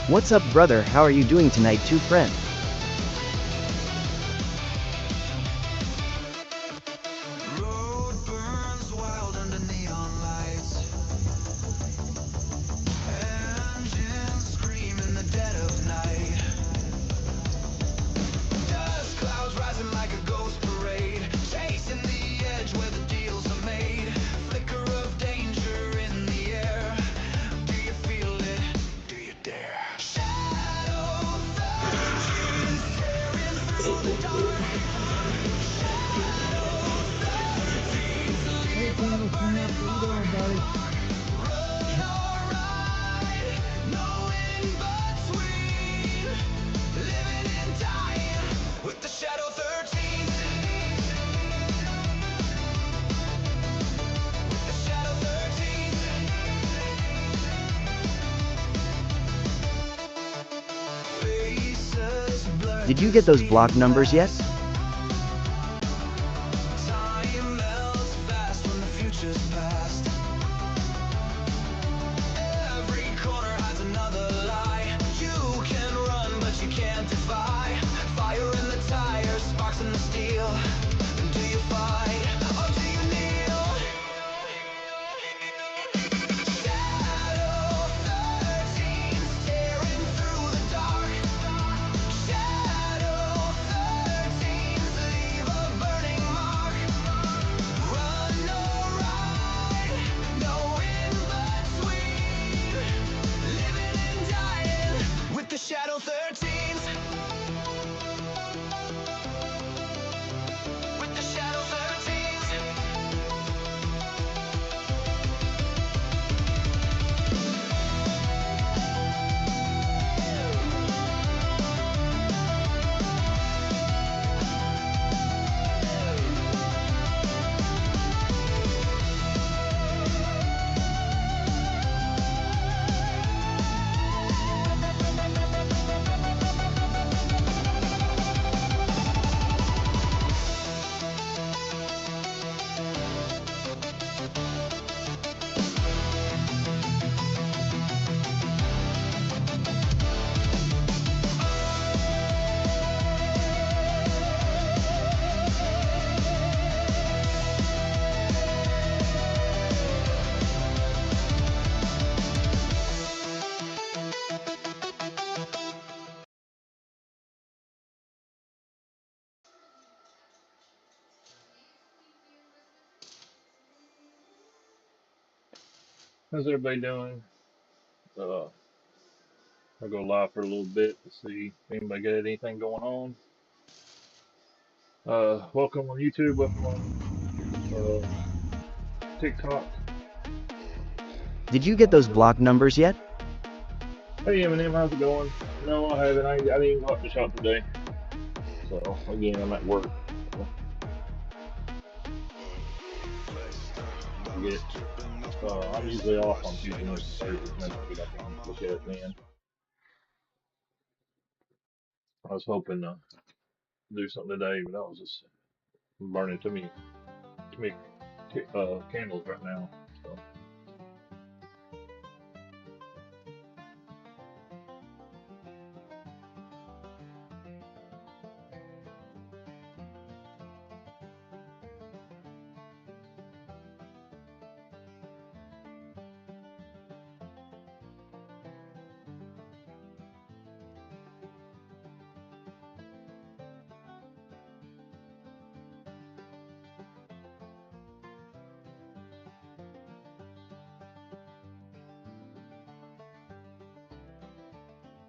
What's up, brother? How are you doing tonight, two friend? Road burns wild under neon lights. Engines scream in the dead of night. Dust clouds rising like a ghost parade, chasing the edge where the deals are made. Flicker of danger in the air. Do you feel it? Do you dare? Shadow thirteen staring through the dark. Hey, Candle Snap, how you doing, buddy? Run or ride, no in between. Living and dying with the Shadow 13. With the Shadow 13. Faces blur. Did you get those block numbers yet? Time melts fast when the future's past. Every corner hides another lie. You can run, but you can't defy. Fire in the tires, sparks in the steel. Do you fight or do you kneel? Shadow 13 staring through the dark. Shadow 13 leave a burning mark. Run or ride, no in between. Living and dying with the Shadow 13s. With the Shadow 13s. How's everybody doing? I'll go live for a little bit to see if anybody got anything going on. Welcome on YouTube, welcome on TikTok. Did you get those block numbers yet? Hey Eminem, how's it going? No, I haven't. I didn't even go out to shop today. So again, I'm at work. So I get. I'm usually off on Tuesdays and Thursdays. And I get up and look at it then. I was hoping to do something today, but I was just burning too many candles right now. So.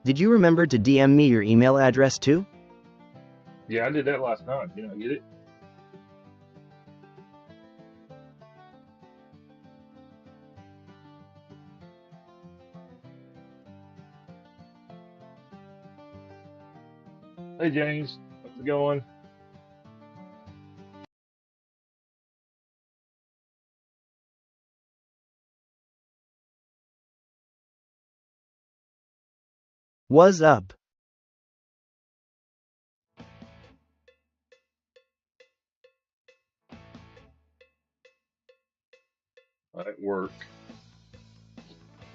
Did you remember to DM me your email address too? Yeah, I did that last night. You know, get it? Hey James, how's it going? What's up? At work.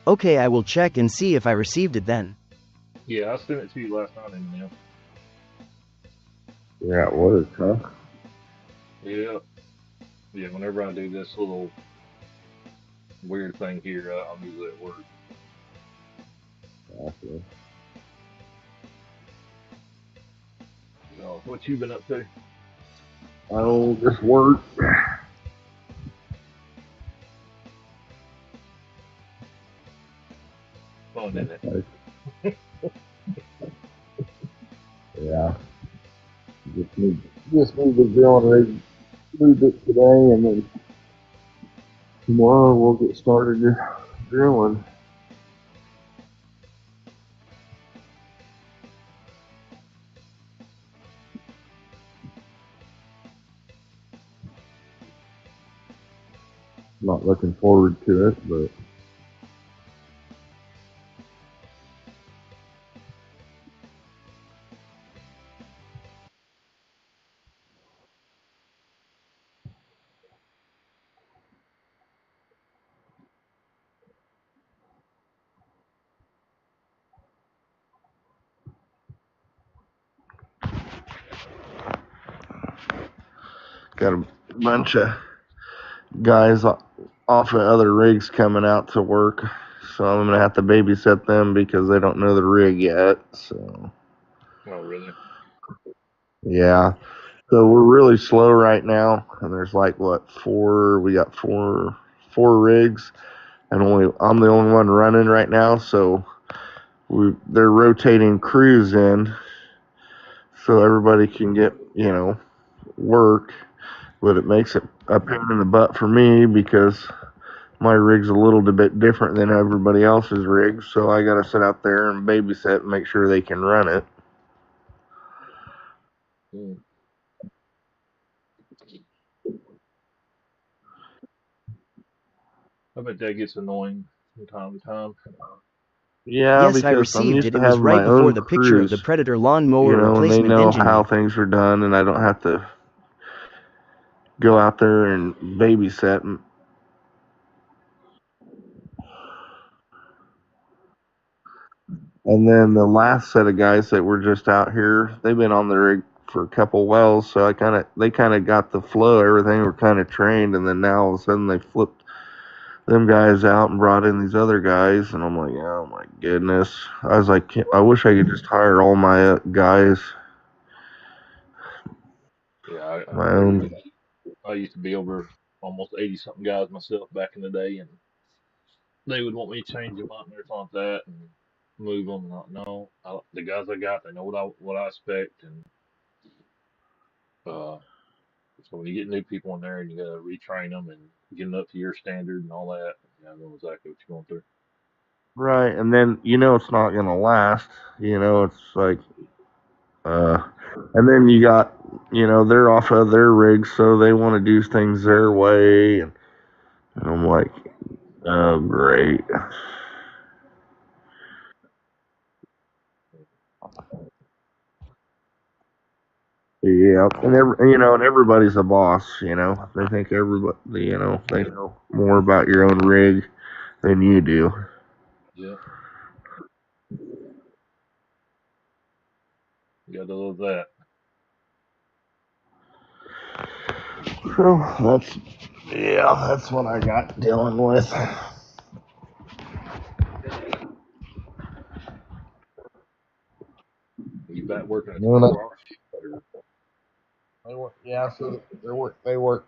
Okay, I will check and see if I received it then. Yeah, I sent it to you last night in the mail. You're at work, huh? Yeah. Yeah, whenever I do this little weird thing here, I'm usually at work. Gotcha. So, what you been up to? Oh, just work. Fun, isn't it? Yeah. Just need to drill and rig it today, and then tomorrow we'll get started drilling. Not looking forward to it, but got a bunch of guys off of other rigs coming out to work, so I'm gonna have to babysit them because they don't know the rig yet. So Oh, really? yeah, so we're really slow right now, and there's like what four? We got four rigs, and only I'm the only one running right now. So they're rotating crews in, so everybody can get work, but it makes it a pain in the butt for me because my rig's a little bit different than everybody else's rig, so I gotta sit out there and babysit and make sure they can run it. Mm. I bet that gets annoying from time to time. Yeah, Yes, I because I'm received used it. to It was having right my before own the picture of the crews, Predator lawnmower and they replacement know engine. how things are done, and I don't have to go out there and babysit. And then the last set of guys that were just out here, they've been on the rig for a couple wells, so they kind of got the flow. Everything were kind of trained, and then now all of a sudden they flipped them guys out and brought in these other guys, and I'm like, oh my goodness. I was like, I wish I could just hire all my guys, Yeah, I my agree. own. I used to be over almost 80 something guys myself back in the day, and they would want me to change them up and everything like that and move them. And no, the guys I got, they know what I expect. And uh, so when you get new people in there and you got to retrain them and get them up to your standard and all that, yeah, I know exactly what you're going through. Right, and then it's not gonna last. It's like, uh, and then you got, they're off of their rigs, so they want to do things their way, and I'm like, oh great. Yeah, and and everybody's a boss. They think everybody, they know more about your own rig than you do. Yeah, you got to love that. So that's what I got dealing with. You back working a No, no, 24 hour shift? Or, they work. Yeah, so they work.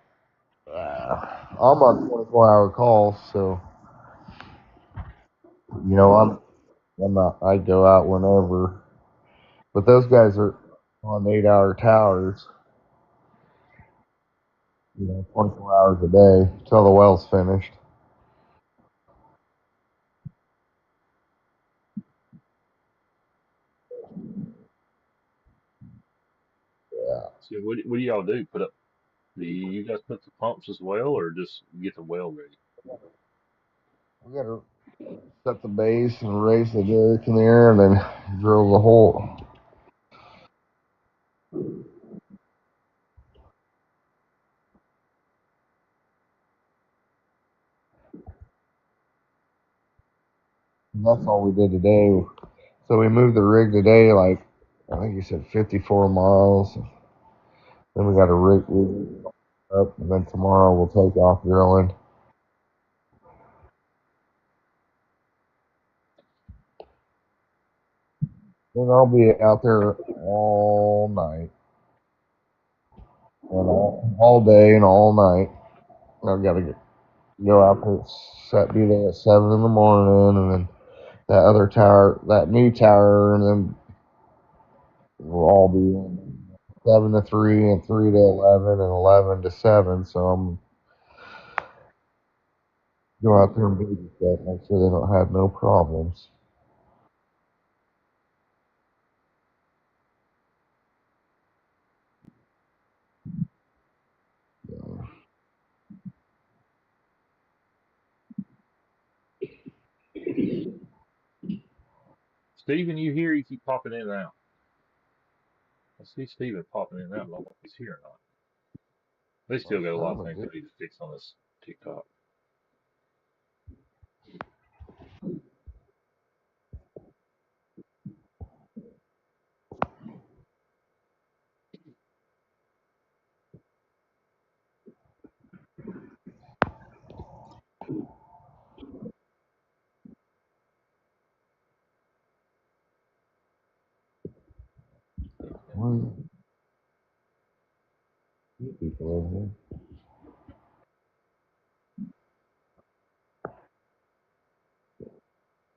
I'm on 24-hour calls, so I'm not. I go out whenever, but those guys are on 8-hour towers. 24 hours a day till the well's finished. Yeah, so what do y'all do? Do you guys put the pumps as well, or just get the well ready? we gotta set the base and raise the derrick in the air, and then drill the hole. And that's all we did today. So we moved the rig today, like I think you said 54 miles. Then we got a rig up, and then tomorrow we'll take off drilling. Then I'll be out there all night, and all day and all night. I've got to go out there, be there at 7 in the morning, and then that other tower, that new tower, and then we'll all be in 7 to 3 and 3 to 11 and 11 to 7. So I'm go out there and babysit, make sure they don't have no problems. Steven, you here? You keep popping in and out. I see Steven popping in and out. I don't know if he's here or not. They still got a lot of things they need to fix on this TikTok. People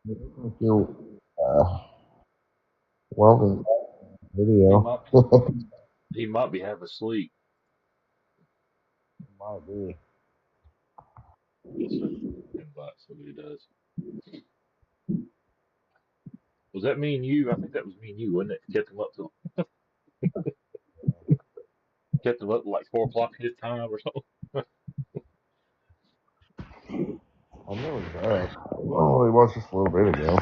over here. If you're welding video, He might be half asleep. might be. Invite so he does. Was that me and you? I think that was me and you, wasn't it? Kept him up till like 4 o'clock his time or something. I know he's alright. Well, he was just a little bit ago.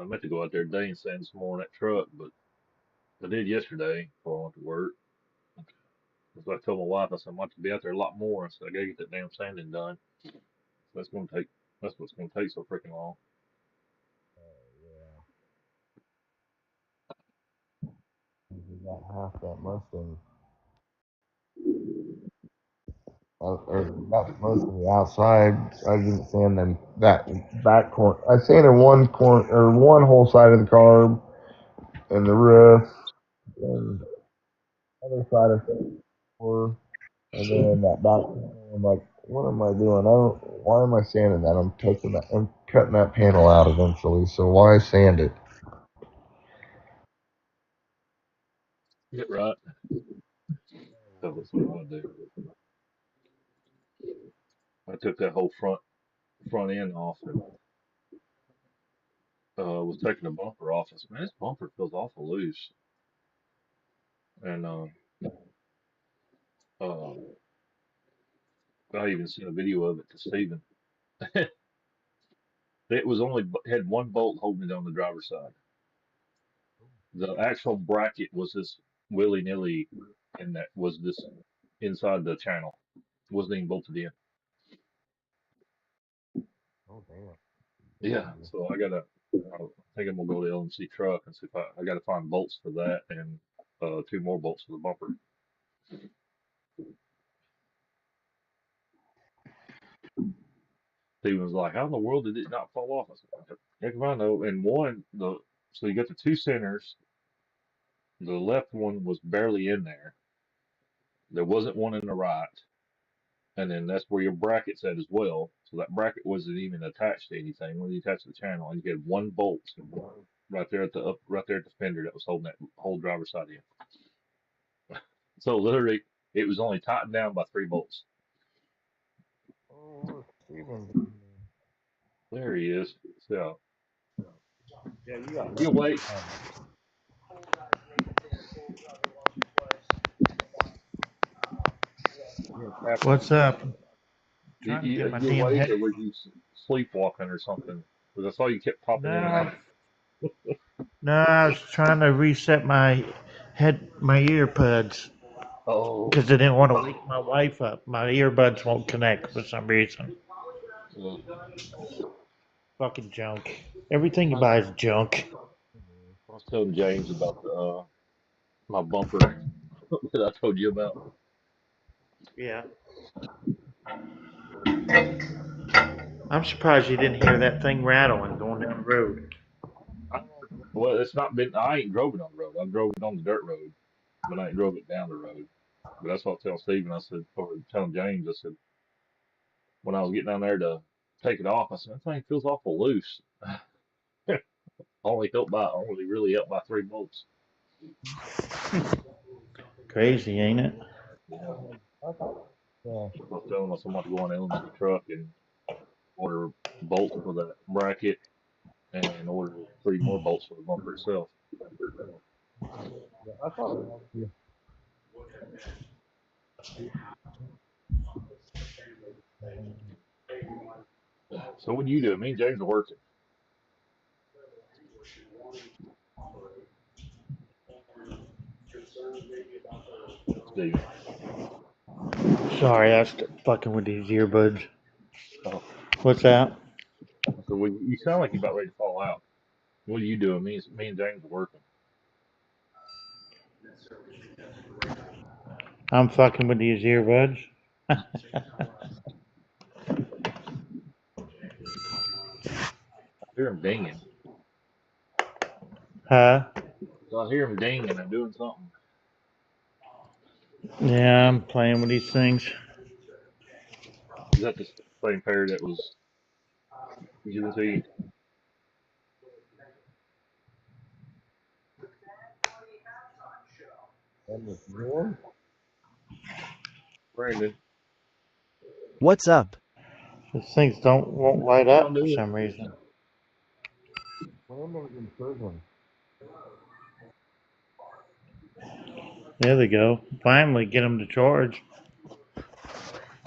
I meant to go out there today and sand some more on that truck, but I did yesterday before I went to work. So I told my wife, I said, I'm going to be out there a lot more. I said, I got to get that damn sanding done. So that's what's going to take so freaking long. We got half that Mustang. Or not most of the outside. I didn't sand them that back corner. I sanded one corner or one whole side of the carb and the roof and the other side of the floor, and then that back corner. I'm like, what am I doing? Why am I sanding that? I'm cutting that panel out eventually. So why sand it? Get right. That's what I'm going to do. I took that whole front end off and was taking the bumper off. I said, man, this bumper feels awful loose. And uh, I even sent a video of it to Steven. It was only had one bolt holding it on the driver's side. The actual bracket was this willy nilly, and that was this inside the channel. It wasn't even bolted in. Oh damn. Yeah, so I think I'm gonna go to the LMC truck and see if I gotta find bolts for that and 2 more bolts for the bumper. Steven was like, how in the world did it not fall off? I said, heck if I know. And so you got the 2 centers. The left one was barely in there. There wasn't one in the right. And then that's where your bracket's at as well. So that bracket wasn't even attached to anything when you attached to the channel. And you had one bolt right there at the fender that was holding that whole driver's side in. So literally, it was only tightened down by 3 bolts. Oh, Steven. There he is. So Yeah, you got you wait. What's up? You, Trying to get my you damn awake head. or were you sleepwalking or something? Because I saw you kept popping in and No, out. no, I was trying to reset my had my earbuds Oh, because I didn't want to wake my wife up. My earbuds won't connect for some reason. yeah. Fucking junk. Everything you buy is junk. I was telling James about the my bumper that I told you about. Yeah. I'm surprised you didn't hear that thing rattling going down the road. I, well, it's not been. I ain't drove it on the road. I drove it on the dirt road, but I ain't drove it down the road. But that's what I was telling Steven. I said, or telling James, I said, when I was getting down there to take it off, I said, that thing feels awful loose. Only really helped by 3 bolts. Crazy, ain't it? Yeah. I was telling him I'm about to go on Elementary Truck and order bolts for the bracket and order 3 more bolts for the bumper itself. So what do you do? Me and James are working. Steven. Sorry, I was fucking with these earbuds. Oh, What's that? so you sound like you're about ready to fall out. What are you doing? Me and James are working. I'm fucking with these earbuds. I hear him dinging. Huh? So I hear him dinging and doing something. Yeah, I'm playing with these things. Is that the same pair that was given to you? Brandon, What's up? These things won't light what y'all up for doing? some reason. There they go. Finally, get them to charge.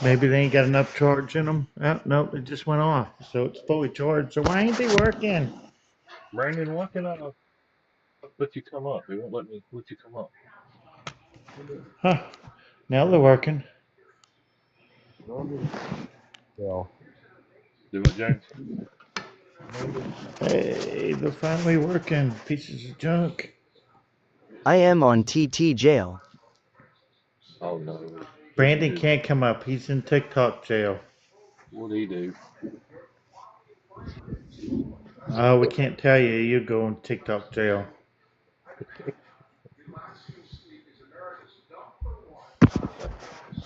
Maybe they ain't got enough charge in them. Oh, nope, it just went off. So it's fully charged. So why ain't they working? Brandon, why can I let you come up? They won't let me let you come up. Huh. Now they're working. Do it, James. Hey, they're finally working. Pieces of junk. I am on TT jail. Oh no. What'd he Brandon do? can't come up. He's in TikTok jail. What'd he do? Oh, we can't tell you. You go in TikTok jail.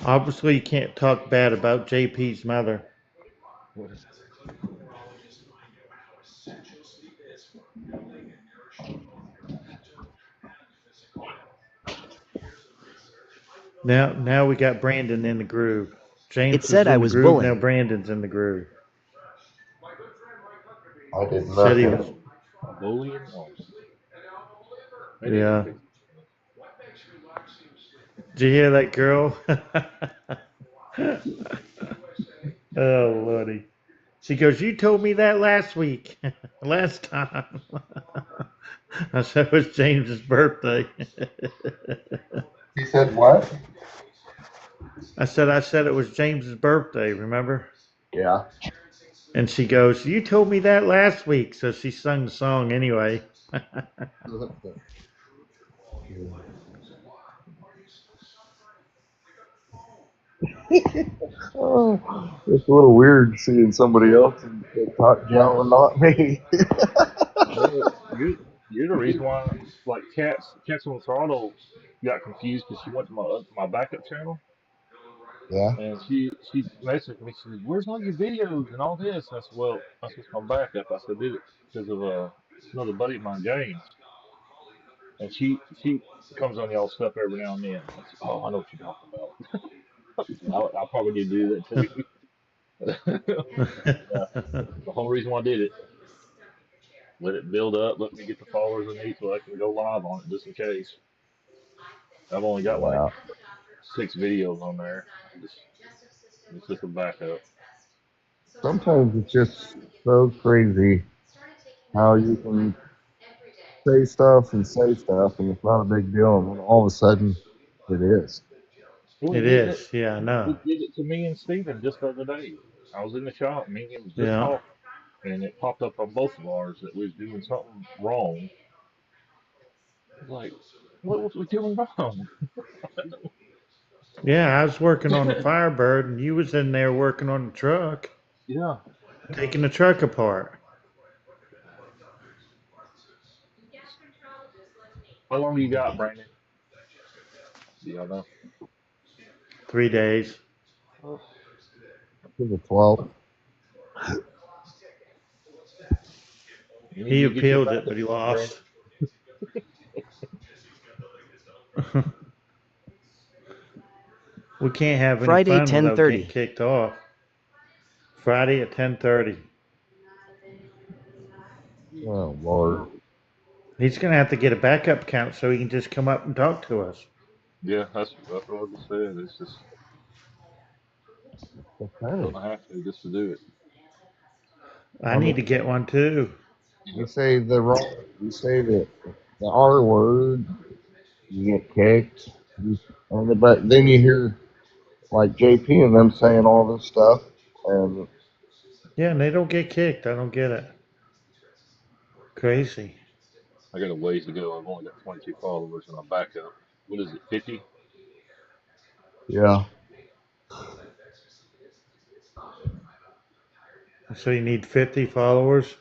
Obviously, you can't talk bad about JP's mother. What is- Now we got Brandon in the groove. It James was said I in the was groove. Now bullying. Brandon's in the groove. I did Said he was. nothing. Bullying? Oh, they need to Yeah. fix Did you hear that girl? Oh, Lordy. She goes, you told me that last week. Last time. I said it was James's birthday. He said what? I said it was James's birthday, remember? Yeah. And she goes, you told me that last week. So she sung the song anyway. Oh, it's a little weird seeing somebody else and talk down and not me. Well, you're the reason why, like, Cats on Throttle got confused because she went to my backup channel Yeah. and she messaged me. She said, "Where's all your videos and all this?" I said, "Well, that's just my backup." I said, "Did it because of another buddy of mine, James." And she comes on y'all stuff every now and then. I said, "Oh, I know what you're talking about." I probably need to do that too. Yeah, that's the whole reason why I did it. Let it build up, let me get the followers I need so I can go live on it just in case. I've only got like Yeah. 6 videos on there. It's just a backup. Sometimes it's just so crazy how you can say stuff and say stuff, and it's not a big deal, and then all of a sudden, it is. Well, It is. Yeah, I know. it did it to me and Steven just the other day. I was in the shop, me and him was just Yeah. talking, and it popped up on both of ours that we was doing something wrong. Like, what was we doing wrong? Yeah, I was working on the Firebird and you was in there working on the truck, Yeah. taking the truck apart. How long do you got, Brandon? Do y'all know? 3 days. To the 12th. You He need to get your appealed it, backup but he plan, Brandon. lost. We can't have any Friday, fun without getting 10:30. kicked off. Friday at 10:30. Oh, Lord. He's gonna have to get a backup count so he can just come up and talk to us. Yeah, that's what I just said. It's just Okay. I have to just to do it. I need to get one too. You say the wrong, you say the R word, you get kicked. But then you hear like JP and them saying all this stuff, and Yeah, and they don't get kicked. I don't get it. Crazy. I got a ways to go. I've only got 22 followers and I'm back up. What is it, 50? yeah, So you need 50 followers?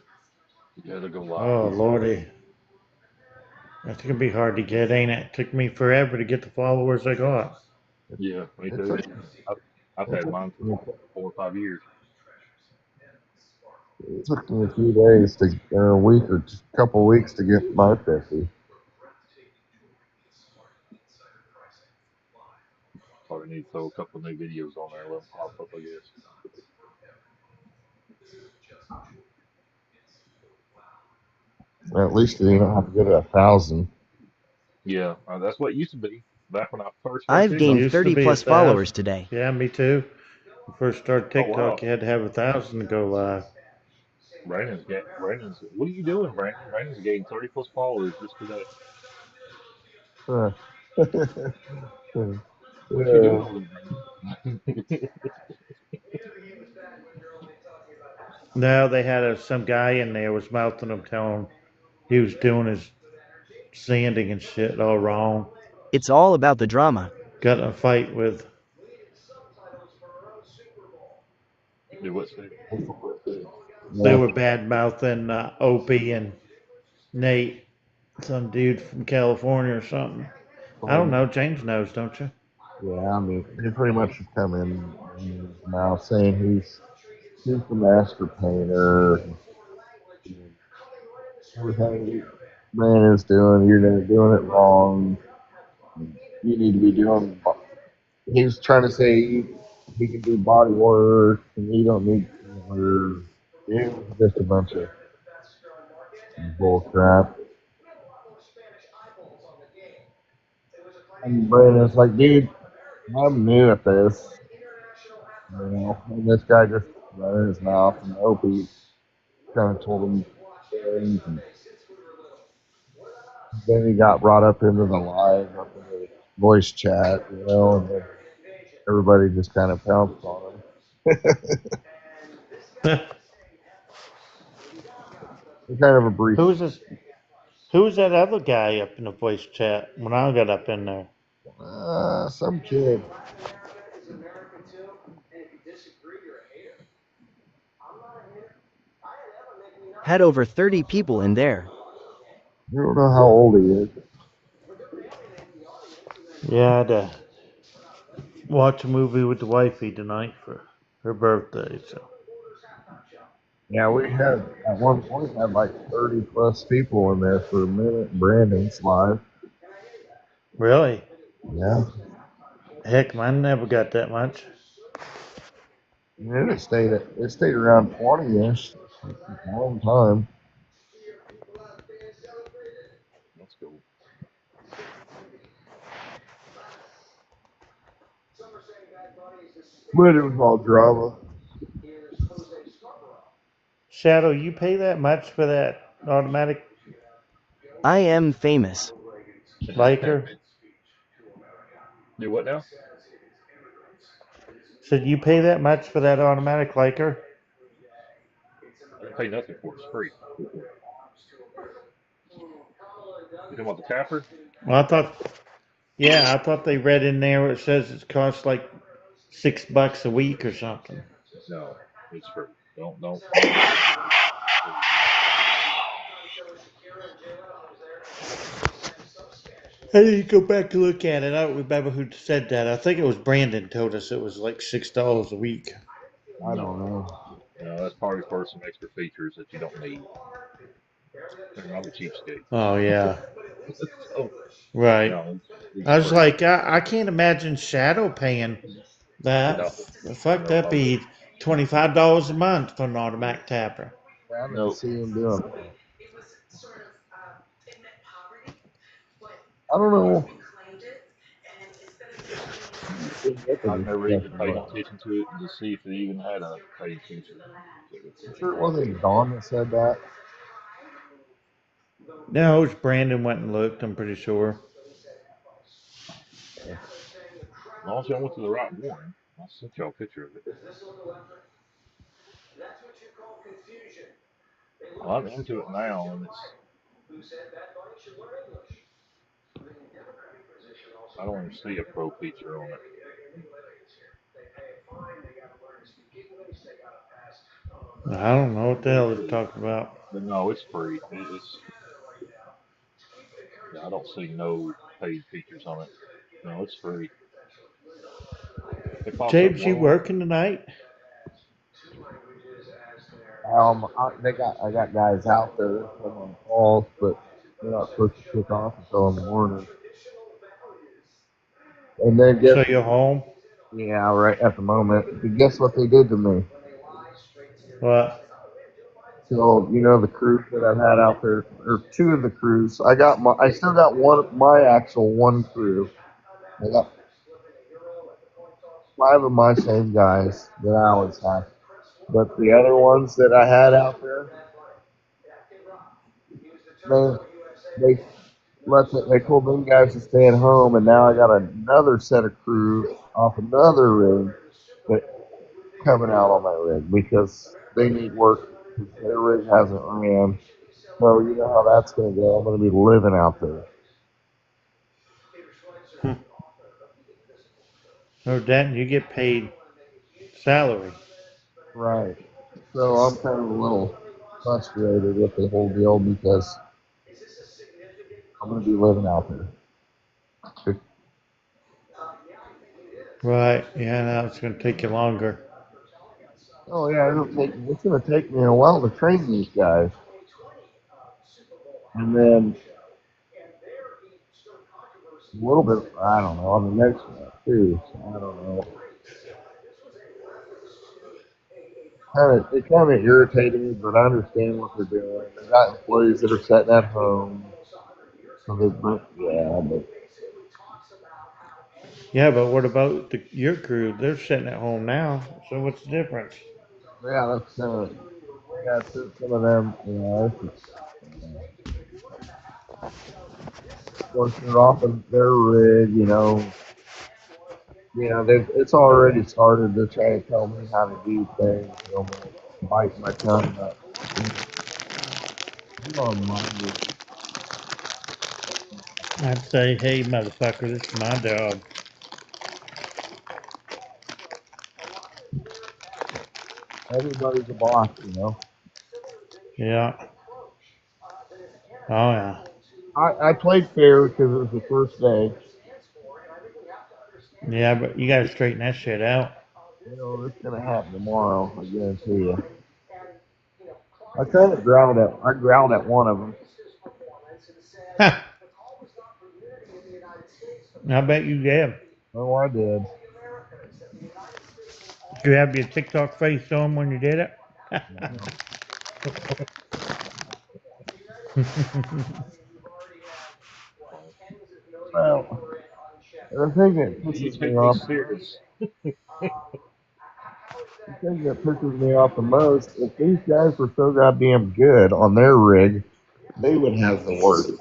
You gotta go live. Oh, Lordy. That's gonna be hard to get, ain't it? Took me forever to get the followers I got. Yeah, me it too. took, I've, I've it had took, mine for 4 or 5 years. it took me a few days to, or a week or a couple weeks to get my 50. Probably need to throw a couple new videos on there and let them pop up, I guess. At least you don't have to go to 1,000. Yeah, that's what it used to be back when I first started I've It gained TikTok. used to 30 be plus 1,000. followers today. Yeah, me too. When I first started Oh TikTok, wow, you had to have 1,000 to go live. Brandon's. What are you doing, Brandon? Brandon's gained 30 plus followers just today. Huh. What you Yeah. doing over there, Brandon? No, they had some guy in there was mouthing him, telling him he was doing his sanding and shit all wrong. It's all about the drama. Got in a fight with. Do what, Steve? They Yeah. were bad mouthing Opie and Nate, some dude from California or something. I don't know. James knows, don't you? Yeah, I mean, he pretty much should come in now saying he's the master painter. Everything Brandon's doing, you're doing it wrong. You need to be doing. He's trying to say he can do body work, and you don't need. Or just a bunch of bull crap. And Brandon's like, dude, I'm new at this. And this guy just ran his mouth, and Opie kind of told him things, and then he got brought up into the live, up into the voice chat, and then everybody just kind of pounced on him. Kind of a brief. Who's this? Who's that other guy up in the voice chat when I got up in there? Some kid. Had over 30 people in there. I don't know how old he is. Yeah, I had to watch a movie with the wifey tonight for her birthday. So Yeah, we had at one point had like 30 plus people in there for a minute. Brandon's live. really, Yeah, heck, mine never got that much. and it stayed around 20ish. A long time. That's cool. But it was all drama. Shadow, you pay that much for that automatic I am famous. Liker? Do what now? Said you pay that much for that automatic liker? I didn't pay nothing for it. It's free. You talking about the tapper? Well, I thought they read in there where it says it costs like $6 a week or something. No, it's free. Don't. I need to go back and look at it. I don't remember who said that. I think it was Brandon told us it was like $6 a week. I don't know. No, that's probably for some extra features that you don't need. I'm a cheapskate. Oh yeah, So, right. no, it's I was free. like, I can't imagine Shadow paying that. No, Fuck, that'd be $25 a month for an automatic tapper. I didn't no. see him doing it. I don't know. I've never even paid attention to it to see if it even had a paid feature. I'm sure it wasn't Dawn that said that. No, it was Brandon went and looked. I'm pretty sure. As long as y'all went to the right one, I'll send y'all a picture of it. I'm into it now, and I don't even see a pro feature on it. I don't know what the hell they're talking about. But no, it's free. I don't see no paid features on it. No, it's free. It pops up James, you low. working tonight? I got guys out there putting on calls, but they're not supposed to kick off until in the morning. And then So you're home? yeah, right at the moment. But guess what they did to me? What? So you know the crews that I've had out there, or two of the crews. I still got my actual one crew. I got 5 of my same guys that I always have. But the other ones that I had out there, they told them guys to stay at home, and now I got another set of crew off another rig that coming out on my rig because they need work. Their rig hasn't ran, so you know how that's going to go. I'm going to be living out there. Or that you get paid salary. Right. So I'm kind of a little frustrated with the whole deal because I'm going to be living out there. Right. Yeah, now it's going to take you longer. Oh yeah, it's going to take me a while to train these guys, and then a little bit, I don't know, on the next one too. So I don't know. It kind of irritated me, but I understand what they're doing. They got employees that are sitting at home, so but Yeah, but what about your crew? They're sitting at home now. So what's the difference? yeah, that's yeah, some of them, once they're off of their rig, it's already started. They're trying to tell me how to do things, bite my tongue up. You on my rig. I'd say, hey, motherfucker, this is my job. Everybody's a boss, Yeah. Oh, yeah. I played fair because it was the first day. Yeah, but you got to straighten that shit out. It's gonna happen tomorrow. I guarantee you. I kind of growled at one of them. I bet you did. Oh, I did. Did you have your TikTok face on when you did it? Well, the thing that You pisses me take me off, serious. the most, if these guys were so goddamn good on their rig, they would have the worst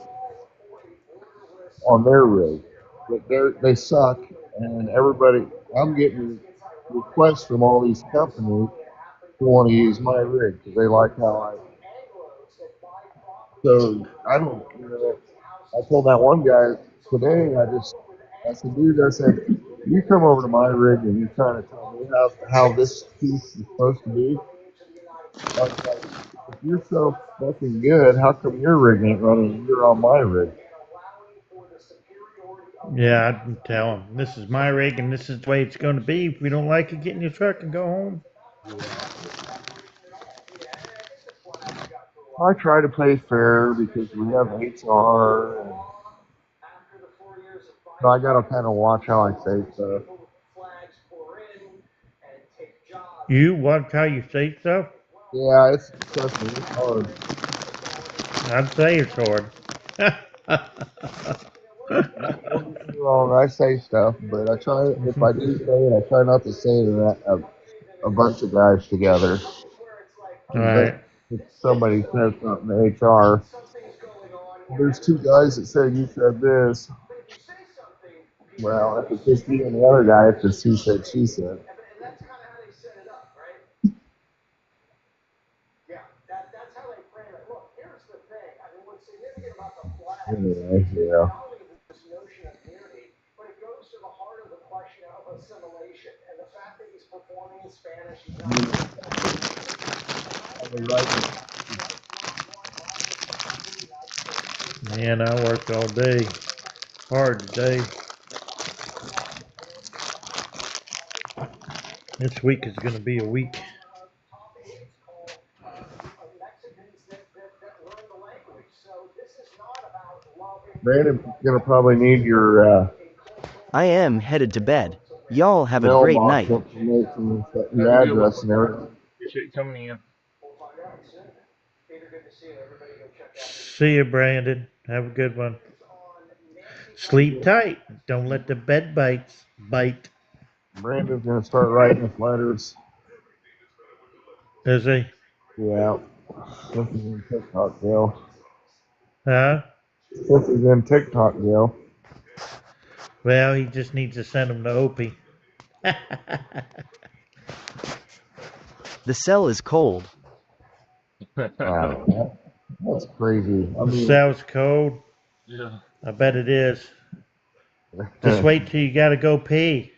on their rig. But they suck, and everybody. I'm getting requests from all these companies who want to use my rig because they like how I. So I don't. I told that one guy today. I said, dude, I said, you come over to my rig and you kind of tell me how this piece is supposed to be. I was like, if you're so fucking good, how come your rig ain't running and you're on my rig? Yeah, I'd tell him, this is my rig and this is the way it's going to be. If you don't like it, get in your truck and go home. I try to play fair because we have HR, and so I gotta kind of watch how I say stuff. You watch how you say stuff? Yeah, trust me, it's hard. I'd say it's hard. Don't get me wrong, I say stuff, but I try. If I do say it, I try not to say it to a bunch of guys together. But Right. if somebody says something to HR, there's two guys that said you said this. Well, if it's just you and the other guy, it's just he said, she said. Anyway, yeah. Man, I worked all day. Hard today. This week is going to be a week. Brandon's gonna probably need your I am headed to bed. Y'all have a great mailbox night. information and stuff, Have your a good one. address and everything. Appreciate you coming in. See you, Brandon. Have a good one. Sleep tight. Don't let the bed bites bite. Brandon's gonna start writing us letters. Is he? Yeah. This is in TikTok jail. Huh? This is in TikTok jail. Well, he just needs to send them to Opie. The cell is cold. Wow, that's crazy. I The mean, cell's cold. Yeah. I bet it is. Just wait till you gotta go pee.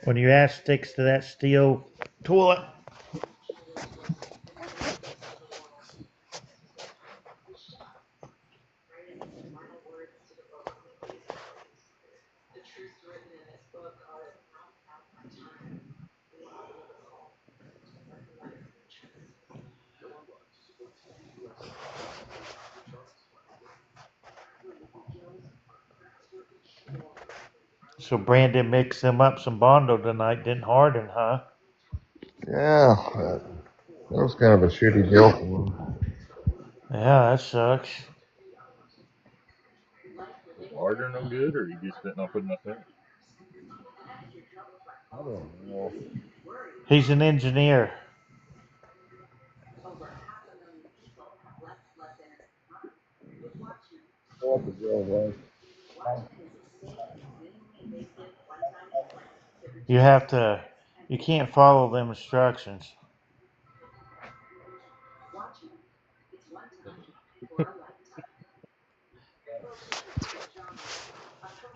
When your ass sticks to that steel toilet. So Brandon mixed him up some Bondo tonight, didn't Harden, huh? yeah, that was kind of a shitty deal for him. Yeah, that sucks. Harder no good, or you just didn't put enough in? I don't know. He's an engineer. What the deal was. You can't follow them instructions.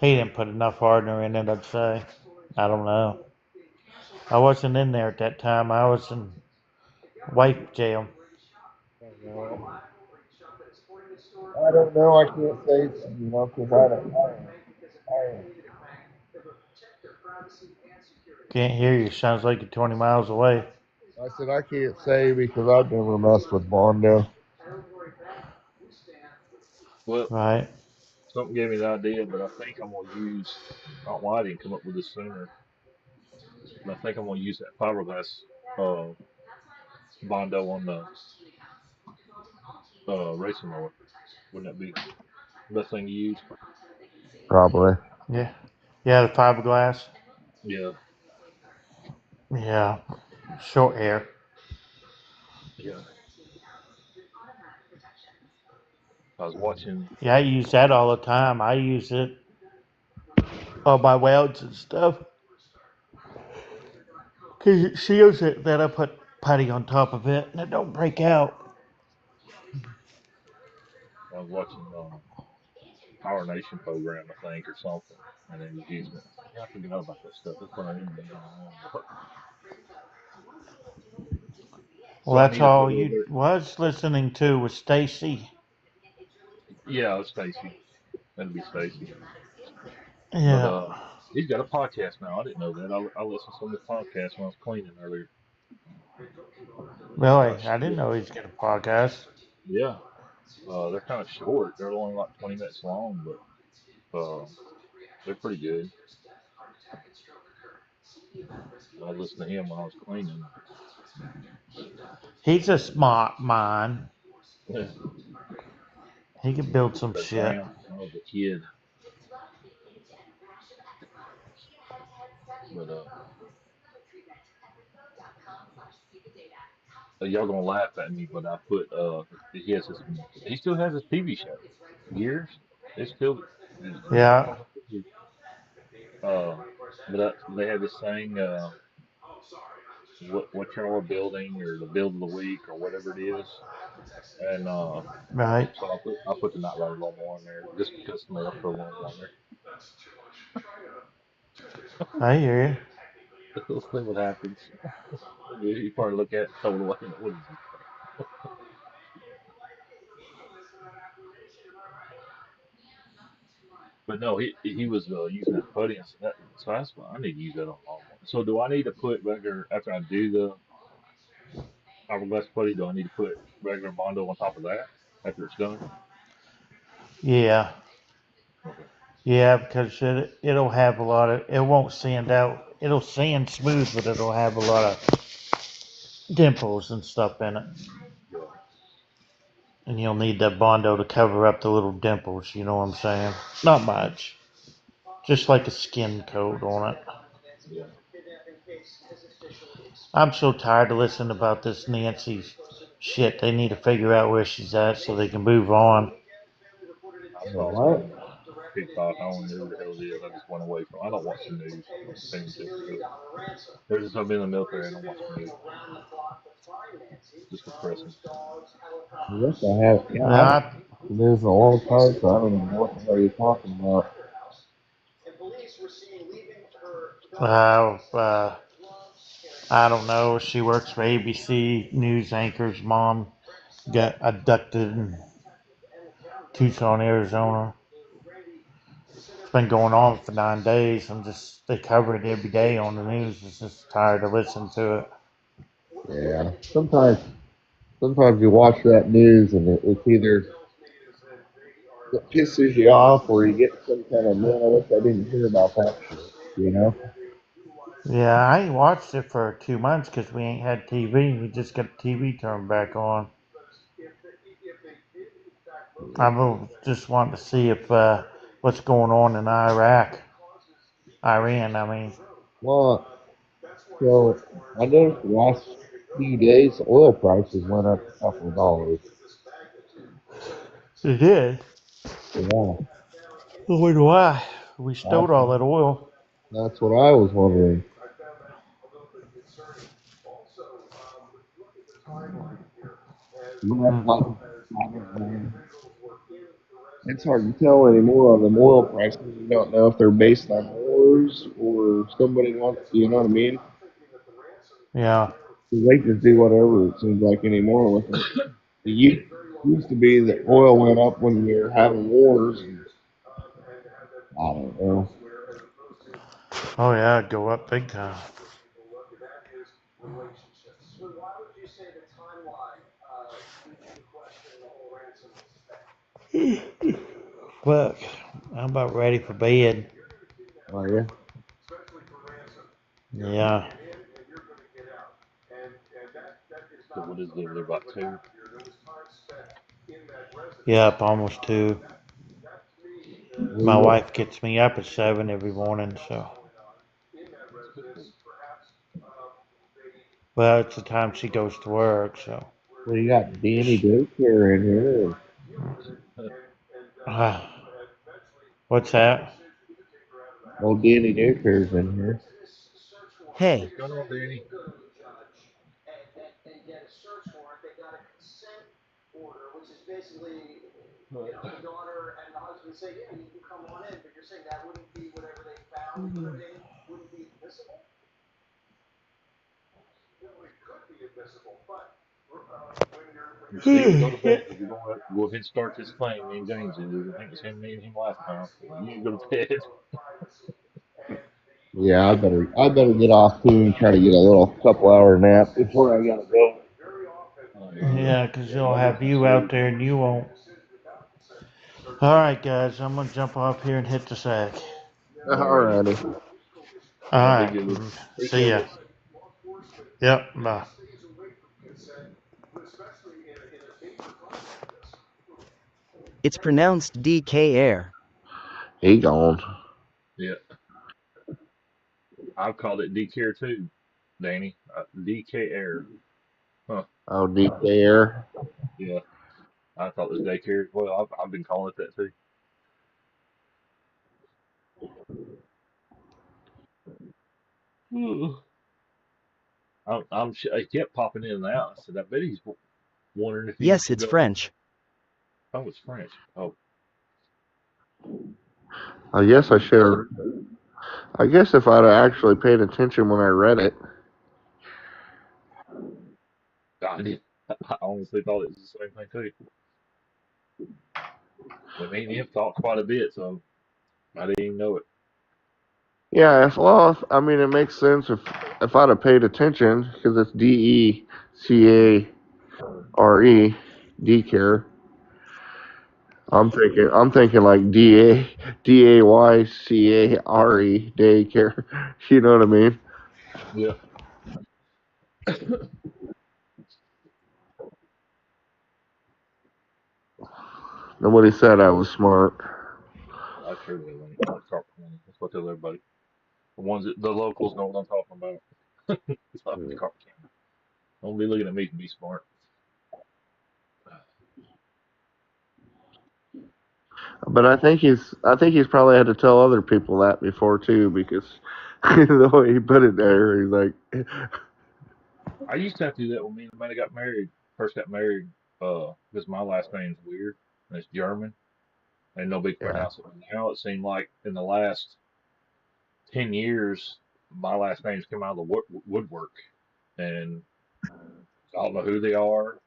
He didn't put enough hardener in it, I'd say. I don't know. I wasn't in there at that time. I was in wife jail. I don't know. I can't say, because I don't know. Can't hear you. Sounds like you're 20 miles away. I said I can't say because I've never messed with Bondo. Well, Right. something gave me the idea, but I think I'm gonna use. I don't know why I didn't come up with this sooner. But I think I'm gonna use that fiberglass uh, Bondo on the racing mower. Wouldn't that be the best thing to use? Probably. Yeah. Yeah, the fiberglass. Yeah. Yeah, short hair. Yeah. I was watching. Yeah, I use that all the time. I use it on my welds and stuff. Cause it seals it. Then I put putty on top of it, and it don't break out. I was watching Power Nation program, I think, or something, and then he's using it. Yeah, I forgot about that stuff. That's what I need to use on. Well, So I that's need to put all a little you bit. was listening to was Stacy. Yeah, it's Stacy. That'd be Stacy. But Yeah, he's got a podcast now. I didn't know that. I listened to some of his podcasts when I was cleaning earlier. really. Gosh, I didn't know he's got a podcast. yeah. They're kind of short. They're only like 20 minutes long, but they're pretty good. I listened to him when I was cleaning. He's a smart mind. Yeah. He could build some The shit. Graham, I was a kid, but y'all gonna laugh at me, but I put he still has his TV show. Years, it's still Yeah, on the TV. Uh, but they have this saying, what y'all are building or the build of the week or whatever it is, and right. so I put the Night Rider logo on there just because somebody else put a logo on there. I hear you. We'll see what happens. You probably look at it and throw it away. What is this? But no, he was using that putty, and so that's why I need to use that on all one. So do I need to put regular after I do the hourglass putty? Do I need to put regular Mondo on top of that after it's done? Yeah, Okay. yeah, because it'll have a lot of. It won't sand out. It'll sand smooth, but it'll have a lot of dimples and stuff in it. Yeah. And you'll need that Bondo to cover up the little dimples. You know what I'm saying? Not much. Just like a skin coat on it. Yeah. I'm so tired of listening about this Nancy shit. They need to figure out where she's at so they can move on. I But saw what? something on TikTok. I don't know who the hell it is. I just went away from. I don't watch the news. I'm not paying attention to it. Ever since I've been in the military, I don't watch the news. Just depressing. Yes, I have. Yeah, I haven't Now, watched the news in a long time, so I don't even know what the hell you're talking about. I don't know. She works for ABC News anchor's mom. Got abducted in Tucson, Arizona. It's been going on for 9 days. They cover it every day on the news. I'm just tired of listening to it. Yeah. Sometimes you watch that news and it's either it pisses you off or you get some kind of, man, I wish I didn't hear about that shit, you know? Yeah, I ain't watched it for 2 months because we ain't had TV. We just got the TV turned back on. I'm just wanting to see if what's going on in Iran. I mean, Well, so I noticed the last few days oil prices went up a couple of dollars. it did. Yeah. I wonder why. We That's, stowed all that oil. that's what I was wondering. Yeah, Hmm. like, it's hard to tell anymore on the oil prices. You don't know if they're based on wars or somebody wants, you know what I mean? Yeah. They just do whatever it seems like anymore with it. It used to be that oil went up when we were having wars, and I don't know. Oh yeah, it'd go up big time. Look, I'm about ready for bed. Oh yeah, Yeah. So what is there? They're about two. Yep, almost 2. My we wife gets me up at 7 every morning, so. That's good. Well, it's the time she goes to work, so. Well, you got Danny Daycare in here. What's that? Old Danny Daycare's in here. Hey, What's going on, Danny? Steven, go to bed because we're going to go ahead and start this thing. Me and James did. I think it's me and him last time. You need to go to bed. Yeah, I better get off too and try to get a little couple hour nap before I gotta go. Oh, there you go. Yeah, 'cause they'll Everybody get have some you out sleep. there and you won't. Alright, guys, I'm gonna jump off here and hit the sack. Alrighty. Alrighty. Y'all be Alright, good. see Appreciate ya. it. Yep, bye. it's pronounced DK Air. He gone. Yeah. I've called it DK too, Danny. DK Air. Huh. Oh, Daycare. Yeah. I thought it was daycare as well. I've been calling it that too. It kept popping in and out. I said, I bet he's wondering if he Yes, should it's go. French. Oh, it's French. Oh, I guess I should have. I guess if I'd have actually paid attention when I read it. I did. I honestly thought it was the same thing too. But me and him talked quite a bit, so I didn't even know it. Yeah, I mean, it makes sense if I'd have paid attention because it's DECARE, Daycare. I'm thinking like DAYCARE, daycare. You know what I mean? Yeah. Nobody said I was smart. I sure will. When you start playing. That's what I tell everybody. The locals know what I'm talking about. It's not the car camera. Don't be looking at me to be smart. But I think he's probably had to tell other people that before too because the way he put it there, he's like, I used to have to do that when me and the man got married. First got married, because my last name's weird and it's German and nobody can yeah, pronounce it. But now it seemed like in the last 10 years, my last name's come out of the woodwork, and I don't know who they are.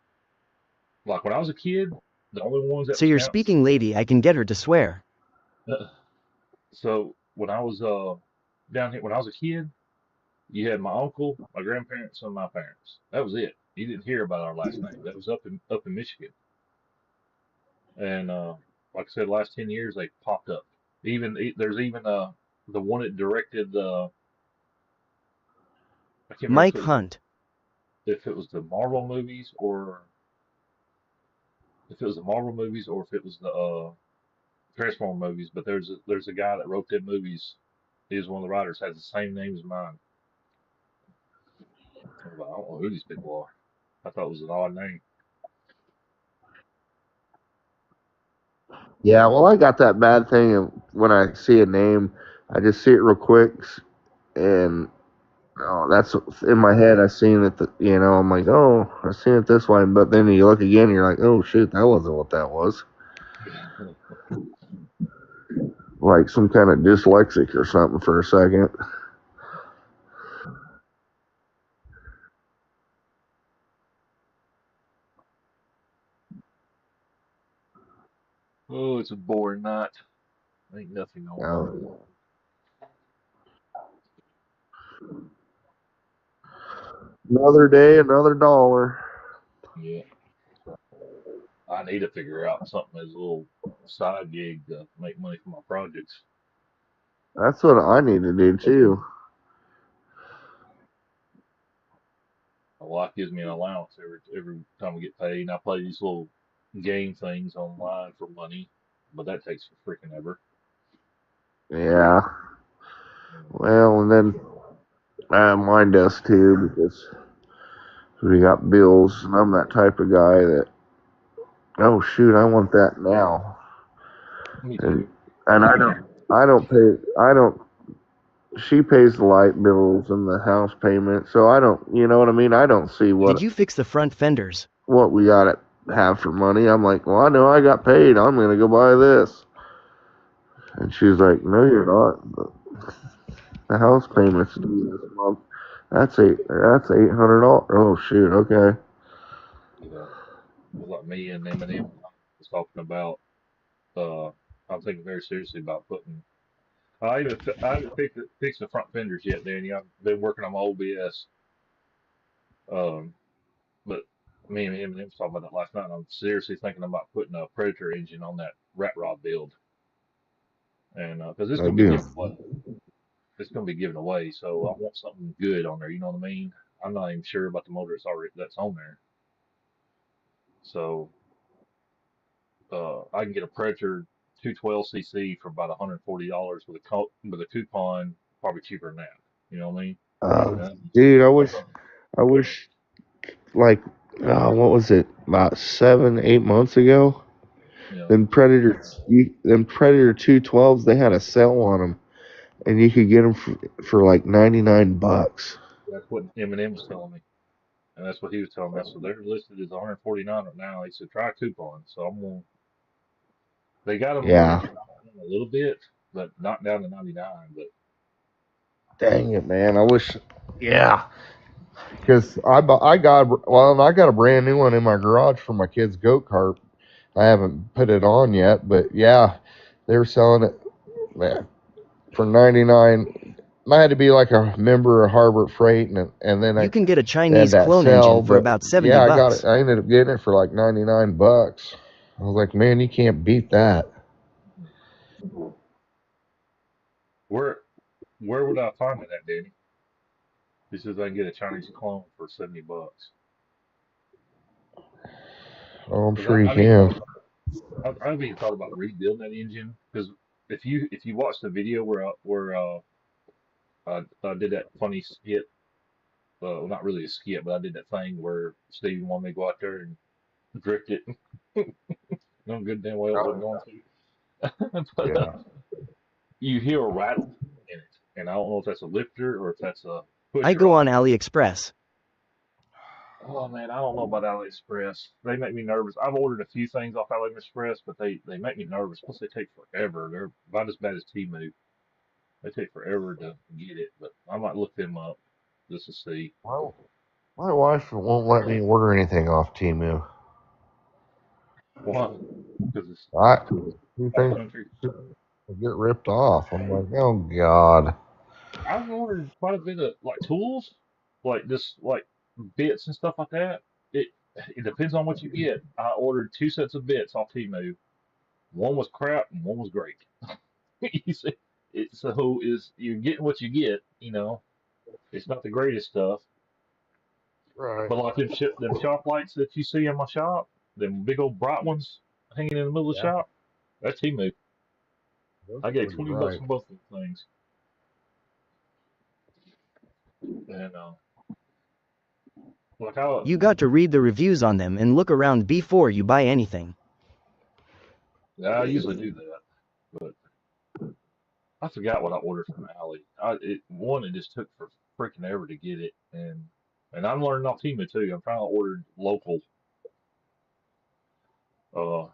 Like when I was a kid, the only ones that So was you're pronounced. speaking lady, I can get her to swear. So when I was down here, when I was a kid, you had my uncle, my grandparents, and my parents. That was it. You didn't hear about our last name. That was up in Michigan. And like I said, the last 10 years they popped up. There's even the one that directed I can't remember Mike Hunt. if it was the Marvel movies or if it was the Marvel movies or if it was the Transformer movies. But there's a guy that wrote them movies. He was one of the writers. Has the same name as mine. I was like, I don't know who these people are. I thought it was an odd name. yeah. Well, I got that bad thing of when I see a name, I just see it real quick, and oh, that's in my head. I seen it. I'm like, oh, I seen it this way. But then you look again, you're like, oh shoot, that wasn't what that was. Like some kind of dyslexic or something for a second. Oh, it's a boring night. Ain't nothing going on. Another day, another dollar. Yeah. I need to figure out something as a little side gig to make money for my projects. That's what I need to do too. My wife gives me an allowance every time we get paid, and I play these little game things online for money, but that takes freaking ever. Yeah. Well, and then mine does too because We got bills, and I'm that type of guy that, oh shoot, I want that now. Me And too. I don't pay. I don't. She pays the light bills and the house payment, so I don't. You know what I mean? I don't see Did what you fix the front fenders? we gotta have for money. I'm like, well, I know I got paid. I'm gonna go buy this. And she's like, no, you're not. The house payment's due this month. That's $800. Oh shoot. Okay. Yeah. It was like me and Eminem was talking about. I'm thinking very seriously about putting. I haven't fixed the front fenders yet, Danny. I've been working on my OBS. Um, but me and Eminem was talking about that last night. And I'm seriously thinking about putting a Predator engine on that rat rod build, and because it's gonna That'd be be given away. It's gonna be given away, so I want something good on there. You know what I mean? I'm not even sure about the motor that's on there. So I can get a Predator 212cc for about $140 with a coupon, probably cheaper than that. You know what I mean? dude, That's I wish, like, what was it? About 7, 8 months ago. yeah. Them Predator 212s, they had a sale on them, and you could get them for like $99. That's what Eminem was telling me, and that's what he was telling me. So they're listed as 149 right now. He said try a coupon. So I'm gonna. They got them Yeah. a little bit, but not down to 99. But Dang it, man. I wish. Yeah. Because I got a brand new one in my garage for my kid's go kart. I haven't put it on yet, but yeah, they were selling it, man, for 99. I had to be like a member of Harbor Freight, and then You can get a they had Chinese that clone sale. engine for But about 70 yeah, I got bucks. it. I ended up getting it for like $99. I was like, man, you can't beat that. where where would I find it at, Danny? He says I can get a Chinese clone for 70 bucks. Oh, I'm 'Cause sure you I mean, can. I've even thought about rebuilding that engine because if you watch the video where I did that funny skit, well, not really a skit, but I did that thing where Steve wanted me to go out there and drift it. No good damn well it wasn't going to. But Yeah. you hear a rattle in it, and I don't know if that's a lifter or if that's a I pusher go on on it. AliExpress. Oh man, I don't know about AliExpress. They make me nervous. I've ordered a few things off AliExpress, but they make me nervous. Plus, they take forever. They're about as bad as Temu. They take forever to get it, but I might look them up just to see. Well, my wife won't let me order anything off Temu. Why? Because it's She out of thinks country. I get ripped off. I'm like, oh God. I've ordered quite a bit of like tools, like just like bits and stuff like that. It it depends on what you get. I ordered 2 sets of bits off Temu. One was crap and one was great. You see, so is you're getting what you get. You know, it's not the greatest stuff, Right. but like them shop lights that you see in my shop, them big old bright ones hanging in the middle of the Yeah. shop, that's Temu. Those I are gave pretty 20 bucks bright. for both of those things, and like You got to read the reviews on them and look around before you buy anything. I usually do that, but I forgot what I ordered from Ali. It just took for freaking ever to get it, and I'm learning off Temu too. I'm trying to order local, uh,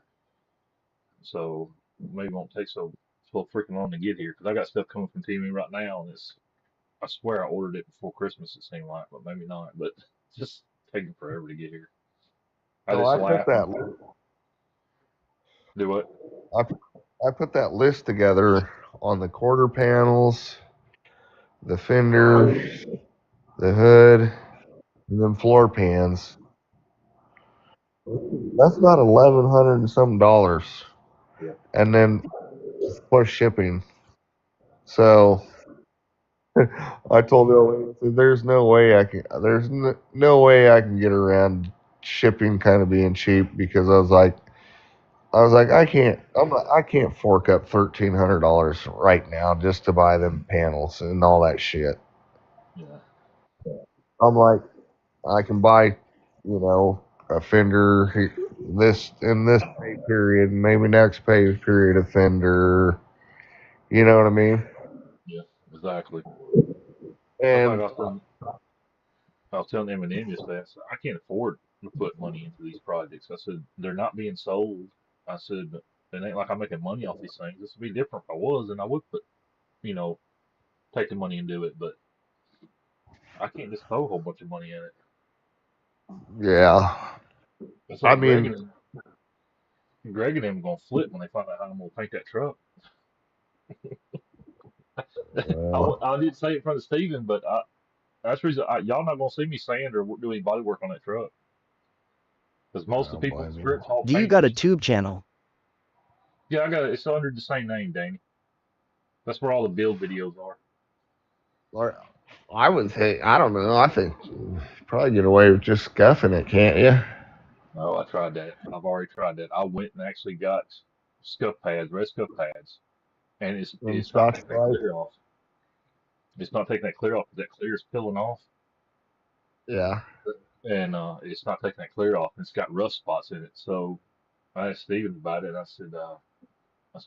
so maybe it won't take so freaking long to get here because I got stuff coming from Temu right now, and I swear I ordered it before Christmas. It seemed like, but maybe not. But it's just taking forever to get here. I So just I put laugh and that do it. I put that list together on the quarter panels, the fenders, the hood, and then floor pans. That's about $1,100 and some dollars, Yeah. and then plus shipping. So I told the old lady, I said, "There's no way I can. There's no way I can get around shipping kind of being cheap because I was like, I can't fork up $1,300 right now just to buy them panels and all that shit. Yeah. I'm like, I can buy, a fender this in this pay period, maybe next pay period a fender. You know what I mean? Yeah, exactly. That's like And I was telling Eminem yesterday. I said I can't afford to put money into these projects. I said they're not being sold. I said it ain't like I'm making money off these things. This would be different if I was, and I would put, you know, take the money and do it. But I can't just throw a whole bunch of money in it. yeah, It's I like mean, Greg and them gonna flip when they find out how I'm gonna paint that truck. uh, I did say it in front of Steven, but that's the reason y'all not gonna see me sand or do any body work on that truck because I most of don't the people in blame the you. scripts all Do you got a painters. tube channel? Yeah, I got it. It's under the same name, Danny. That's where all the build videos are. Or I would think, I don't know. I think you probably get away with just scuffing it, can't you? Oh, I tried that. I've already tried that. I went and actually got scuff pads, red scuff pads, and And it's not Scotch taking that Brite. clear off. It's not taking that clear off. That clear is peeling off, Yeah. and it's not taking that clear off. And it's got rust spots in it. So I asked Steven about it. And I said,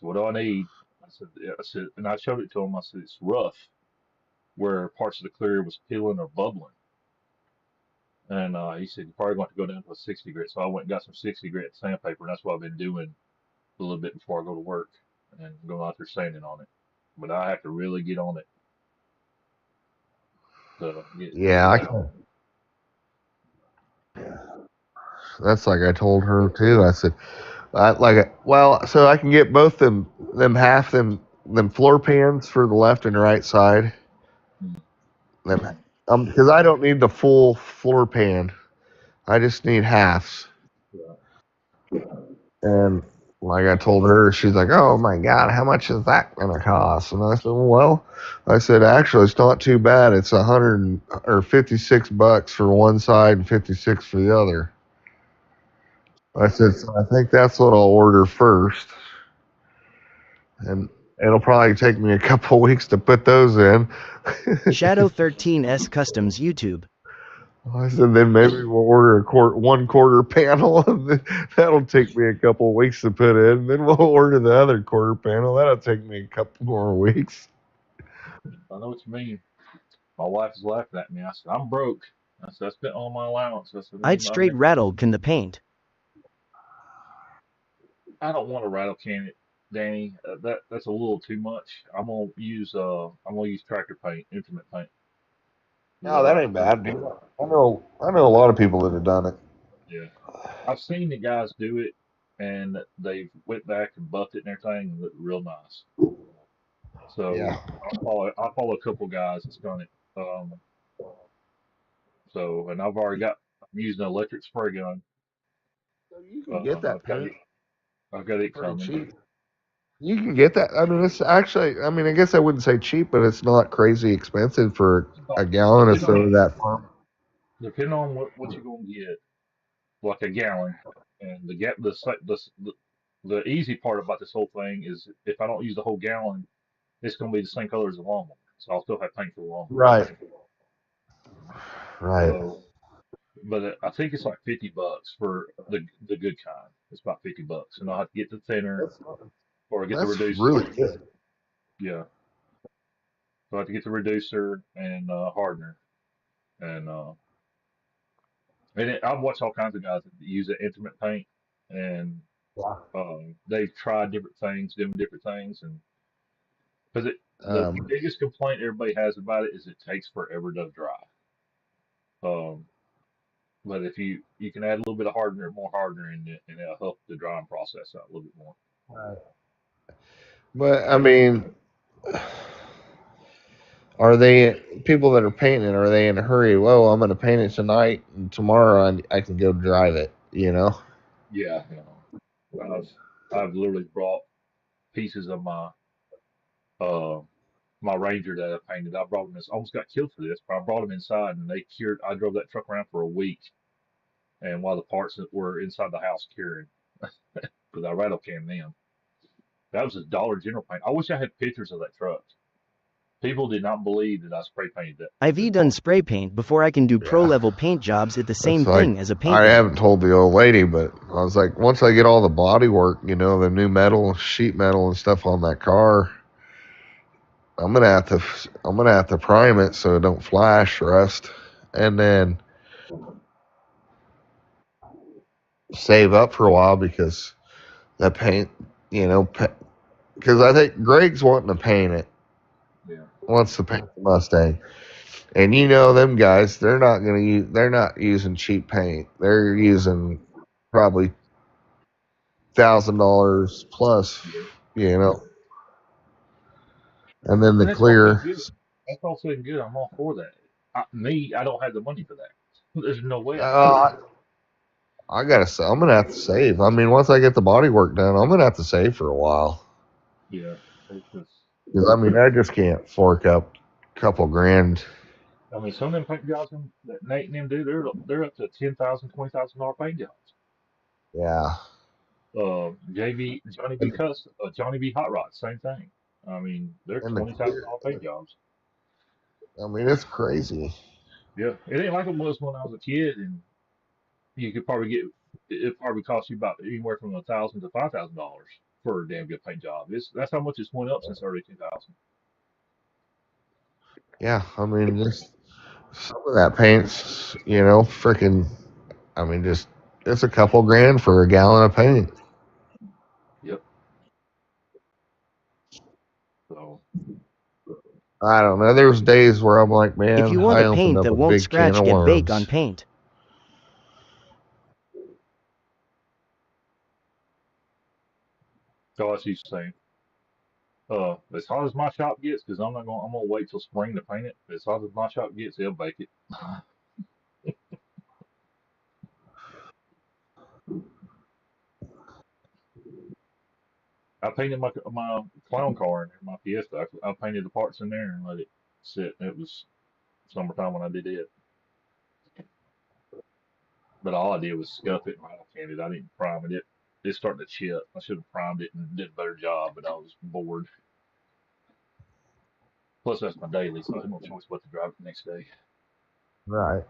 what do I need? I said, and I showed it to him. I said, it's rough where parts of the clear was peeling or bubbling. And he said, you're probably going to go down to a 60 grit. So I went and got some 60 grit sandpaper, and that's what I've been doing a little bit before I go to work and go out there sanding on it. But I have to really get on it to get Yeah, it I out. can. That's like I told her too. I said, well, so I can get both them half them floor pans for the left and right side. Mm. Them, because I don't need the full floor pan. I just need halves. Yeah. And like I told her, she's like, "Oh my God, how much is that gonna cost?" And I said, "Well, I said actually it's not too bad. It's $156 for one side and 56 for the other." I said, "So I think that's what I'll order first, and it'll probably take me a couple weeks to put those in." Shadow 13S Customs YouTube. I said, then maybe we'll order a 1/4 panel. And that'll take me a couple weeks to put in. Then we'll order the other quarter panel. That'll take me a couple more weeks. I know what you mean. My wife is laughing at me. I said, I'm broke. I said, I spent all my allowance. I said, I'd straight rattle can the paint. I don't want to rattle can it, Danny. That's a little too much. I'm gonna use tractor paint, intimate paint. Is No, what that I ain't bad. I know a lot of people that have done it. Yeah. I've seen the guys do it, and they've went back and buffed it and everything, and looked real nice. So Yeah. I follow a couple guys that's done it. So and I'm using an electric spray gun. So you can get that I've got paint it. I've got it pretty coming. cheap. You can get that. I mean, it's actually. I mean, I guess I wouldn't say cheap, but it's not crazy expensive for a gallon or Depending so on of that pump. depending on what you're gonna get, like a gallon, and the easy part about this whole thing is if I don't use the whole gallon, it's gonna be the same color as the lawnmower, so I'll still have paint for the lawnmower. Right. Right. So, but I think it's like $50 for the good kind. It's about $50, and I'll have to get the thinner That's or get the that's reducer. really good. Yeah, so I have to get the reducer and hardener, and I've watched all kinds of guys that use the intimate paint, and Yeah. they've tried different things, doing different things, and because the Um, biggest complaint everybody has about it is it takes forever to dry. Um, but if you can add a little bit of hardener, more hardener in it, and it'll help the drying process out a little bit more. but I mean, are they people that are painting? Are they in a hurry? Whoa, I'm going to paint it tonight, and tomorrow I can go drive it. You know? Yeah, I've I've literally brought pieces of uh my Ranger that I painted. I brought them. Almost got killed for this, but I brought them inside, and they cured. I drove that truck around for a week, and while the parts that were inside the house curing, because I rattle canned them. That was a Dollar General paint. I wish I had pictures of that truck. People did not believe that I spray painted that. I've done spray paint before I can do pro Yeah. level paint jobs at the same It's like, thing as a I paint job. haven't told the old lady, but I was like, once I get all the body work, the new metal, sheet metal and stuff on that car, I'm gonna have to prime it so it don't flash, rust, and then save up for a while because that paint, because I think Greg's wanting to paint it. Yeah. Wants to paint the Mustang, and them guys, they're not using cheap paint. They're using probably $1,000 plus, and then the And that's all good. clear. That's all good. I'm all for that. I don't have the money for that. There's no way I can do Uh, it. I'm gonna have to save. I mean, once I get the body work done, I'm gonna have to save for a while. Yeah. It's just, Because I just can't fork up a couple grand. I mean, some of them paint jobs that Nate and them do, they're up to $10,000, $20,000 paint jobs. Yeah. Johnny B. Johnny B. Hot Rod, same thing. I mean, they're And the clear. $20,000 paint jobs. I mean, it's crazy. Yeah, it ain't like it was when I was a kid, and you could probably get it probably cost you about anywhere from $1,000 to $5,000 for a damn good paint job. That's how much it's went up since early 2000. Yeah. I mean, just some of that paint's, freaking. I mean, just it's a couple grand for a gallon of paint. Yep. So I don't know. There's days where I'm like, If man, you want I a opened paint up that a won't big can scratch, of get Bake on worms. paint. that's he's saying. As hot as my shop gets, because I'm gonna wait till spring to paint it. As hot as my shop gets, they'll bake it. I painted my clown car in there, my Fiesta. I painted the parts in there and let it sit. It was summertime when I did it. But all I did was scuff it and rattle can it. I didn't prime it. It's starting to chip. I should have primed it and did a better job, but I was bored. Plus, that's my daily, so I had no choice but to drive it the next day. Right.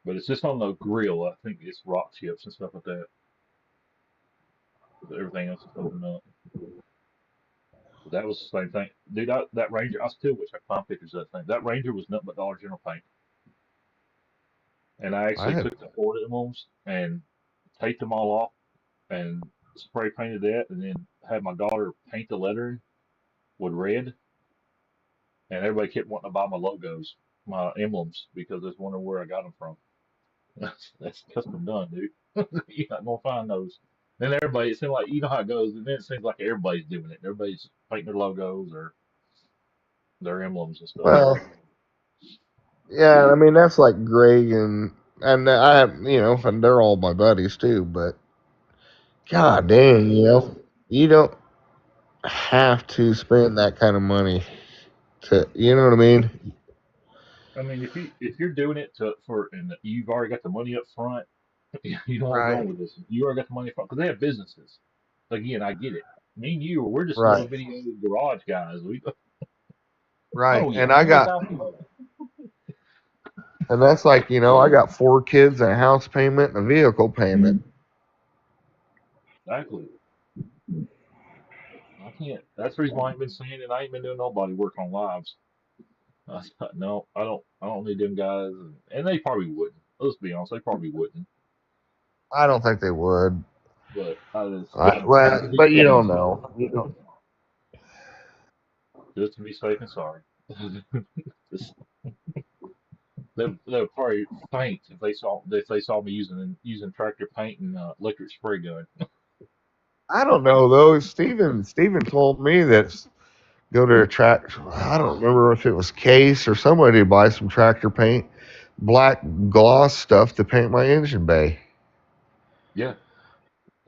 But it's just on the grill. I think it's rock chips and stuff like that. But everything else is open up. But that was the same thing. Dude, that Ranger, I still wish I could find pictures of that thing. That Ranger was nothing but Dollar General paint. And I I actually have. took the Ford emblems and taped them all off and spray painted that and then had my daughter paint the lettering with red. And everybody kept wanting to buy my logos, my emblems, because they was wondering where I got them from. That's custom done, dude. You're not gonna find those. Then everybody, it seems like you know how it goes. And then it seems like everybody's doing it. Everybody's painting their logos or their emblems and stuff. Well, yeah. I mean, that's like Greg and I, and they're all my buddies too. But God dang, you don't have to spend that kind of money to, you know what I mean? I mean, if you're doing it and you've already got the money up front, you know where I'm Right. going with this. You already got the money up front because they have businesses. Again, I get it. Me and you, we're just little Right. video garage guys. Right. Oh yeah, And I got, $100,000. and that's like, I got 4 kids, a house payment, and a vehicle payment. Exactly. I can't. That's the reason why I ain't been saying it. I ain't been doing nobody work on lives. I thought, no, I don't. I don't need them guys, and they probably wouldn't. Let's be honest, they probably wouldn't. I don't think they would. But I just, Well, but you don't know. just to be safe and sorry. Just, they'll probably faint if they saw me using tractor paint and electric spray gun. I don't know though. Steven told me that go to a track. I don't remember if it was Case or somebody to buy some tractor paint, black gloss stuff to paint my engine bay. Yeah,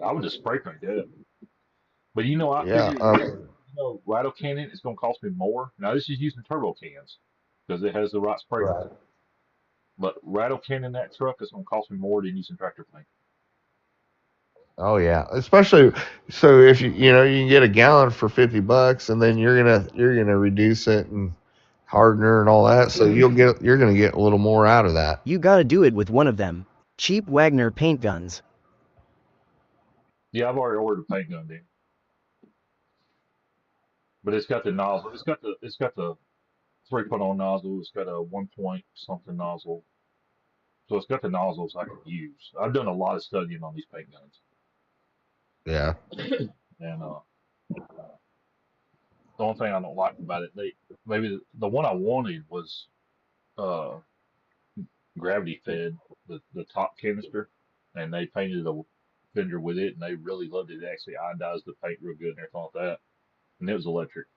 I would just spray paint that. But I Yeah. figured, rattle cannon is going to cost me more. Now this is using turbo cans because it has the right spray Right. rate. But rattle cannon that truck is going to cost me more than using tractor paint. Oh yeah, especially so if you can get a gallon for $50, and then you're gonna reduce it and hardener and all that, so you're gonna get a little more out of that. You gotta do it with one of them. Cheap Wagner paint guns. Yeah, I've already ordered a paint gun, dude. But it's got the nozzle. It's got the 3.0 nozzle. It's got a 1 point something nozzle. So it's got the nozzles I can use. I've done a lot of studying on these paint guns, Yeah. and the only thing I don't like about it, maybe the one I wanted was uh, gravity fed the top canister, and they painted a fender with it, and they really loved it. They actually iodized the paint real good and everything like that, and it was electric.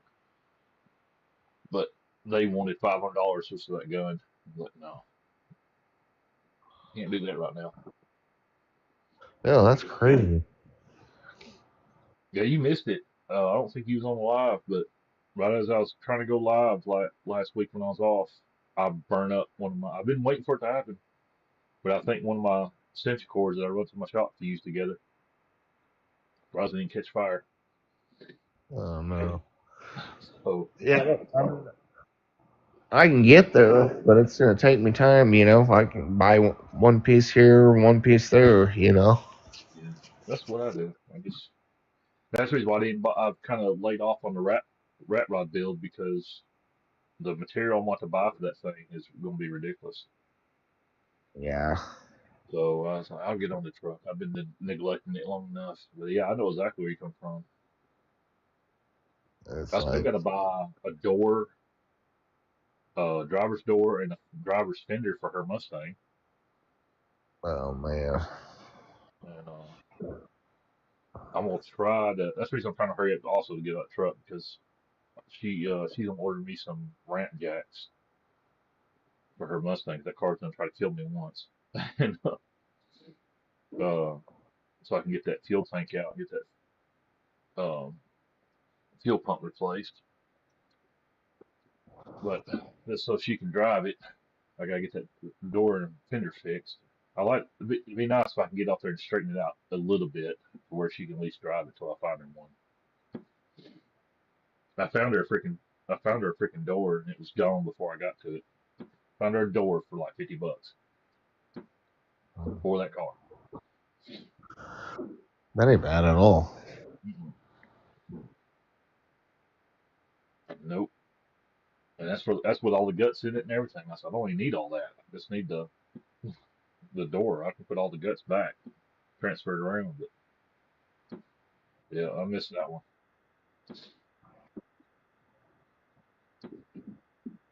But they wanted $500 just for that gun. I'm like, no, can't do that right now. Yeah, that's crazy. Yeah, you missed it. I don't think you was on live, but right as I was trying to go live last week when I was off, I burned up one of my. I've been waiting for it to happen, but I think one of my extension cords that I run to my shop fused together. I didn't catch fire. Oh no. So Yeah, I can get there, but it's gonna take me time. I can buy one piece here, one piece there. yeah, that's what I do. I guess that's the reason why I didn't. I've kind of laid off on the rat rod build because the material I'm about to buy for that thing is going to be ridiculous. Yeah. So I was like, I'll get on the truck. I've been neglecting it long enough. But yeah, I know exactly where you come from. It's I still like, got to buy a door, a driver's door, and a driver's fender for her Mustang. oh man. And I'm gonna try to. That's the reason I'm trying to hurry up also to get that truck because she's gonna order me some ramp jacks for her Mustang. That car's gonna try to kill me once, and so I can get that fuel tank out, get that fuel pump replaced. But that's so she can drive it. I gotta get that door and fender fixed. It'd be nice if I can get up there and straighten it out a little bit to where she can at least drive it till I find her one. I found her a freaking I found her a freaking door and it was gone before I got to it. Found her a door for like $50 for that car. That ain't bad at all. Mm-mm. Nope. And that's with all the guts in it and everything. I said I don't even need all that. I just need the door. I can put all the guts back, transfer it around. But yeah, I missed that one.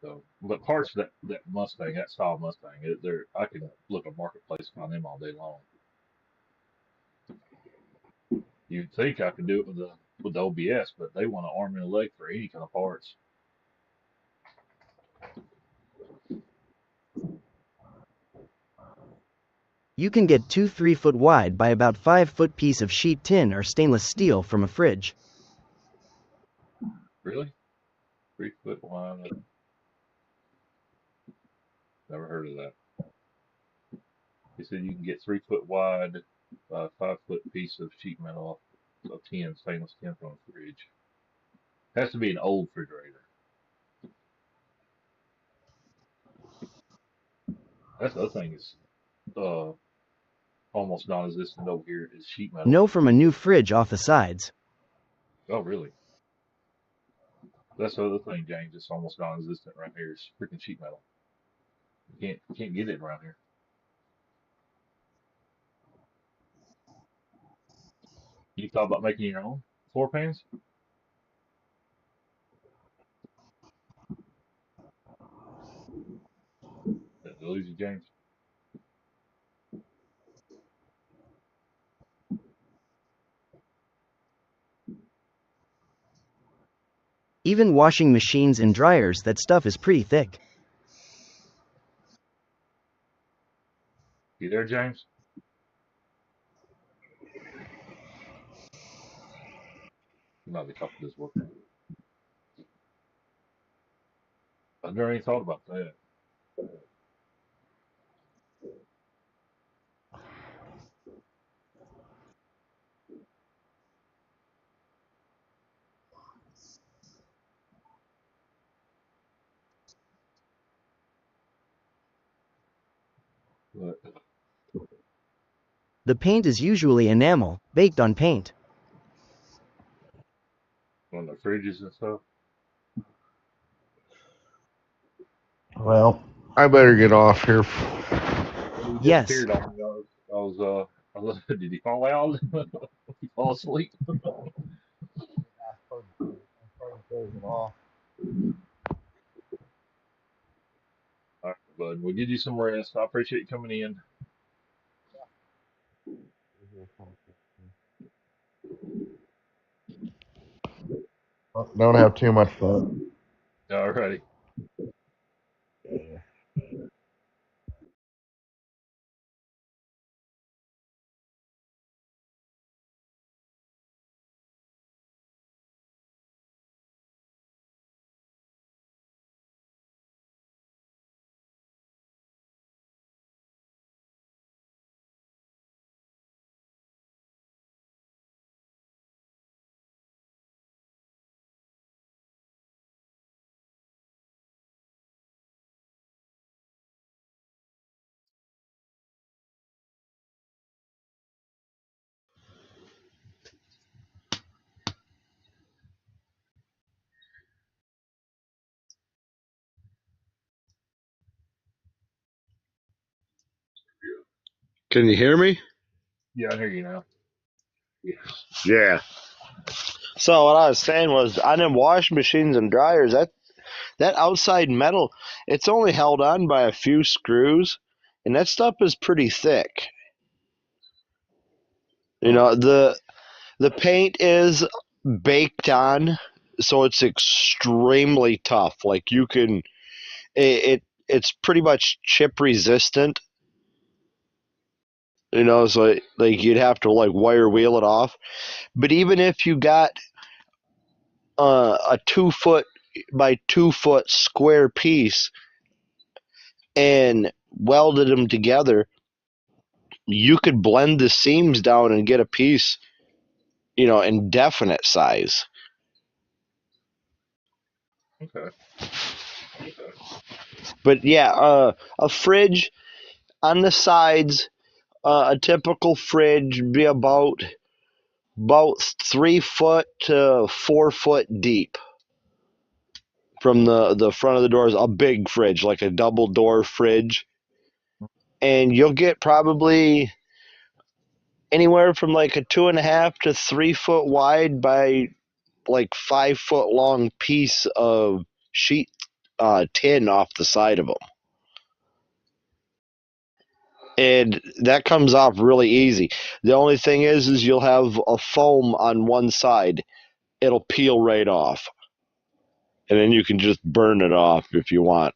So, but parts of that Mustang, that style Mustang, I can look at marketplace and find them all day long. You'd think I could do it with the OBS, but they want an arm and a leg for any kind of parts. You can get 2 3-foot wide by about 5-foot piece of sheet tin or stainless steel from a fridge. Really? 3 foot wide? Never heard of that. He said you can get 3 foot wide, 5 foot piece of sheet metal of tin, stainless tin from a fridge. Has to be an old refrigerator. That's the other thing is uh, almost non-existent over here is sheet metal. No from a new fridge off the sides. Oh, really? That's the other thing, James. It's almost non-existent right here. Is freaking sheet metal. You can't get it around here. You thought about making your own floor pans? Did I lose you, James? Even washing machines and dryers, that stuff is pretty thick. You there, James? You might be talking to his work. I never even thought about that. But The paint is usually enamel, baked on paint. on the fridges and stuff. Well, I better get off here. He Yes. disappeared on me. I was did he fall out? Did he fall asleep? All right, bud. We'll give you some rest. I appreciate you coming in. Don't have too much fun. All righty. Can you hear me? Yeah, I hear you now. Yeah. So what I was saying was, on them washing machines and dryers, that outside metal, it's only held on by a few screws, and that stuff is pretty thick. You know, the paint is baked on, so it's extremely tough. Like you can, it's pretty much chip resistant. You know, so like you'd have to like wire wheel it off. But even if you got a 2 foot by 2 foot square piece and welded them together, you could blend the seams down and get a piece, you know, in definite size. Okay. But yeah, a fridge on the sides, a typical fridge would be about 3 foot to 4 foot deep from the front of the doors. A big fridge, like a double door fridge, and you'll get probably anywhere from like a 2.5 to 3 foot wide by like 5 foot long piece of sheet tin off the side of them. And that comes off really easy. The only thing is you'll have a foam on one side. It'll peel right off. And then you can just burn it off if you want.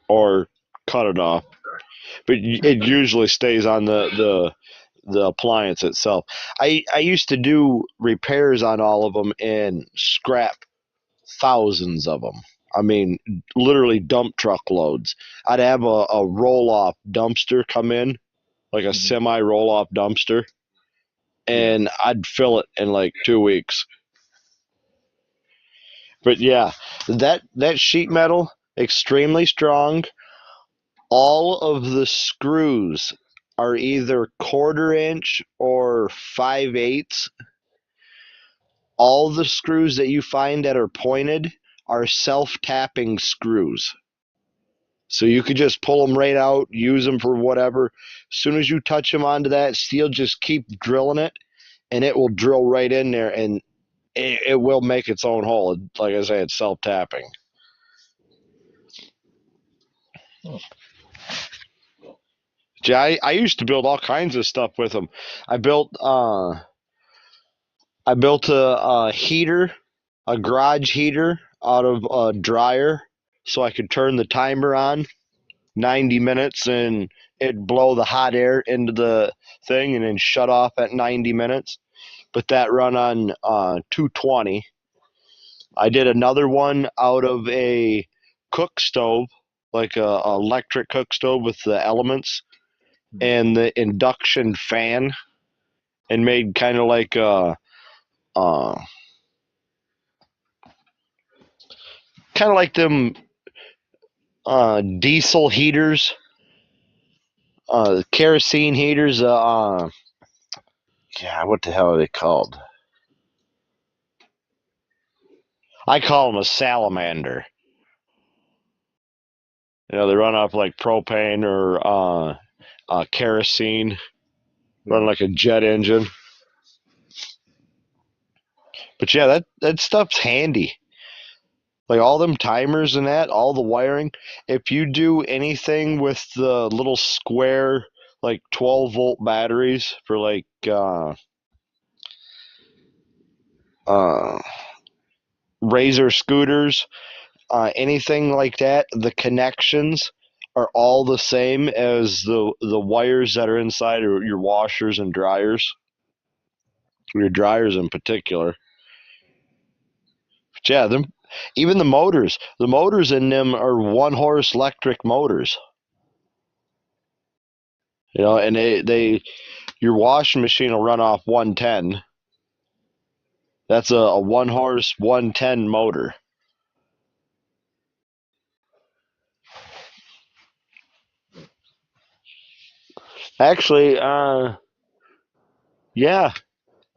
Or cut it off. But it usually stays on the appliance itself. I used to do repairs on all of them and scrap thousands of them. I mean, literally dump truck loads. I'd have a roll-off dumpster come in, like a semi roll-off dumpster, and I'd fill it in like 2 weeks. But yeah, that sheet metal, extremely strong. All of the screws are either 1/4 inch or 5/8. All the screws that you find that are pointed are self-tapping screws. So you could just pull them right out, use them for whatever. As soon as you touch them onto that steel, just keep drilling it, and it will drill right in there, and it will make its own hole. Like I say, it's self-tapping. I used to build all kinds of stuff with them. I built a heater, a garage heater out of a dryer, so I could turn the timer on 90 minutes and it'd blow the hot air into the thing and then shut off at 90 minutes. But that run on 220. I did another one out of a cook stove, like a electric cook stove with the elements and the induction fan, and made kind of like a kind of like them diesel heaters, kerosene heaters. Yeah, what the hell are they called? I call them a salamander. You know, they run off like propane or kerosene, run Yeah. like a jet engine. But yeah, that stuff's handy. Like all them timers and that, all the wiring. If you do anything with the little square, like 12-volt batteries for like Razor scooters, anything like that, the connections are all the same as the wires that are inside of your washers and dryers. Your dryers in particular. But yeah, even the motors in them are 1-horse electric motors. You know, and your washing machine will run off 110. That's a 1-horse 110 motor. Actually, yeah,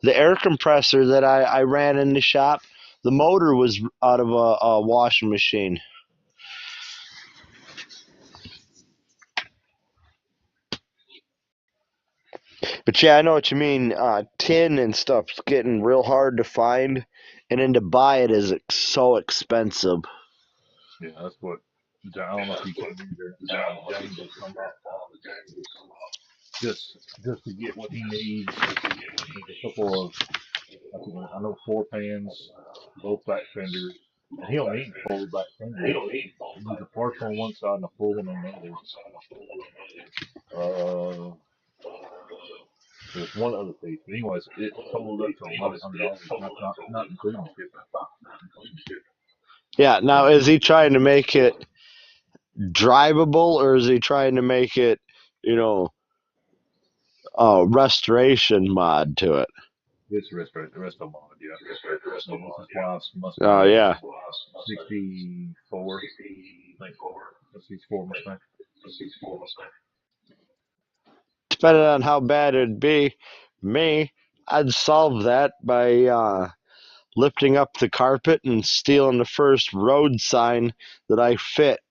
the air compressor that I ran in the shop, the motor was out of a washing machine. But yeah, I know what you mean. Tin and stuff's getting real hard to find, and then to buy it is so expensive. Yeah, that's what. I don't know if you came in during the time that James was talking about. Just to get what he needs. There's a couple of I know 4 pans, both back fenders, and he don't need the full back fender. He needs a partial on one side and a full one on the other. There's one other piece, but anyways, it totaled up to $1,100. Not including shipping. Yeah, now is he trying to make it drivable, or is he trying to make it, you know, restoration mod to it? It's the rest of mod, yeah. And this is why it must Oh be yeah. 64. I think a 64 Mustang. Depending on how bad it'd be, I'd solve that by lifting up the carpet and stealing the first road sign that I fit.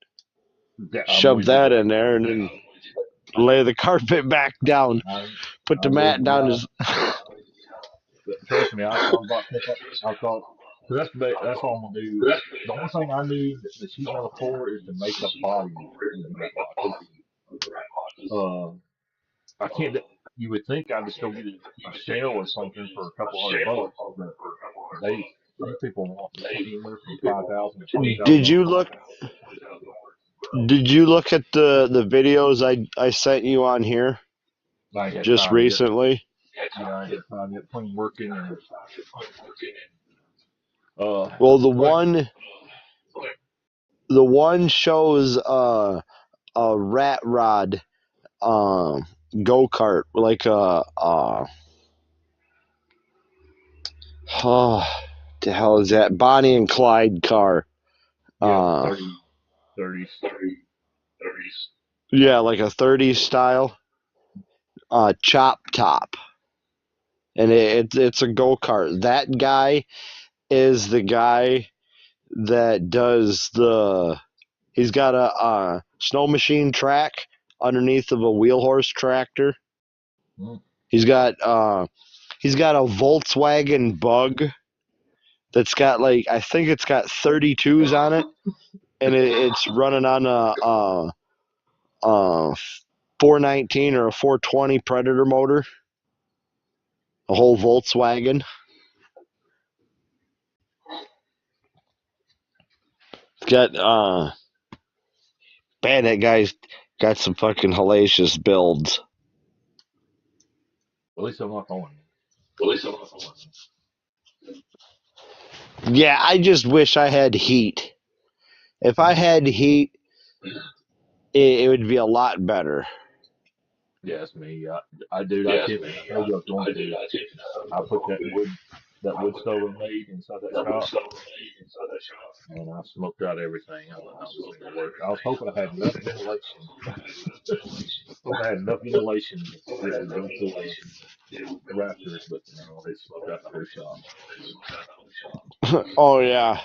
Yeah, I'm Shove with you that there. in there and then lay the carpet back down. Put the I'm with mat you. down. Trust me, I thought about I thought, cause that's all I'm gonna do. The only thing I need the sheet metal for is to make a body with the right box. I can't. You would think I'd just go get a shell or something for a couple $100, but these people want anywhere from 5,000 to Did $20,000. you look? Did you look at the videos I sent you on here I ain't had just time yet. recently? Yeah, I ain't had time yet between working and Well, but the one shows a rat rod go kart, like oh, the hell is that? Bonnie and Clyde car. yeah, 30s. Yeah, like a 30s style chop top, and it's a go kart. That guy is the guy that does he's got a snow machine track underneath of a wheel horse tractor. Mm. He's got a Volkswagen Bug that's got like, I think it's got 32s on it, and it's running on a 419 or a 420 Predator motor, a whole Volkswagen. It's got man, that guy's got some fucking hellacious builds. At least I'm not on. Yeah, I just wish I had heat. If I had heat, it would be a lot better. Yeah, it's me. I can't. I told you I was going to. I put that wood that wood stove I made inside that shop, and I smoked out everything. I was like, no, this ain't gonna work. I was hoping I had enough ventilation. Hope I had enough ventilation that it would go through the rafters, but no, it smoked out the whole shop. Oh yeah,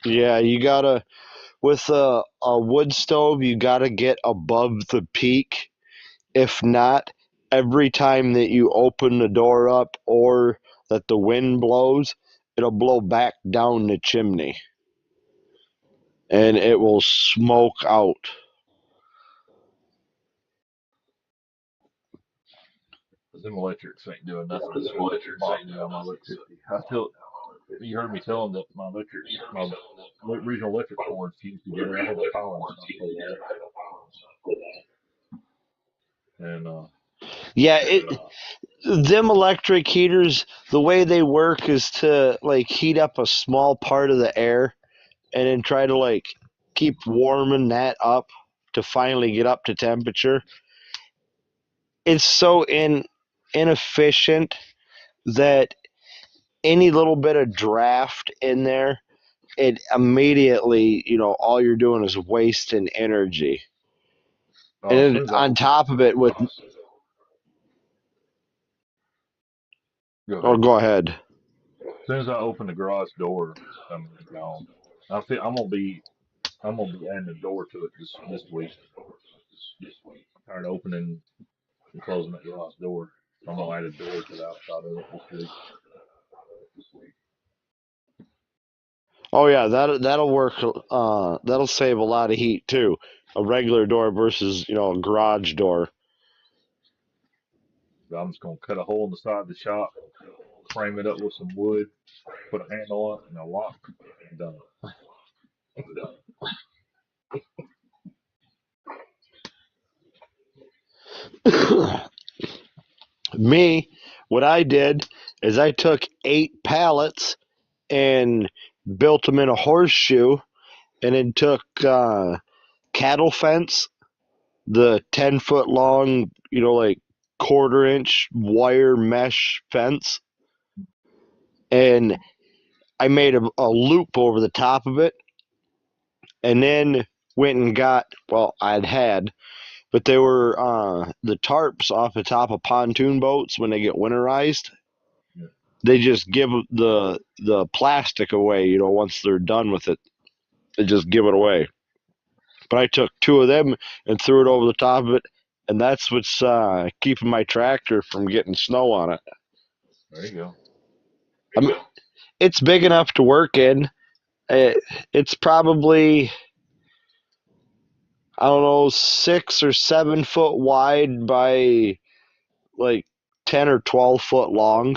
yeah. You gotta with a wood stove. You gotta get above the peak. If not, every time that you open the door up or that the wind blows, it'll blow back down the chimney, and it will smoke out. Them electrics ain't doing nothing to bother me on my electricity. You heard me tell them that my regional electric cord fused together. I had the power and stuff for that. And Yeah, them electric heaters, the way they work is to like heat up a small part of the air and then try to like keep warming that up to finally get up to temperature. It's so inefficient that any little bit of draft in there, it immediately, all you're doing is wasting energy. And as then soon as I on top of it, with go oh, ahead. go ahead. As soon as I open the garage door, I'm gone. I'm gonna be adding a door to it this week. I'm tired of opening and closing that garage door. I'm gonna add a door to the outside of it this week. Oh yeah, that'll work. That'll save a lot of heat too. A regular door versus a garage door. I'm just gonna cut a hole in the side of the shop, frame it up with some wood, put a handle on it, and a lock. Done. Me, what I did is I took 8 pallets and built them in a horseshoe, and then took cattle fence, the 10-foot long, like quarter-inch wire mesh fence, and I made a loop over the top of it, and then went and got, but they were the tarps off the top of pontoon boats when they get winterized. Yeah. They just give the plastic away, once they're done with it. They just give it away. But I took 2 of them and threw it over the top of it, and that's what's keeping my tractor from getting snow on it. There you go. I mean, it's big enough to work in. It's probably, I don't know, 6 or 7 foot wide by like 10 or 12 foot long.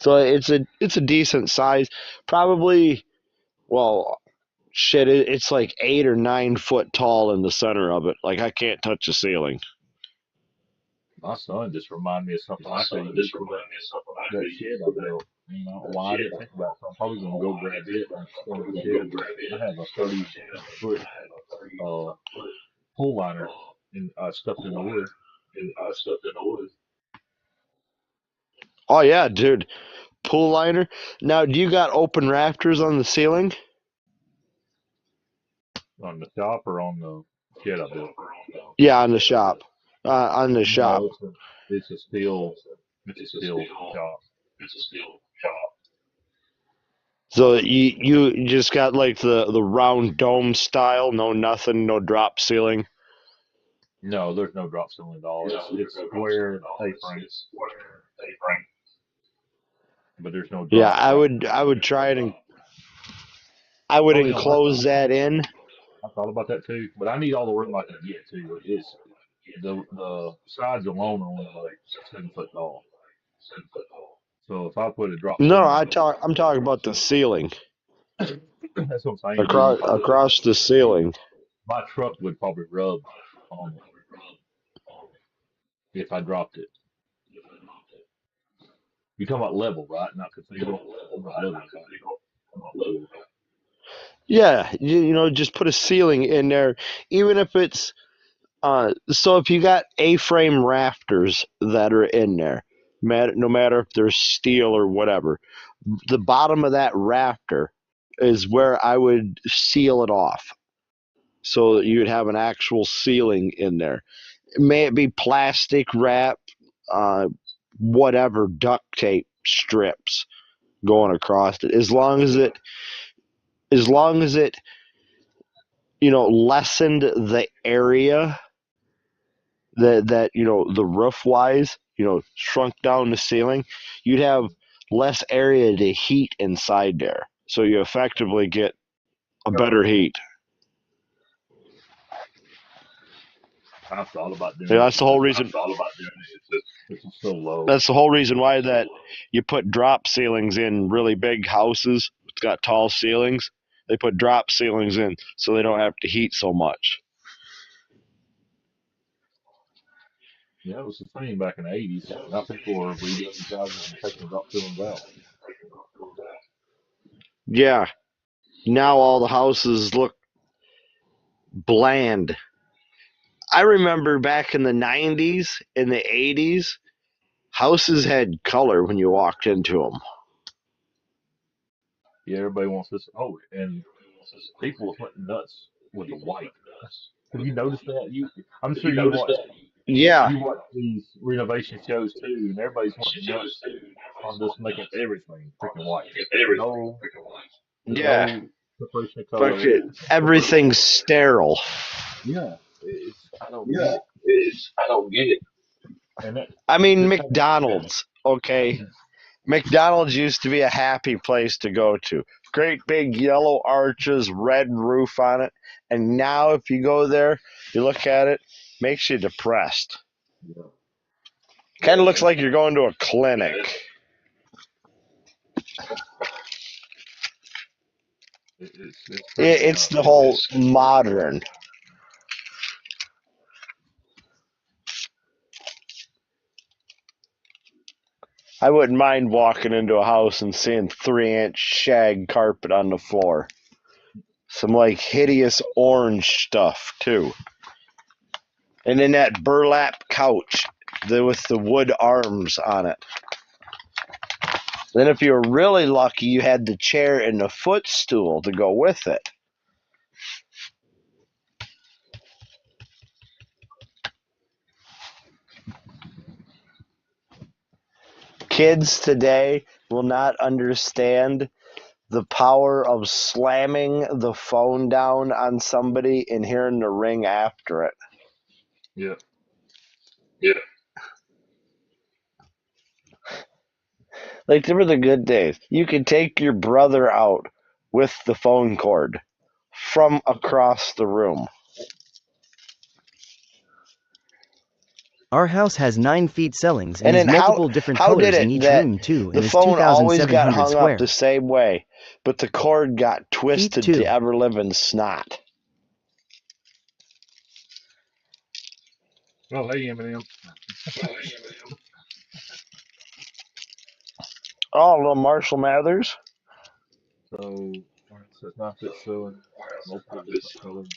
So it's a decent size. Probably, it's like 8 or 9 foot tall in the center of it. Like I can't touch the ceiling. My son just reminded me of something I could use for that shed I built. Why I didn't think about it. So I'm probably gonna go grab it and extend the shed. I have a 30-foot pull liner stuffed in the wood. Oh yeah, dude. Pool liner. Now, do you got open rafters on the ceiling? On the shop or on the shed I built? Yeah, on the shop. On the shop. No, it's a steel shop. So you just got like the round dome style, no nothing, no drop ceiling. No, there's no drop ceiling at all. It's square A-frame. But there's no drop. Yeah, I would try it, and I would enclose that in. I thought about that too, but I need all the room I can get to. It's the sides alone are only like 7 foot tall. So if I put a drop No, ceiling, I'm talking about the ceiling. that's what I'm saying. Across the ceiling. My truck would probably rub on it if I dropped it. You're talking about level, right? Not cathedral. Level. Yeah, just put a ceiling in there, even if it's so if you got A-frame rafters that are in there, no matter if they're steel or whatever. The bottom of that rafter is where I would seal it off, so that you'd have an actual ceiling in there. May it be plastic wrap, whatever, duct tape strips going across it. As long as it, lessened the area that the roof wise, shrunk down the ceiling, you'd have less area to heat inside there. So you effectively get a better heat. I've thought about doing Yeah, it. that's the whole reason. It's just so low. That's the whole reason why that you put drop ceilings in really big houses. It's got tall ceilings. They put drop ceilings in so they don't have to heat so much. Yeah, it was the thing back in the 80s. Now people are redoing these houses and taking drop ceilings out. Yeah. Now all the houses look bland. I remember back in the 90s, in the 80s, houses had color when you walked into them. Yeah, everybody wants this. Oh, and people went nuts with the white. Have you noticed that? I'm sure Yeah. you watch these renovation shows too, and everybody's wanting nuts on just making everything freaking white. No, Yeah. no separation of color. Everything's sterile. Yeah, I don't get it. And that, I mean, McDonald's, okay? McDonald's used to be a happy place to go to. Great big yellow arches, red roof on it. And now if you go there, you look at it, makes you depressed. Yeah. Kind of looks like you're going to a clinic. It's the whole modern. I wouldn't mind walking into a house and seeing 3-inch shag carpet on the floor. Some like hideous orange stuff too. And then that burlap couch with the wood arms on it. Then if you were really lucky, you had the chair and the footstool to go with it. Kids today will not understand the power of slamming the phone down on somebody and hearing the ring after it. Yeah. Like, there were the good days. You could take your brother out with the phone cord from across the room. Our house has 9 feet ceilings and And has then multiple different how colors did in it each that room too, the and is phone always got 2,700 hung square. up the same way, but the cord got twisted Feet two. to ever-living snot? Oh, hey, Eminem. Oh, little Marshall Mathers. So it's 9 foot ceiling, multiple different colors.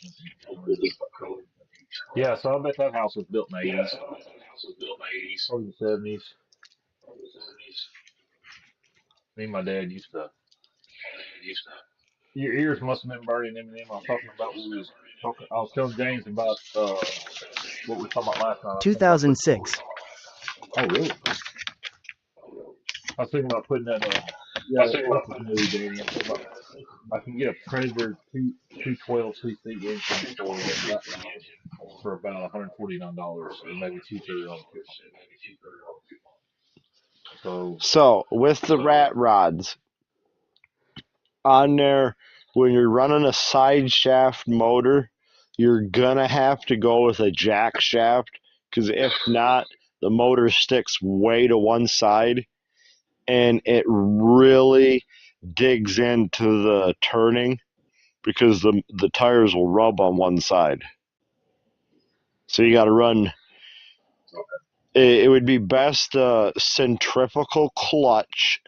Yeah, so I bet that house was built in the 80s or the 70s. Me and my dad used to. Your ears must have been burning, Eminem. I was talking about I was telling James about what we were talking about last night. 2006. Oh, really? I was thinking about putting that. Yeah, that's new, Danny. I'm thinking about. I can get a Predator 212 cc engine for about $149, or maybe $230. So with the rat rods on there, when you're running a side shaft motor, you're gonna have to go with a jack shaft, because if not, the motor sticks way to one side and it really digs into the turning, because the tires will rub on one side. So you got to run. It would be best centrifugal clutch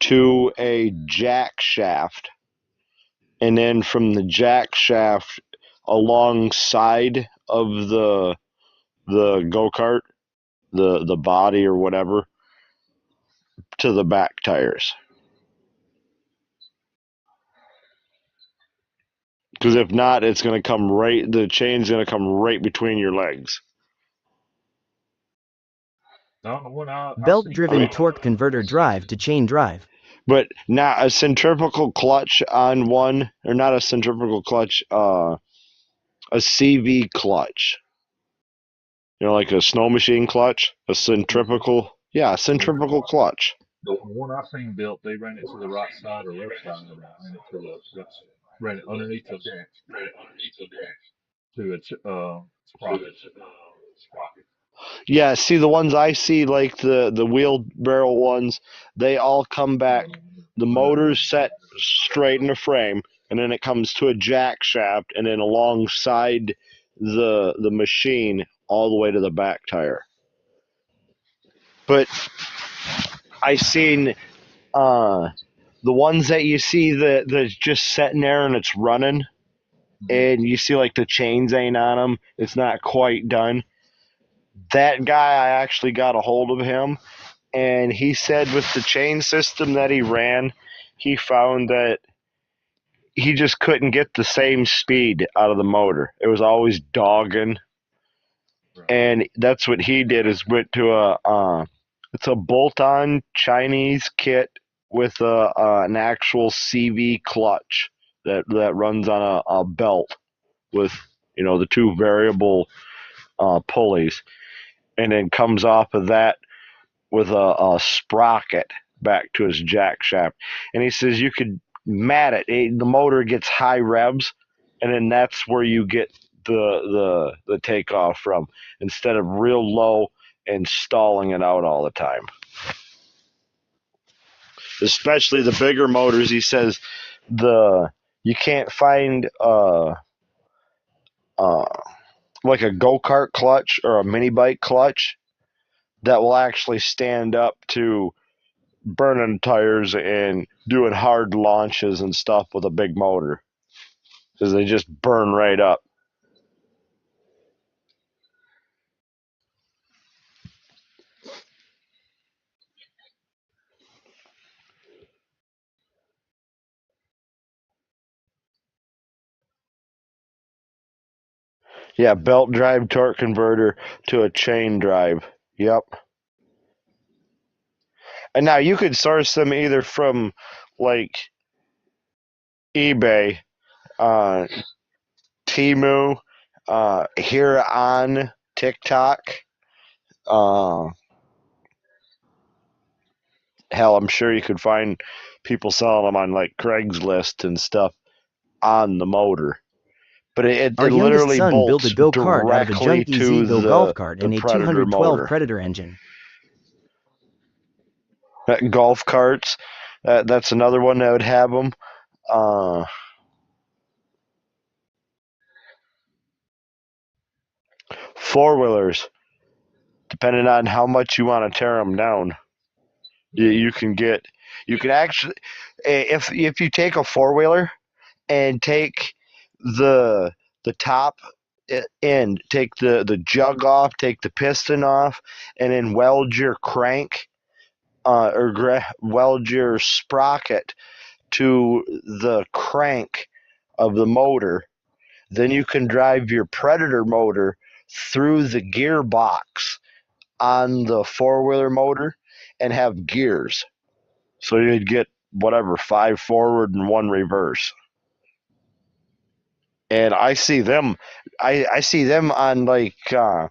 to a jack shaft, and then from the jack shaft alongside of the go-kart, the body or whatever to the back tires. Because if not, it's going to come right. The chain's going to come right between your legs. No, when I seen Belt-driven Rick, torque converter drive to chain drive. But not a centrifugal clutch on one, or not a centrifugal clutch, a CV clutch. You know, like a snow machine clutch, a centrifugal. Yeah, a centrifugal clutch. the one I seen built, they ran it to the right side or left side, and ran it to ran it underneath the deck to a sprocket. Yeah, see the ones I see, like the wheelbarrow ones, they all come back. The motor's set straight in the frame, and then it comes to a jack shaft, and then alongside the machine all the way to the back tire. But I seen the ones that you see that's just sitting there and it's running, and you see like the chains ain't on them. It's not quite done. That guy, I actually got a hold of him, and he said with the chain system that he ran, he found that he just couldn't get the same speed out of the motor. It was always dogging. Right. And that's what he did, is went to it's a bolt-on Chinese kit with an actual CV clutch that runs on a belt with, you know, the two variable pulleys, and then comes off of that with a sprocket back to his jack shaft. And he says you could mat it. The motor gets high revs, and then that's where you get the takeoff from, instead of real low and stalling it out all the time. Especially the bigger motors, he says you can't find like a go-kart clutch or a mini bike clutch that will actually stand up to burning tires and doing hard launches and stuff with a big motor, because they just burn right up. Yeah, belt drive torque converter to a chain drive. Yep. And now you could source them either from like eBay, Temu, here on TikTok. Hell, I'm sure you could find people selling them on like Craigslist and stuff on the motor. But it Our youngest literally son built bolts a go-kart out of a directly Junkie to Z-Go golf cart and the a Predator 212 motor. Predator engine. Golf carts, that's another one that would have them. Four-wheelers, depending on how much you want to tear them down, you can actually, if you take a four-wheeler and take the top end, take the jug off, take the piston off, and then weld your crank weld your sprocket to the crank of the motor, then you can drive your Predator motor through the gearbox on the four-wheeler motor and have gears. So you'd get whatever, 5 forward and 1 reverse. And I see them on like oh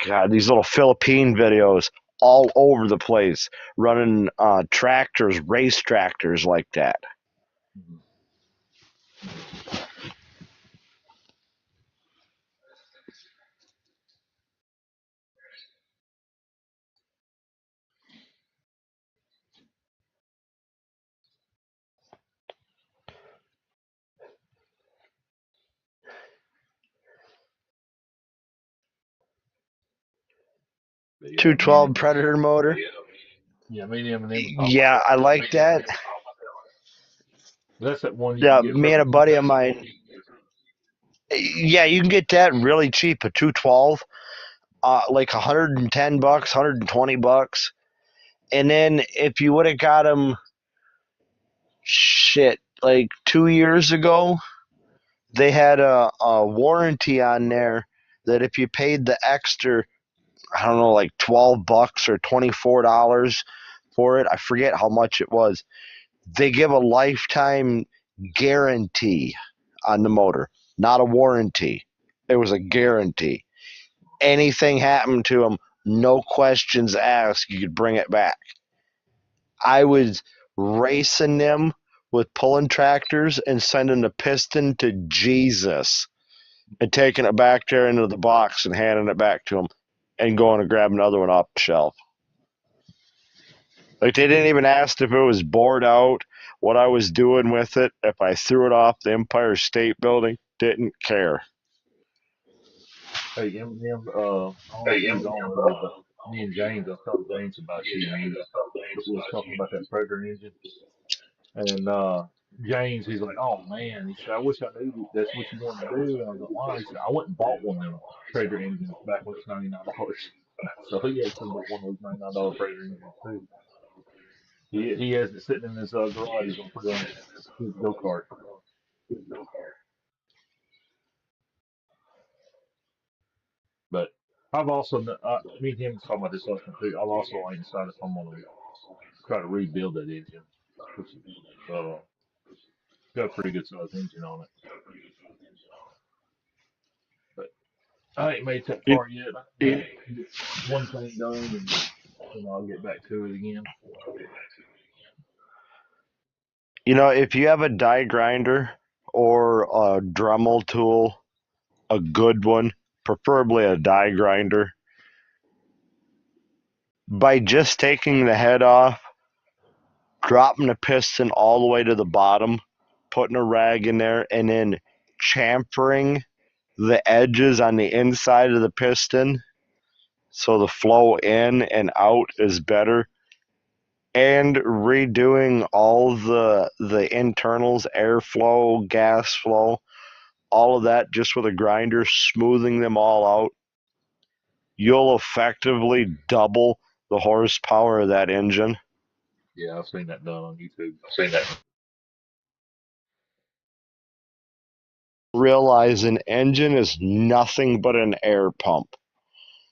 god, these little Philippine videos all over the place, running tractors, race tractors like that. But yeah, 212 Predator motor. Yeah, me and them was Yeah, I like that. That's that one you Yeah, can get me and a from buddy of mine. Yeah, you can get that really cheap, a 212. like $110, $120. And then if you would have got them, like 2 years ago, they had a warranty on there that if you paid the extra, I don't know, like $12 or $24 for it, I forget how much it was, they give a lifetime guarantee on the motor, not a warranty. It was a guarantee. Anything happened to them, no questions asked, you could bring it back. I was racing them with pulling tractors and sending the piston to Jesus and taking it back there into the box and handing it back to them and going to grab another one off the shelf. Like, they didn't even ask if it was bored out, what I was doing with it, if I threw it off the Empire State Building. Didn't care. Hey, Eminem, I don't know if he's on earlier, but me and James, I was talking to James about you, and we was talking about that Predator engine. And James, he's like, "Oh man," he said, "I wish I knew that's what you wanted to do." And I was like, "Why?" He said, "I went and bought one of them Predator engines back when it was $99." So he actually bought one of those $99 Predator engines too. He has it sitting in his garage. He's gonna put it on his go kart. But I've also, me and him was talking about this last night too. I've also ain't decided if I'm gonna try to rebuild that engine, which is got a pretty good sized engine on it. But I ain't made that far yet. I get one thing done, and I'll get back to it again. If you have a die grinder or a Dremel tool, a good one, preferably a die grinder, by just taking the head off, dropping the piston all the way to the bottom, putting a rag in there, and then chamfering the edges on the inside of the piston so the flow in and out is better, and redoing all the internals, airflow, gas flow, all of that just with a grinder, smoothing them all out, you'll effectively double the horsepower of that engine. Yeah, I've seen that done on YouTube. Realize an engine is nothing but an air pump.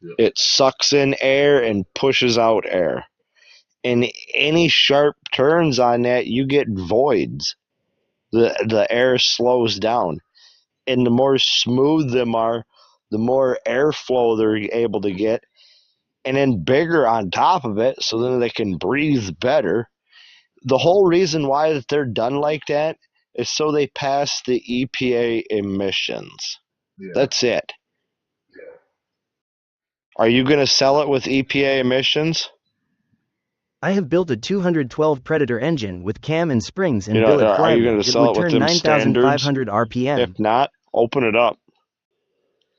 Yeah. It sucks in air and pushes out air. And any sharp turns on that, you get voids. The air slows down. And the more smooth them are, the more airflow they're able to get. And then bigger on top of it, so then they can breathe better. The whole reason why that they're done like that is so they pass the EPA emissions. Yeah. That's it. Are you going to sell it with EPA emissions? I have built a 212 Predator engine with cam and springs and You know, billet are you flywheel. gonna It sell would it with turn them 9,500 RPM. If not, open it up.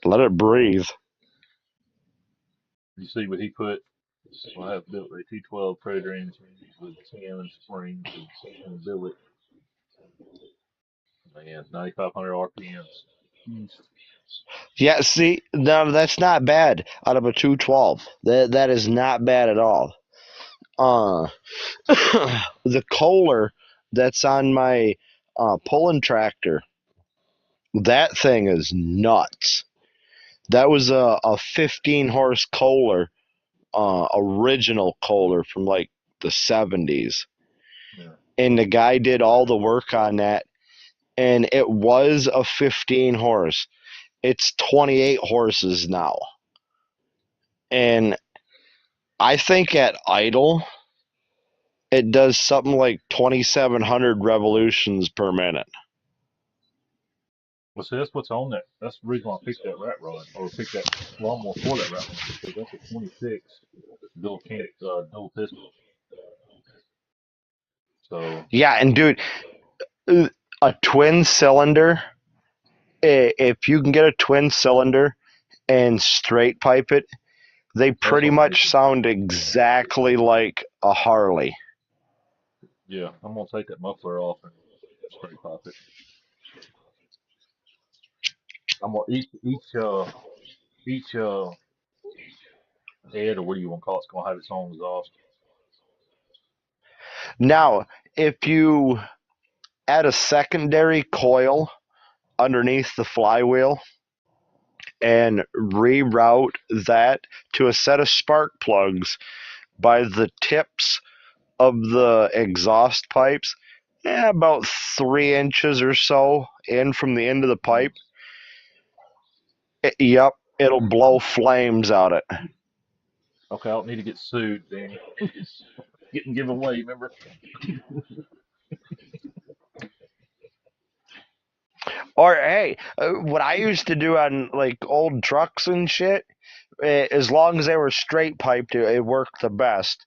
Let it breathe. You see what he put? I have built a T12 Predator engine with cam and springs and billet. Man, 9,500 RPMs. Jeez. Yeah, see, no, that's not bad out of a 212. That is not bad at all. The Kohler that's on my pulling tractor, that thing is nuts. That was a 15 horse Kohler, original Kohler from like the 70s. Yeah. And the guy did all the work on that, and it was a 15 horse. It's 28 horses now. And I think at idle, it does something like 2,700 revolutions per minute. Well, see, that's what's on that. That's the reason why I picked that rat rod, or picked that lawnmower for that rat rod, because that's a 26 dual pistol. So Yeah, and dude, a twin cylinder, if you can get a twin cylinder and straight pipe it, they pretty much sound exactly like a Harley. yeah, I'm gonna take that muffler off and straight pop it. I'm gonna each head, or what do you want to call it? It's gonna have its own exhaust. Now, if you add a secondary coil underneath the flywheel and reroute that to a set of spark plugs by the tips of the exhaust pipes, about 3 inches or so in from the end of the pipe, yep, it'll blow flames out it. Okay, I don't need to get sued, Danny. Getting giveaway, remember? Or hey, what I used to do on like old trucks and shit, as long as they were straight piped, it worked the best.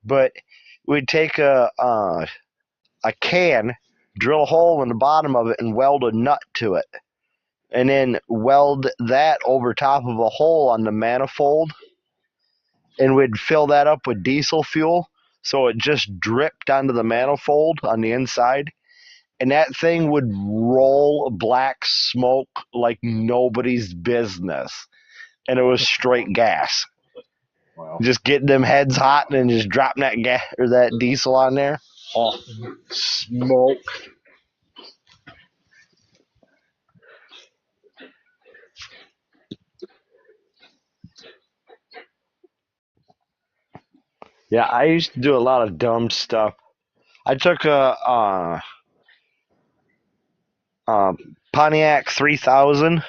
But we'd take a can, drill a hole in the bottom of it, and weld a nut to it, and then weld that over top of a hole on the manifold, and we'd fill that up with diesel fuel, so it just dripped onto the manifold on the inside. And that thing would roll black smoke like nobody's business. And it was straight gas. Wow. Just getting them heads hot and then just dropping that gas or that diesel on there. Oh, smoke. Yeah, I used to do a lot of dumb stuff. I took a Pontiac 3000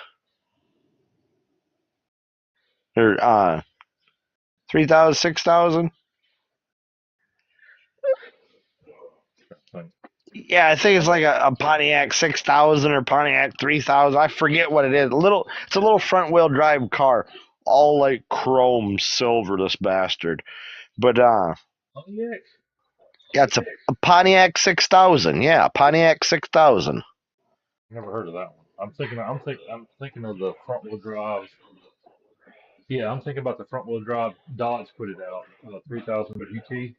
or 3000, 6000. Yeah, I think it's like a Pontiac 6000 or Pontiac 3000. I forget what it is. It's a little front wheel drive car, all like chrome silver. This bastard, but Oh yeah. yeah, it's a Pontiac 6000. Yeah, Pontiac 6000. Never heard of that one. I'm thinking of the front wheel drive. Yeah, I'm thinking about the front wheel drive Dodge put it out. 3000 GT.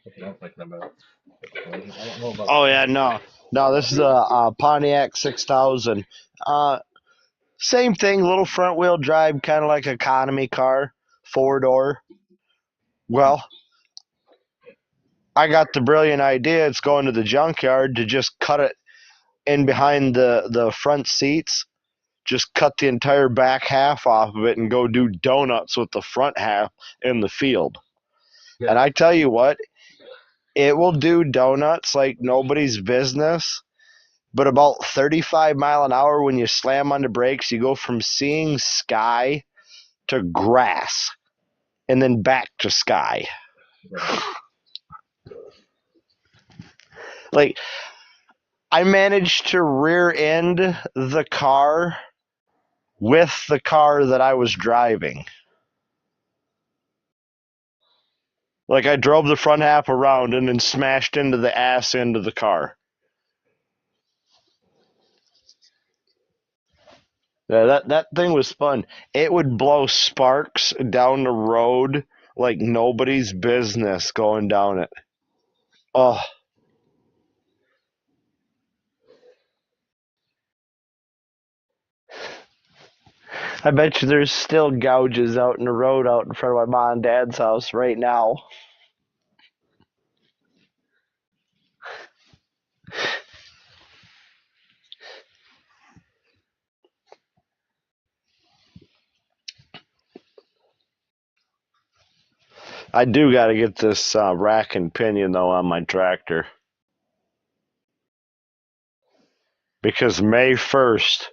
That's what I'm thinking about. I don't know about Oh the yeah, no, this is a Pontiac 6000. Same thing, little front wheel drive, kind of like economy car, 4-door. Well, I got the brilliant idea. It's going to the junkyard to just cut it in behind the front seats. Just cut the entire back half off of it and go do donuts with the front half in the field. Yeah. And I tell you what, it will do donuts like nobody's business. But about 35 mile an hour, when you slam on the brakes, you go from seeing sky to grass and then back to sky. Like, I managed to rear end the car with the car that I was driving. Like, I drove the front half around and then smashed into the ass end of the car. Yeah, that thing was fun. It would blow sparks down the road like nobody's business going down it. Oh. I bet you there's still gouges out in the road out in front of my mom and dad's house right now. I do got to get this rack and pinion, though, on my tractor. Because May 1st,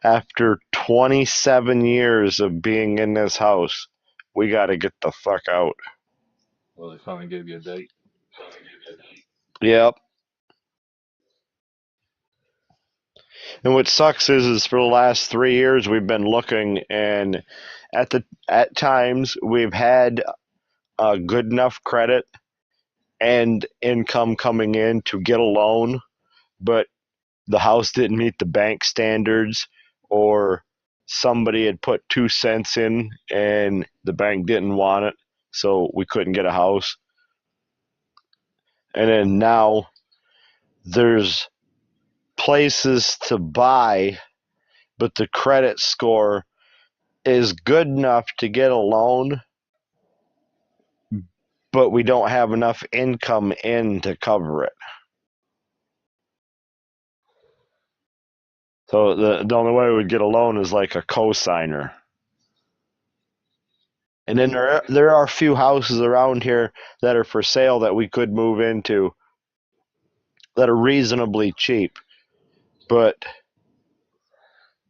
after 27 years of being in this house, we got to get the fuck out. Well, they finally gave you a date. Yep. And what sucks is for the last 3 years we've been looking, and at times we've had good enough credit and income coming in to get a loan, but the house didn't meet the bank standards, or somebody had put 2 cents in and the bank didn't want it, so we couldn't get a house. And then now there's places to buy, but the credit score is good enough to get a loan, but we don't have enough income in to cover it. So the only way we would get a loan is like a cosigner. And then there are a few houses around here that are for sale that we could move into that are reasonably cheap, but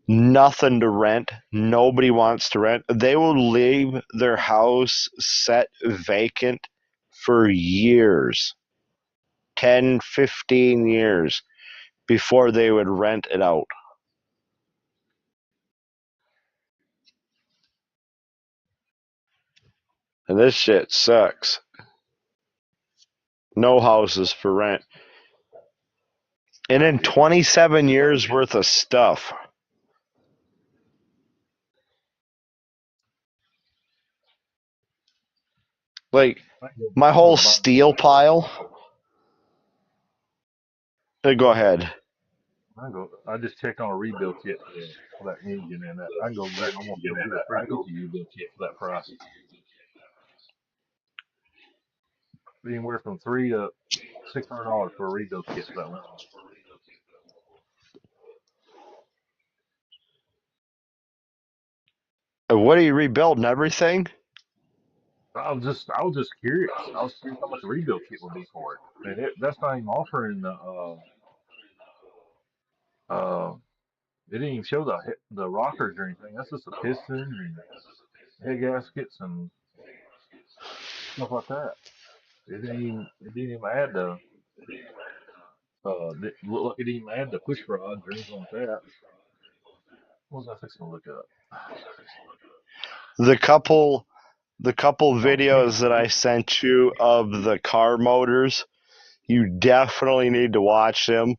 nothing to rent. Nobody wants to rent. They will leave their house set vacant for years, 10, 15 years before they would rent it out. And this shit sucks. No houses for rent. And in 27 years worth of stuff. Like, my whole steel pile. Go ahead. I just checked on a rebuild kit for that engine, and I can go get almost a rebuild kit for that price. Anywhere from $300 to $600 for a rebuild kit for that one. What are you rebuilding? Everything? I was just curious. I was curious how much a rebuild kit would be for it. And that's not even offering the it didn't even show the rockers or anything. That's just a piston and head gaskets and stuff like that. It didn't even add the it looked like it didn't even add the push rods or anything like that. What was I fixing to look up? The couple videos that I sent you of the car motors, you definitely need to watch them,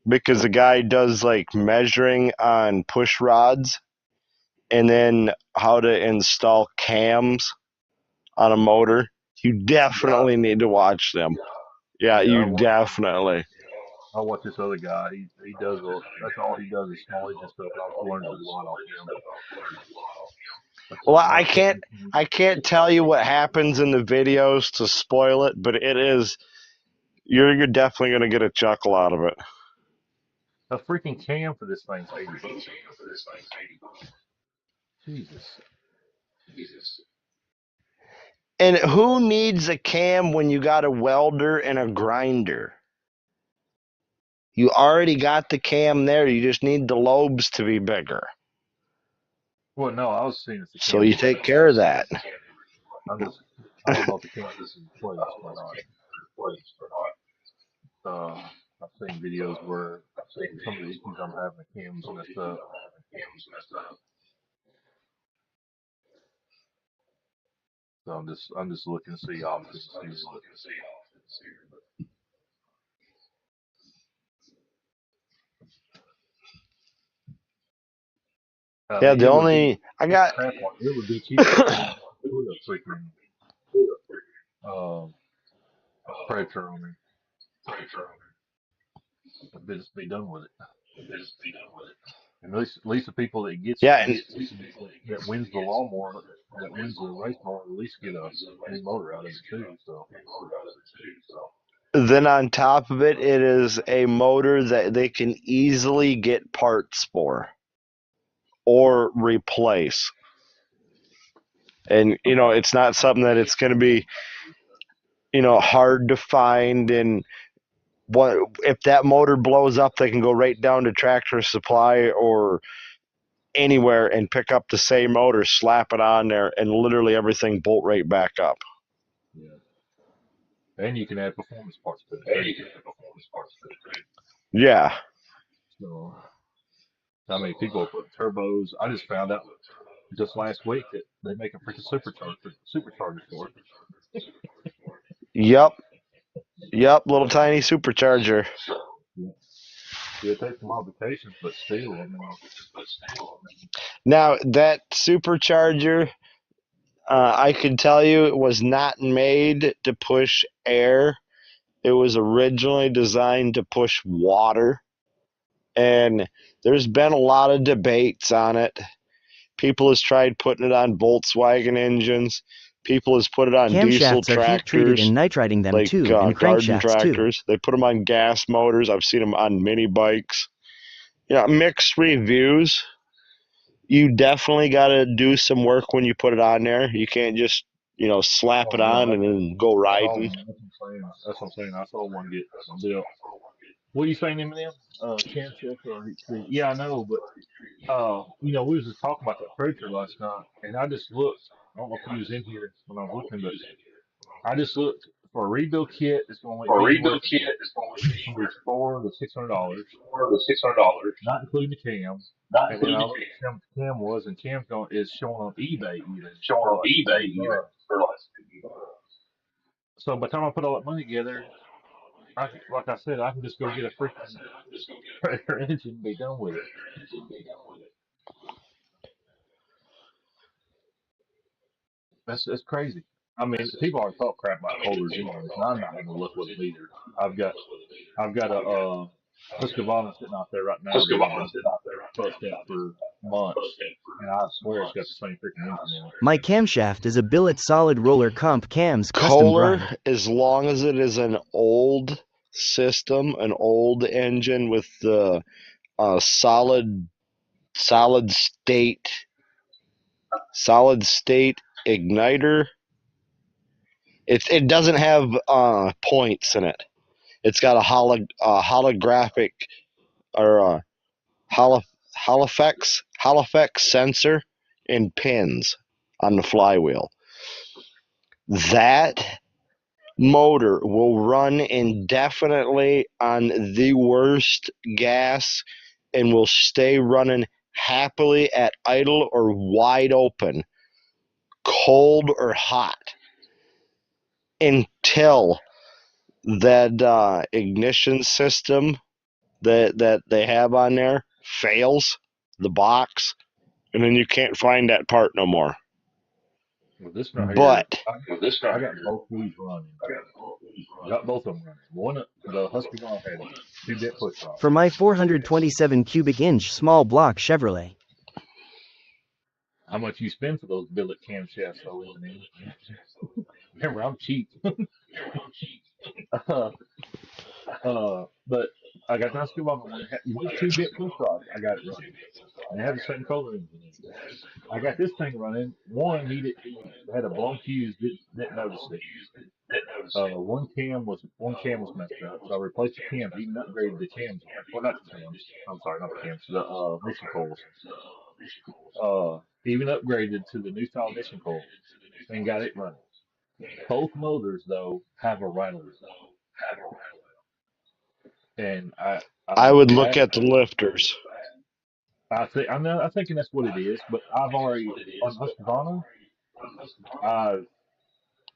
because the guy does like measuring on push rods and then how to install cams on a motor. You definitely need to watch them. Yeah, you definitely. I watch this other guy. He does that's all he does is small engine stuff. I've learned a lot off him. Well, I can't tell you what happens in the videos to spoil it, but it is, you're definitely going to get a chuckle out of it. A freaking cam for this thing's $80. Jesus. And who needs a cam when you got a welder and a grinder? You already got the cam there. You just need the lobes to be bigger. Well, no, I was seeing it. So you take care of that. I don't know if the cam is in place or not. I've seen videos where some of the issues I'm having, the cams messed up. So I'm just looking to see options. Yeah, the only I got. It would be cheaper to put a freaking Predator on me. Just be done with it. And at least the people that that wins the lawnmower, that wins the race mower, at least get a new motor out of it too. So. Then on top of it, it is a motor that they can easily get parts for or replace. And, it's not something that it's going to be, hard to find. And if that motor blows up, they can go right down to Tractor Supply or anywhere and pick up the same motor, slap it on there, and literally everything bolt right back up. Yeah. And you can add performance parts to it. Yeah. So, I mean, people are putting turbos. I just found out just last week that they make a freaking supercharger for it. Yep, little tiny supercharger. Yeah, it takes some modifications, but still, I mean. Now, that supercharger, I can tell you it was not made to push air. It was originally designed to push water. And there's been a lot of debates on it. People has tried putting it on Volkswagen engines. People has put it on diesel Camshafts are heat treated tractors, and nitriding them like too, and garden crankshafts too. tractors. They put them on gas motors. I've seen them on mini bikes. Yeah, mixed reviews. You definitely got to do some work when you put it on there. You can't just, slap it Oh on yeah, and then go I saw riding. one. That's what I'm saying. I saw one get built. What are you saying, Eminem? Camshaft or heat treat? Yeah, I know, but we was just talking about that Predator last night, and I just looked. I don't know if he was in here when I was looking, but I just looked for a rebuild kit. It's going to be anywhere from $400 to $600, not including the cam. And then I looked at how much the cam was, and is showing on eBay even for like $50. So by the time I put all that money together, like I said, I can just go get a freaking Predator engine and be done with it. That's crazy. I mean, people already talk crap about Kohler's anyways, and I'm not going to look with them either. I've got a Husqvarna sitting out there right now that I've been fussed at for months, and I swear it's got the same freaking engine in it. My camshaft is a billet solid roller comp cams custom Kohler, grind. as long as it is an old system, an old engine with the solid state igniter, it doesn't have points in it. It's got a holographic or Halifax sensor and pins on the flywheel. That motor will run indefinitely on the worst gas and will stay running happily at idle or wide open, cold or hot, until that ignition system that they have on there fails the box, and then you can't find that part no more. With this one right here, But I got both these running. Got both of them running. One, the Husqvarna had 2-bit push rod. For my 427 cubic inch small block Chevrolet. How much you spend for those billet camshafts, though, Eminem? Remember, I'm cheap. But I got the Husqvarna one with 2-bit push rod. I got it running, and it had the same color engine in it. I got this thing running. One had a blown fuse. Didn't notice it. One cam was messed up, so I replaced the cams. Even upgraded the cams. Well, not the cams. I'm sorry, not the cams. The mission coils. Even upgraded to the new style mission coil and got it running. Both motors though have a rattle, and I would look at the lifters. I'm thinking that's what it is, but I've already on Husqvarna.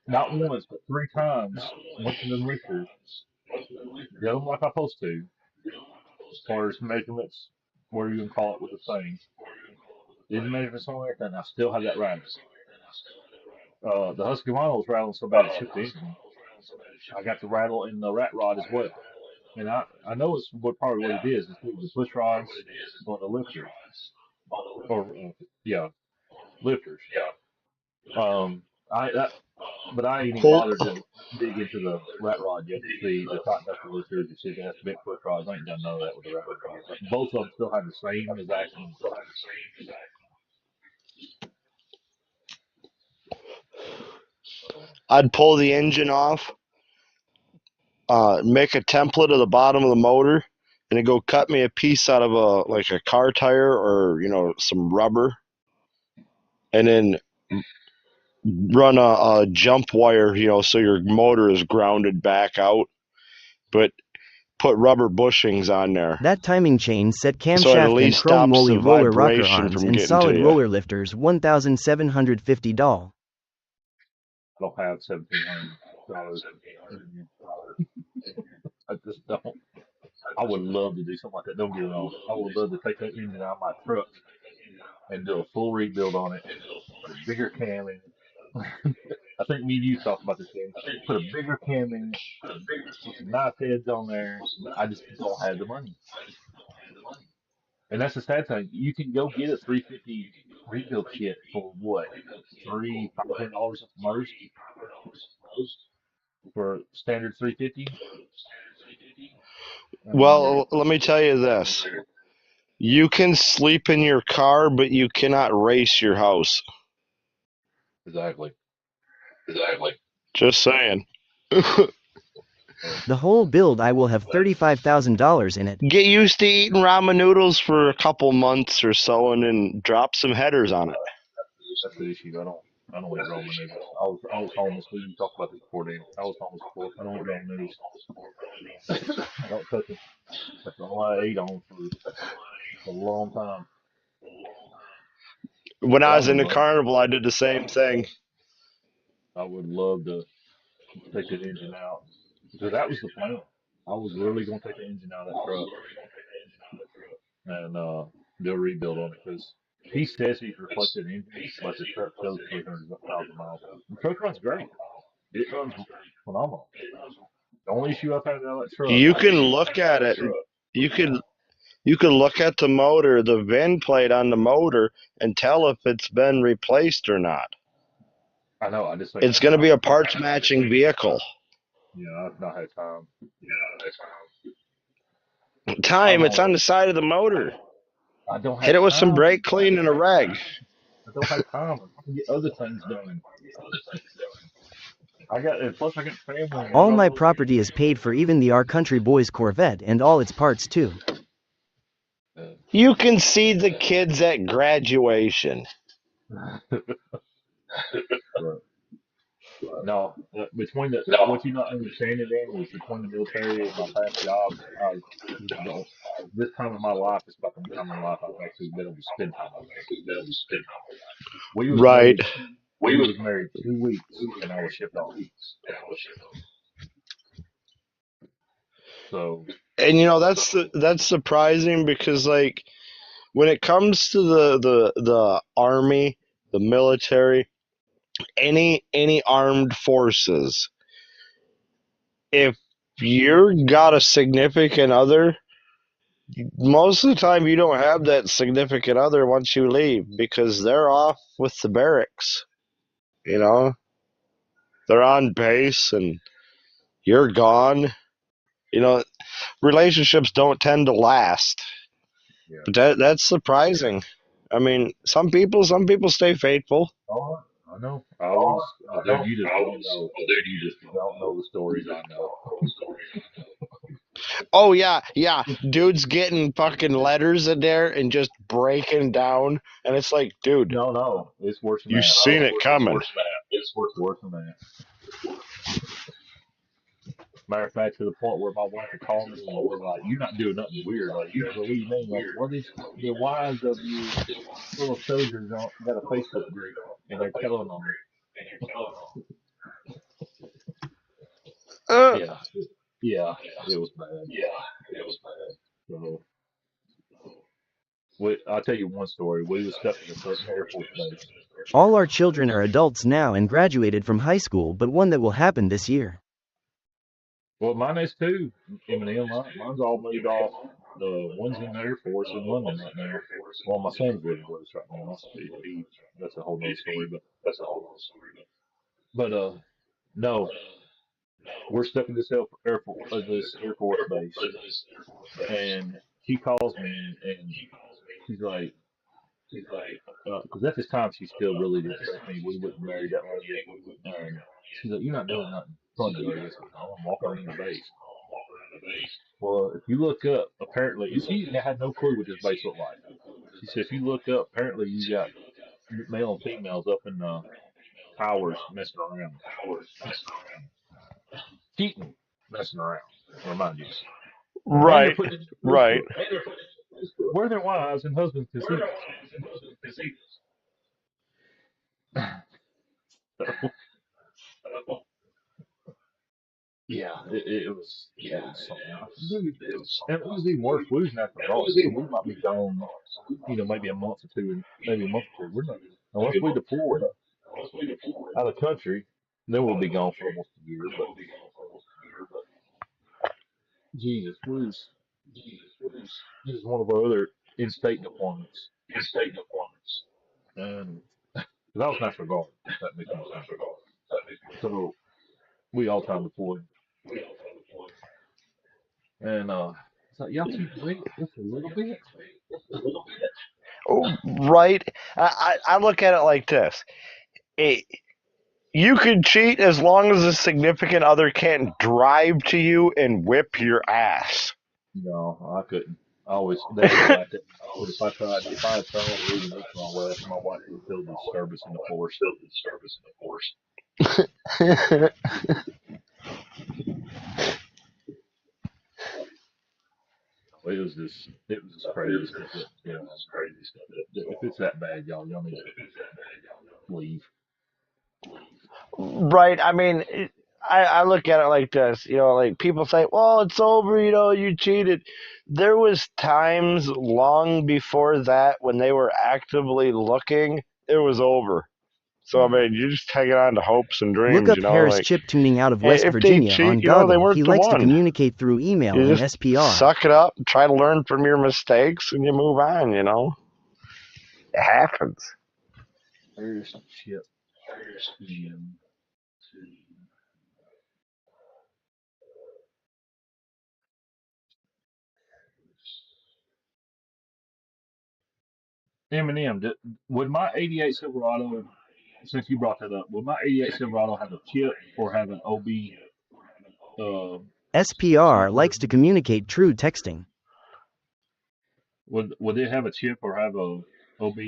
Not once but 3 times went to them lifters, did them like I'm supposed to, as far as measurements, what are you gonna call it with the thing? Did the measurements on everything. And I still have that rattle. The Husqvarna was rattling so bad it shook the engine. I got the rattle in the rat rod as well. And I know it's probably what it is. It's the push rods or the lifters. Lifters. But I ain't even bothered to dig into the rat rod yet to see the tighten up the lifters and see if it has big push rods. I ain't done none of that with the rat rod. But both of them still have the same exact engine. I'd pull the engine off, make a template of the bottom of the motor, and then go cut me a piece out of a car tire or some rubber, and then run a jump wire, so your motor is grounded back out, but put rubber bushings on there. That timing chain set So it at camshaft and least chrome stops moly the roller rocker vibration arms from and getting solid to you. roller lifters $1,750. I don't have $1,700. I just don't. I would love to do something like that. Don't get me wrong. I would love to take that engine out of my truck and do a full rebuild on it, put a bigger cam in it. I think me and you talked about this thing. Put a bigger cam in it, put some knife heads on there, but I just don't have the money. And that's the sad thing. You can go get a 350 rebuild kit for what? $500 at the most for standard 350. I mean, Well, let me tell you this. You can sleep in your car, but you cannot race your house. exactly. Just saying. The whole build I will have $35,000 in it. Get used to eating ramen noodles for a couple months or so, and then drop some headers on it. That's the issue. I don't eat ramen noodles. I was homeless. We talked about this before, Dan. I was homeless before. I don't eat ramen noodles. I don't touch them. That's all I ate on for a long time. When But I was in the carnival, I did the same thing. I would love to take that engine out because that was the plan. I was really going to take the engine out of that truck and do a rebuild on it because he says he's replaced the engine, but the truck shows 300,000 miles. The truck runs great. It runs phenomenal. The only issue I've had out of that truck. You can look at it. You can look at the motor, the VIN plate on the motor, and tell if it's been replaced or not. I know. I just It's going to be a parts matching vehicle. Yeah, I've not had time. Time, it's on the side of the motor. I don't have Hit it with some time. brake clean and a rag. I don't have time. I can get other things done. Plus I got family. All my property is paid for, even the Our Country Boys Corvette and all its parts too. You can see the kids at graduation. No, between what you not understanding, Dan, is between the military and my past jobs, this time in my life is about the time in my life I've actually been able to spend time with them. Right. We was married 2 weeks and I was shipped off. So. And that's surprising because like when it comes to the army, the military, any armed forces, if you got a significant other, most of the time you don't have that significant other once you leave because they're off with the barracks. They're on base and you're gone. Relationships don't tend to last. Yeah. But that's surprising. I mean, some people stay faithful. Oh, I know. Dude, you just don't know the stories I know. Oh yeah. Dude's getting fucking letters in there and just breaking down, and it's like, dude. No, it's worse than that. You've seen it coming. It's worse than that. Matter of fact, to the point where my wife would call me and was like, "You're not doing nothing weird. Like, you believe me? Like, what is the wives of you little soldiers got a Facebook group and they're telling them." Yeah, it was bad. So, I'll tell you one story. We was stuck in a certain Air Force base. All our children are adults now and graduated from high school, but one that will happen this year. Well, mine is too. Eminem, mine's all moved off. The one's in the Air Force in London right now. Well, my son's living with us right now. That's a whole nother story, but no, we're stuck in this Air Force base, and she calls me and she's like, because at this time she still really didn't trust me. We wasn't married that long yet, and she's like, "You're not doing nothing fun today." I said, "No, I'm walking around the base." Well, if you look up, apparently, she had no clue what this base looked like. She said, if you look up, apparently you got male and females up in the towers messing around. Cheating, messing around, remind you. Right. Where their wives and husbands to see Yeah, it was something else. And it was even worse. We was not the road. We might be gone, maybe a month or two, maybe a month or two. We're not unless we deploy out of the country, then we'll be gone for almost a year. But Jesus, this is one of our other in-state deployments. and that was National Guard. If that makes any sense. So we all time deployed, and it's like y'all keep wait just a little bit. Oh, right. I look at it like this. It, you can cheat as long as a significant other can't drive to you and whip your ass. No, I couldn't. I always they always laughed at me. But if I had tried or even looked my way, my wife would have filled the disturbance in the force. It was just crazy stuff. That, you know, if it's that bad, y'all need to leave. Right. I mean, I look at it like this. Like people say, "Well, it's over. You cheated." There was times long before that when they were actively looking. It was over. So I mean, you're just hanging on to hopes and dreams. Look up Harris Like Chip tuning out of West if they Virginia cheat, on they Goggle. weren't He the likes to one. communicate through email You and just SPR. suck it up, try to learn from your mistakes, and you move on. It happens. Harris Chip. Eminem, would my '88 Silverado, since you brought that up, would my '88 Silverado have a chip or have an OB SPR something? likes to communicate true texting. Would it have a chip or have a OB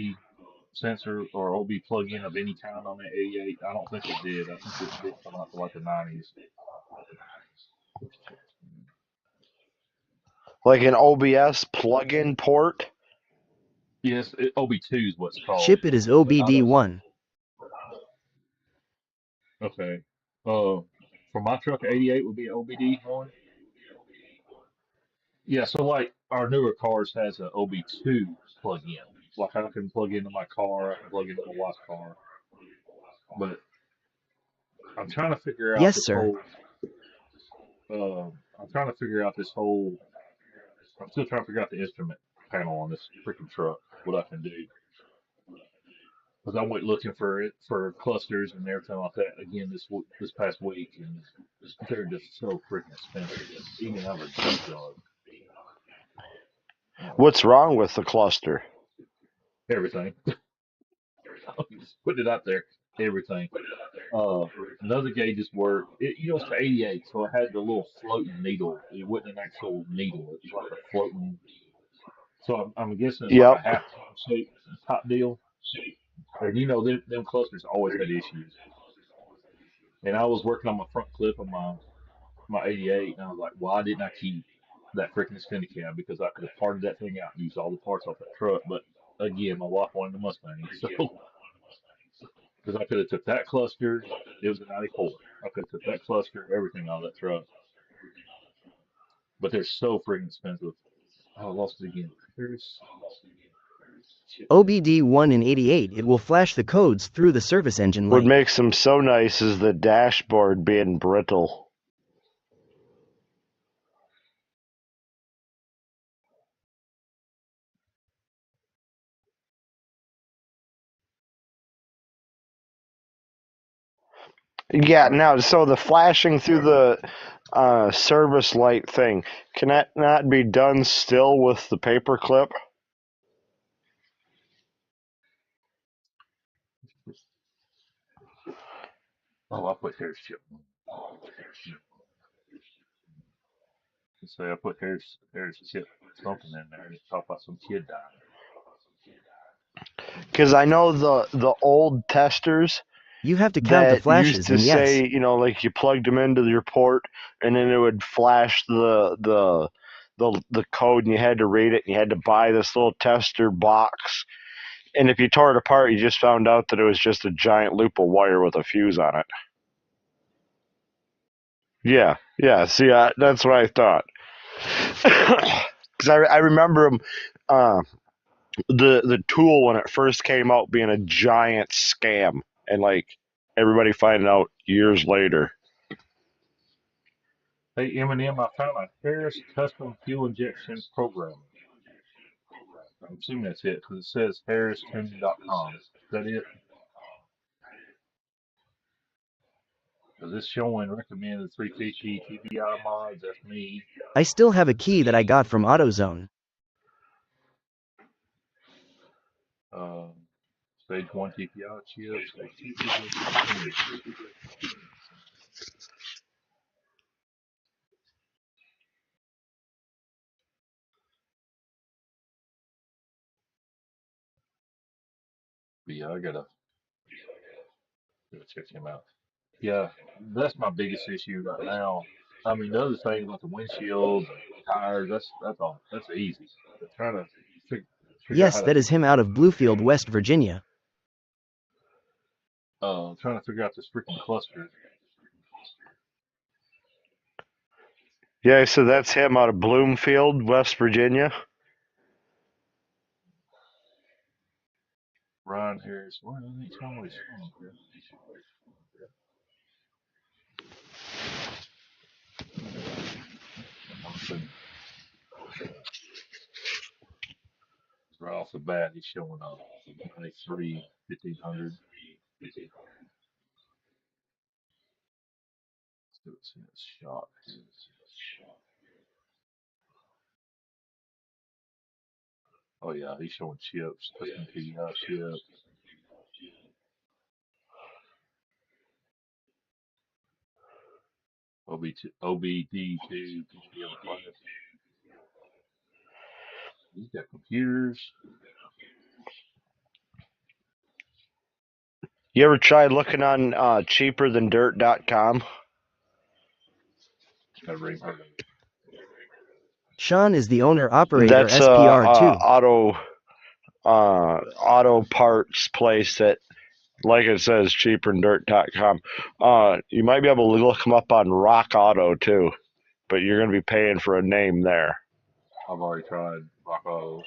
sensor or OB plug-in of any kind on that '88? I don't think it did. I think this did come out to like the '90s. Like an OBS plug-in port. Yes, OB2 is what's called. Chip it is OBD1. Okay. For my truck, '88 would be OBD1. Yeah, so like our newer cars has an OB2 plug-in. Like I can plug into my car, I can plug into my wife's car. But I'm trying to figure out Yes, this sir. whole. I'm trying to figure out this whole. I'm still trying to figure out the instrument panel on this freaking truck. What I can do. Because I went looking for it for clusters and everything like that again this past week, and they're just so freaking expensive. Even out of a junkyard. What's wrong with the cluster? Everything. Just putting it out there. Everything. Another gauges work. It's for '88, so it had the little floating needle. It wasn't an actual needle. It was like a floating. So I'm guessing it's like a Yep. half shape type deal. And them clusters always had issues. And I was working on my front clip of my '88, and I was like, why didn't I keep that freaking extended cab? Because I could have parted that thing out and used all the parts off that truck. But again, my wife wanted the Mustang, so because I could have took that cluster. It was a '94. I could have took that cluster, everything out of that truck. But they're so freaking expensive. Oh, I lost it again. OBD1 in '88, it will flash the codes through the service engine What light. makes them so nice is the dashboard being brittle. Yeah, now, so the flashing through the service light thing, can that not be done still with the paper clip? Oh, I put Harris Chip. Say I put Harris Chip something in there and talk about some kid dying. Because I know the old testers You have to count the that flashes, used to and yes, say, like you plugged them into your port, and then it would flash the code, and you had to read it, and you had to buy this little tester box. And if you tore it apart, you just found out that it was just a giant loop of wire with a fuse on it. Yeah. See, that's what I thought. Because I remember the tool when it first came out being a giant scam, and like everybody finding out years later. Hey, Eminem, I found a Harris custom fuel injection program. I'm assuming that's it because it says harristuning.com. Is that it? Because it's showing recommended 350 TBI mods. That's me. I still have a key that I got from AutoZone. Stage 1 TPI chip. Stage 2 TPI. But yeah, I gotta check him out. Yeah, that's my biggest issue right now. I mean, the other things like the windshields and tires, that's all. That's easy. But trying to fig- figure out Yes, how that is him out of Bluefield, West Virginia. trying to figure out this freaking cluster. Yeah, so that's him out of Bloomfield, West Virginia. Ryan Harris. Why doesn't he tell me what he's from here? I'm assuming. Right off the bat, he's showing up 93, 1500. Let's see this shot. Oh yeah, he's showing chips, custom PDI chips. OBD2 PCM class. He's got computers. You ever tried looking on cheaperthandirt.com? Never even heard of it. Sean is the owner-operator That's SPR2. auto parts place that, like it says, cheaperthandirt.com. You might be able to look them up on Rock Auto too, but you're going to be paying for a name there. I've already tried Rock Auto.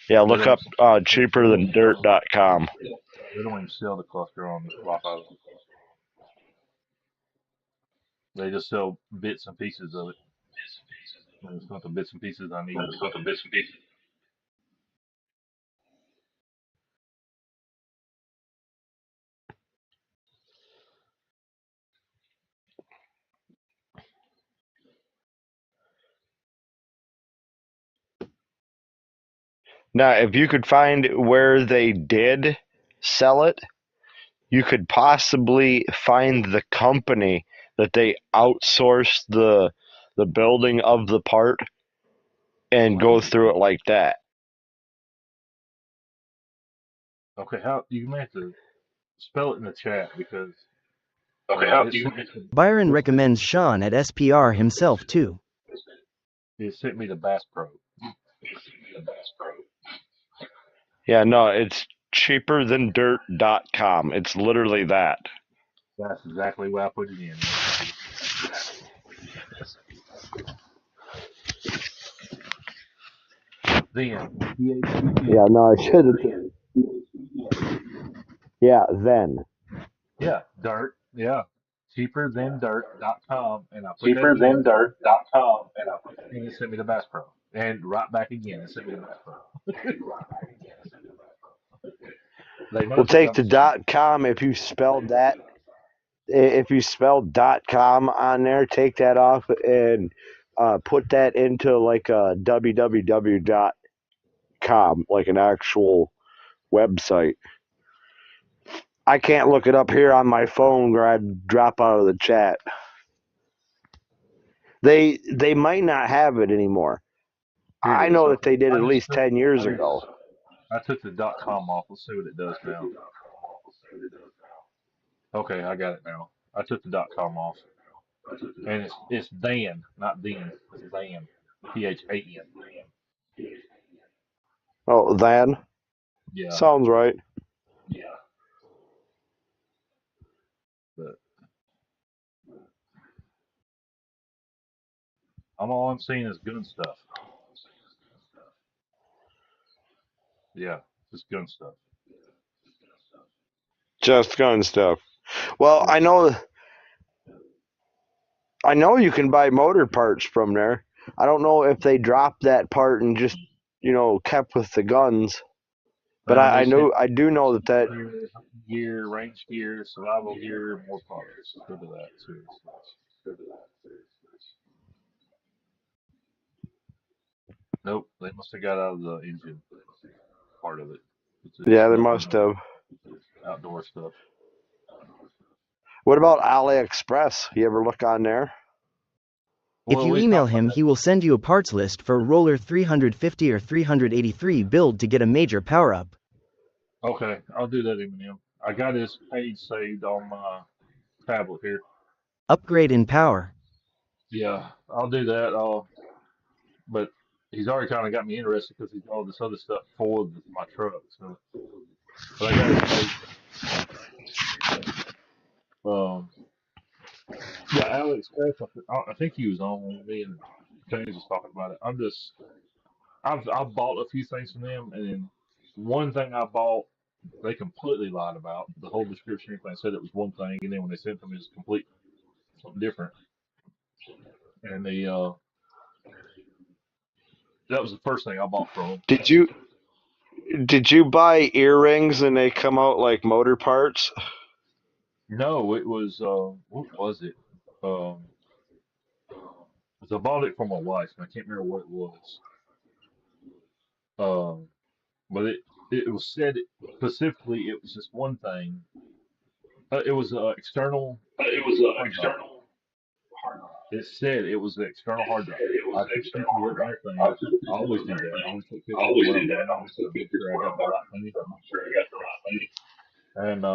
Yeah, look up cheaperthandirt.com. They don't even sell the cluster on Rock Auto. They just sell bits and pieces of it. And it's not the bits and pieces I need. Now, if you could find where they did sell it, you could possibly find the company that they outsourced the building of the part and go through it like that. Okay, how you may have to spell it in the chat because Byron recommends Sean at SPR himself too. it sent me to Bass Pro. Yeah, no, it's cheaperthandirt.com. It's literally that. That's exactly why I put it in. Then Yeah, no, I should have. Yeah, then. yeah, dirt. Yeah. Cheaperthandirt.com and I put that in, and it sent me to Bass Pro. And right back again, it sent me to Bass Pro. We'll take the .com if you spelled that. If you spelled .com on there, take that off and put that into like a www.com, like an actual website. I can't look it up here on my phone or I'd drop out of the chat. They might not have it anymore. I know that they did at least 10 years ago. I took the .com off. Let's see what it does now. Okay, I got it now. I took the .com off. And it's than, not then. It's than. THAN. Oh, than? Yeah. Sounds right. Yeah. But all I'm seeing is gun stuff. Yeah, just gun stuff. Just gun stuff. Well, I know you can buy motor parts from there. I don't know if they drop that part and just kept with the guns. But Man, I they sent do know that gear, range gear, survival gear, more products. Go to that, seriously. Nope, they must have got out of the engine part of it. It's just yeah, they nothing must have. outdoor stuff. What about AliExpress? You ever look on there? If Well, you we email talked about him, that. he will send you a parts list for Roller 350 or 383 build to get a major power up. Okay, I'll do that, Eminem. I got his page saved on my tablet here. Upgrade in power. Yeah, I'll do that. But he's already kind of got me interested because he's got all this other stuff for my truck. So, but I got his page. Yeah, AliExpress. I think he was on when me and James was talking about it. I've bought a few things from them, and then one thing I bought, they completely lied about. The whole description, everything said it was one thing, and then when they sent them, it was complete something different. And that was the first thing I bought from them. Did you buy earrings and they come out like motor parts? No, it was what was it? Um, 'Cause I bought it for my wife, and I can't remember what it was. Um, but it was said specifically it was just one thing. It was external hard drive. It said it was the external hard drive. I took pictures of it and everything. I always do that. I always take pictures of what I'm buying to make sure I got the right thing. And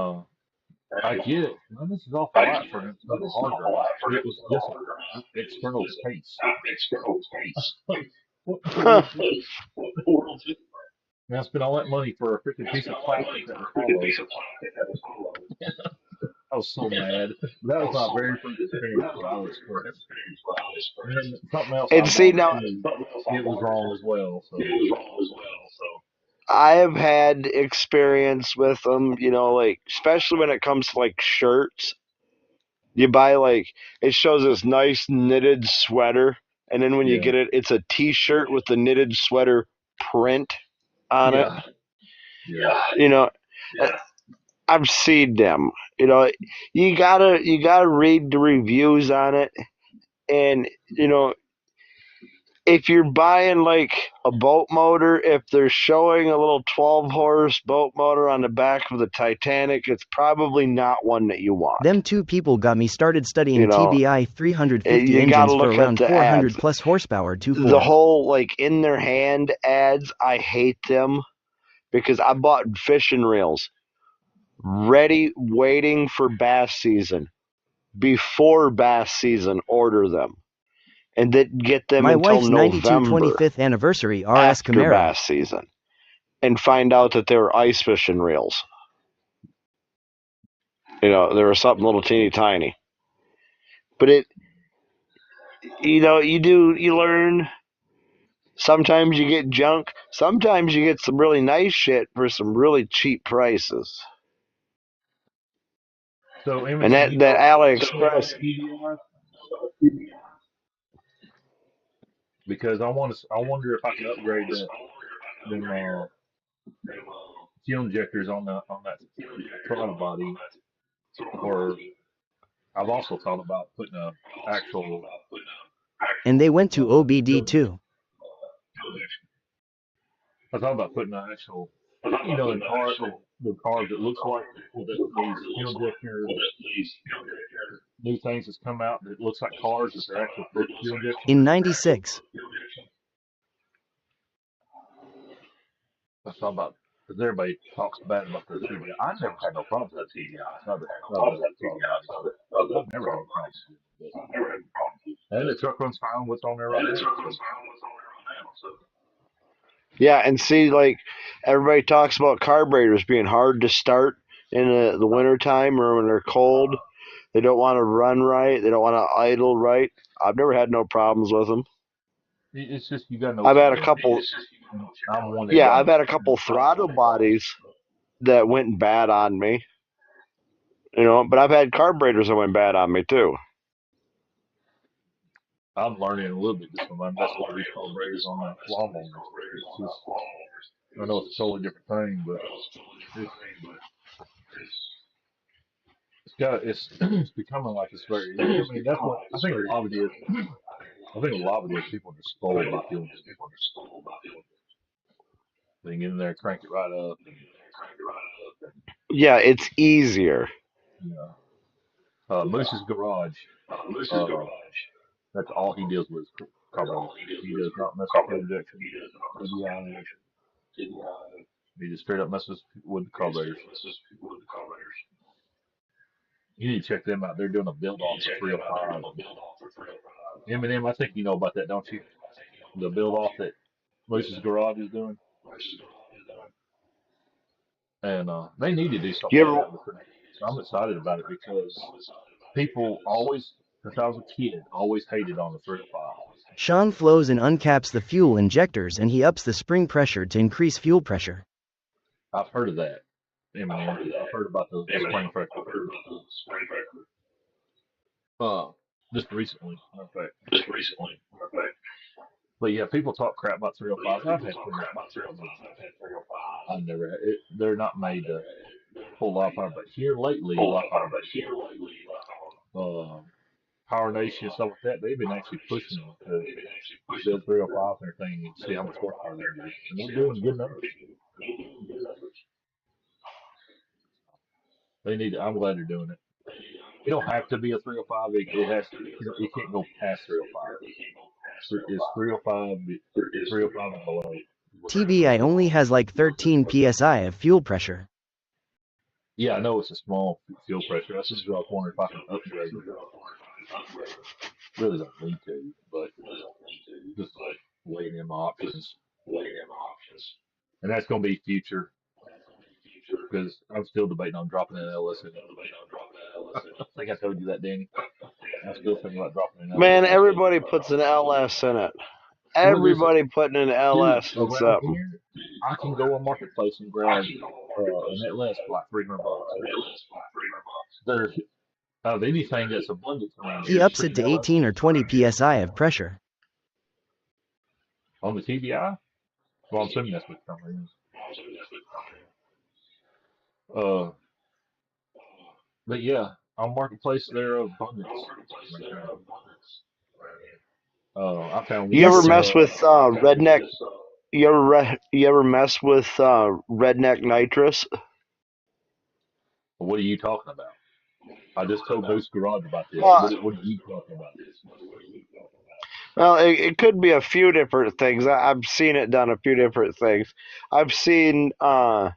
I get it. Man, this is awful lot for an external hard drive. It was just an external case. What in the world's this? Man, I spent all that money for a freaking piece of plastic that was hollow. I was so mad. That was my very first experience with AliExpress. And then something else I And see, bought now too, it was wrong as well. So I have had experience with them, like especially when it comes to like shirts. You buy it shows this nice knitted sweater, and then when you yeah, get it, it's a T-shirt with the knitted sweater print on it. yeah, yeah. You know, I've seen them. You gotta read the reviews on it, and if you're buying like a boat motor, if they're showing a little 12 horse boat motor on the back of the Titanic, it's probably not one that you want. Them two people got me started studying You know, TBI 350 you gotta engines for look at around the 400 ads. plus horsepower The 2.4. whole in their hand ads, I hate them because I bought fishing reels ready, waiting for bass season. Before bass season, order them. And then get them My until wife's 92 November 25th anniversary RS after Camaro. bass season. And find out that they were ice fishing reels. They were something little teeny tiny. But you learn. Sometimes you get junk. Sometimes you get some really nice shit for some really cheap prices. So And Eminem, that AliExpress. because I wonder if I can upgrade them fuel injectors on that throttle body, or I've also thought about putting a actual. And they went to OBD too. I thought about putting an actual, the cars that looks like these fuel injector new things that's come out that looks like cars that they're actual fuel injection. In 96. I thought about because everybody talks bad about their TDI. I never had no problems with TDI. I've never had problems. And the truck runs fine. What's on there right now? Yeah, and see, everybody talks about carburetors being hard to start in the wintertime or when they're cold. They don't want to run right. They don't want to idle right. I've never had no problems with them. It's just you got to know. I've had a couple. I've had a couple throttle bodies that went bad on me. But I've had carburetors that went bad on me too. I'm learning a little bit just from my messing with these carburetors on the lawnmowers. It's just, I know it's a totally different thing, but it's, it's becoming like it's very. I mean, that's what I think a lot of it is. I think a lot of it is people are just spoiled by fuel. They get in there, crank it right up, and Yeah, it's easier. you know. Moose's garage. Uh, that's all he deals with is carburetors. He does not mess with fuel injection. He just straight up messes with the carburetors. You need to check them out. They're doing a build off for 305. Eminem, I think you know about that, don't you? The build off that Moose's garage is doing. And they need to do something You like ever? that. So I'm excited about it because people always, since I was a kid, always hated on the 305. Sean flows and uncaps the fuel injectors and he ups the spring pressure to increase fuel pressure. I've heard of that. Eminem, I've heard about the spring pressure. Just recently, matter of fact. But yeah, people talk crap about 305s. I've had 305s. I've never had it. They're not made to pull off power, but here lately, Power Nation and stuff like that, they've been actually pushing them to build 305s and everything and see how much horsepower they can do. And they're doing good numbers. They need. I'm glad they're doing it. It don't have to be a 305. It has. You can't go past 305. It's 305. 305 and below. TBI only has like 13 psi of fuel pressure. Yeah, I know it's a small fuel pressure. That's just what I was wondering if I can upgrade it. Really don't need to, but just like weighing in my options. And that's going to be future because I'm still debating on dropping an LS in it. I think I told you that, Danny. I'm still thinking about dropping an LS. Man, everybody puts an LS in it. Everybody putting an LS in Around something. here, I can go on Marketplace and grab an LS for like $300. There's of anything that's abundant around here. He ups it to 18 or 20 psi of pressure. On the TBI? Well, I'm assuming that's what the number is. But yeah, on Marketplace there are abundance. I found. You Yes, ever sir. mess with redneck? You ever mess with redneck nitrous? What are you talking about? I just told Moose Garage about this. What? What are you talking about? Well, it could be a few different things. I've seen it done a few different things. I've seen a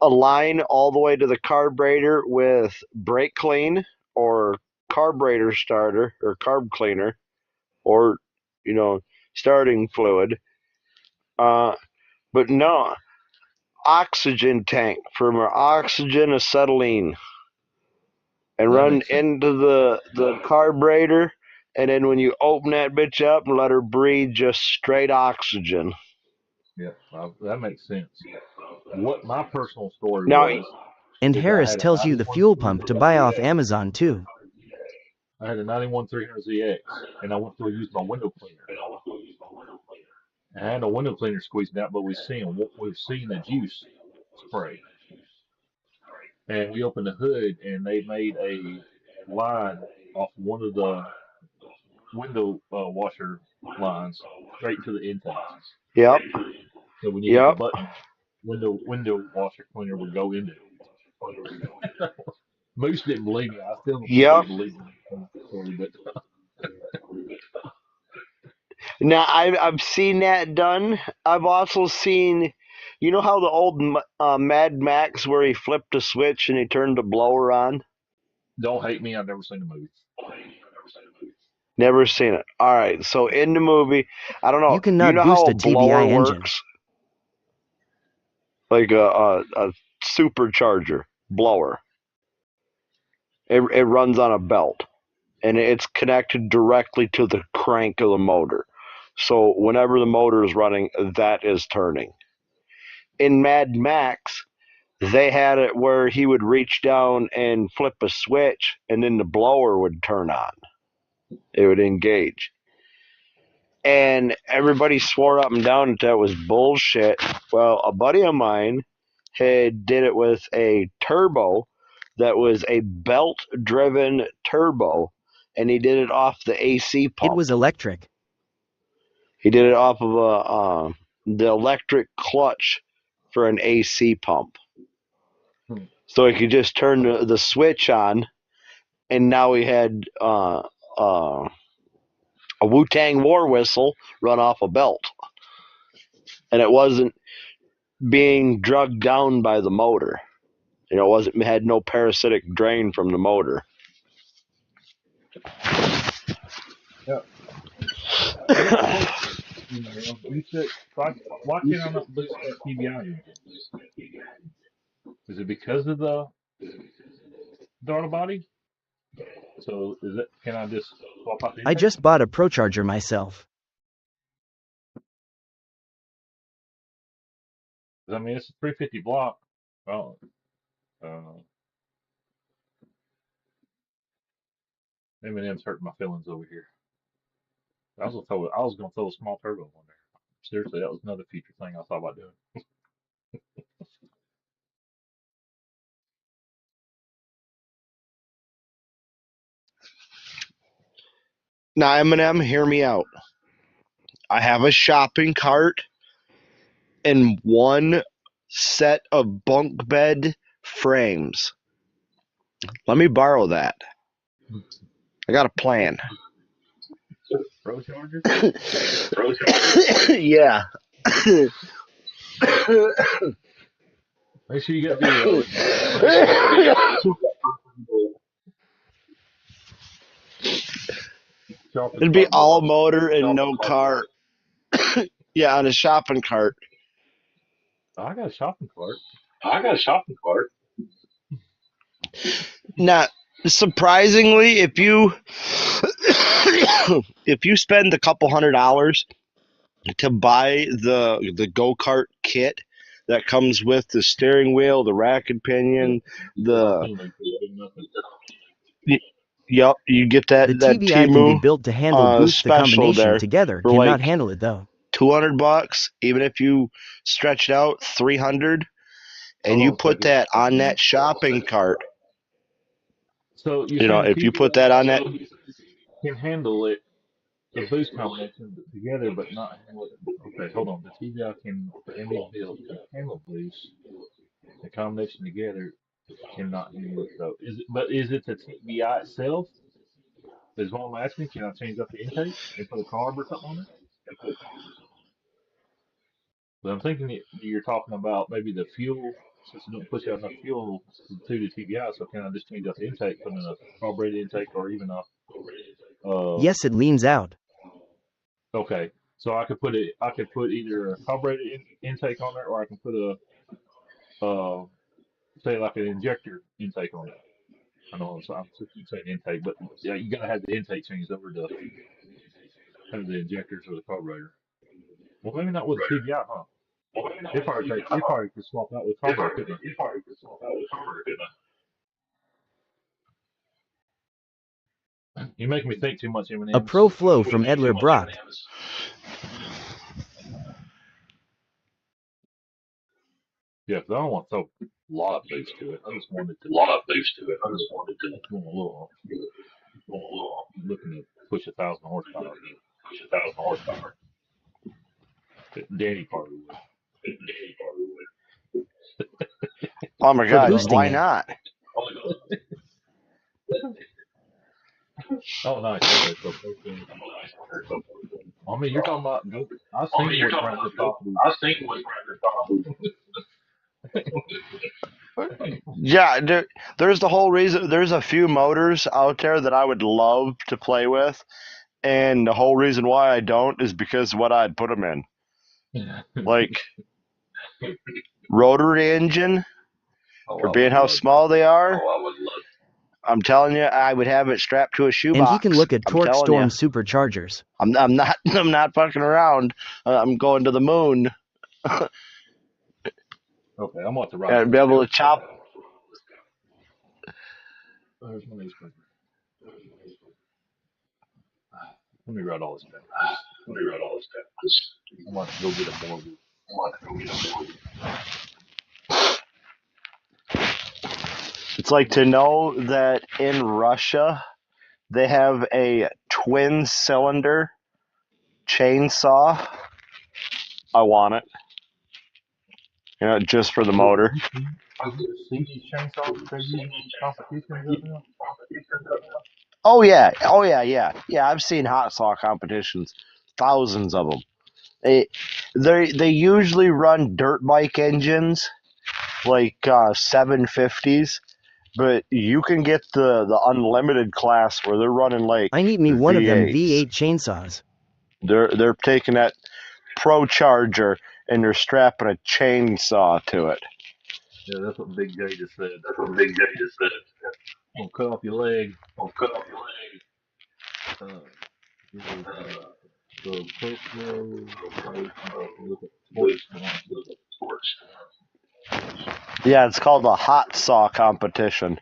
line all the way to the carburetor with brake clean or carburetor starter or carb cleaner or starting fluid. But no, oxygen tank for more oxygen acetylene and That run makes sense. into the carburetor. And then when you open that bitch up and let her breathe just straight oxygen. Yeah, that makes sense. What my personal story Now, was, And is I Harris had a tells you the 91 fuel pump to buy off 300ZX. Amazon too. I had a 91 300ZX, and I went to use my window cleaner. I had a window cleaner squeezing out, but we've seen the juice spray. And we opened the hood, and they made a line off one of the window washer lines straight to the intakes. yep. So when you hit Yep. the button, window washer cleaner would go into it. Moose didn't believe me. I still don't Yep. believe me. But Now I've seen that done. I've also seen, you know how the old Mad Max where he flipped a switch and he turned the blower on. don't hate me. I've never seen the movie. Never seen it. All right, so in the movie, I don't know. You cannot know boost how a TBI blower engine. works? Like a supercharger blower. It runs on a belt, and it's connected directly to the crank of the motor. So whenever the motor is running, that is turning. In Mad Max, they had it where he would reach down and flip a switch, and then the blower would turn on. It would engage. and everybody swore up and down that was bullshit. Well, a buddy of mine did it with a turbo that was a belt-driven turbo, and he did it off the AC It pump. was electric. He did it off of the electric clutch for an AC pump. Hmm. So he could just turn the switch on, and now he had a Wu-Tang war whistle run off a belt. And it wasn't being drugged down by the motor. You know, it had no parasitic drain from the motor. Yeah. You said, why can't I not boost that TBI engine? Is it because of the throttle body? So can I just swap out the I intake? just bought a ProCharger myself. 'Cause, I mean, it's a 350 block. Well, Eminem's hurting my feelings over here. I was gonna throw a small turbo on there. Seriously, that was another future thing I thought about doing. Now, Eminem, hear me out. I have a shopping cart and one set of bunk bed frames. Let me borrow that. I got a plan. Pro Charger? Yeah. Make sure you got the It'd be all motor and no cart. Yeah, on a shopping cart. I got a shopping cart. Now, surprisingly, if you spend a couple $100 to buy the go-kart kit that comes with the steering wheel, the rack and pinion, yep, you get that The TBI can be Temu built to handle boost. The special combination there together for cannot like handle it though. $200, even if you stretch it out $300, and you put that on that shopping cart. So You know, if you put that on that, can handle it, the boost combination together, but not handle it. Okay, hold on. The TBI the ME build can handle boost. The combination together cannot handle it though. Is it the TBI itself? Is what I'm asking. Can I change up the intake and put a carb or something on it? But I'm thinking you're talking about maybe the fuel, since it don't push out enough fuel to the TBI. So can I just change up the intake, put in a carbureted intake, or even a Yes, it leans out. Okay, so I could put either a carbureted intake on there, or I can put say like an injector intake on it. I know I'm keep saying intake, but yeah, you gotta have the intake changed over to have the injectors or the carburetor. Well, maybe not with the TBI, huh? If I could swap out with carburetor, couldn't I? You make me think too much, M&M's. A Pro Flow from Edler Brock. Yeah, 'cause I don't want to throw a lot of boost to it. I just wanted to go a little, looking to push 1,000 horsepower. Danny probably would. oh my For God, boosting why it. not? Oh, nice. Okay, so I mean, you're talking about. I was thinking what's around the top of the. Yeah, there's the whole reason. There's a few motors out there that I would love to play with, and the whole reason why I don't is because what I'd put them in. Like rotary engine, for being how small they are. I'm telling you, I would have it strapped to a shoebox. And he can look at I'm Torque telling Storm ya. superchargers. I'm not fucking around. I'm going to the moon. Okay, I'm about to ride. And be able to chop. There's my newspaper. Let me write all this down. figure out all this stuff. I'm gonna go get a mortgage. It's like to know that in Russia they have a twin cylinder chainsaw. I want it. You know, just for the motor. See these chainsaws they're using in competitions right now? Oh yeah, yeah. I've seen hot saw competitions, thousands of them. They usually run dirt bike engines, like 750s, but you can get the unlimited class where they're running like I need me one of them V8s. V8 chainsaws. They're taking that Pro Charger and they're strapping a chainsaw to it. Yeah, that's what Big J just said. Gonna cut off your leg. The personal look at sports. Yeah, it's called a hot saw competition.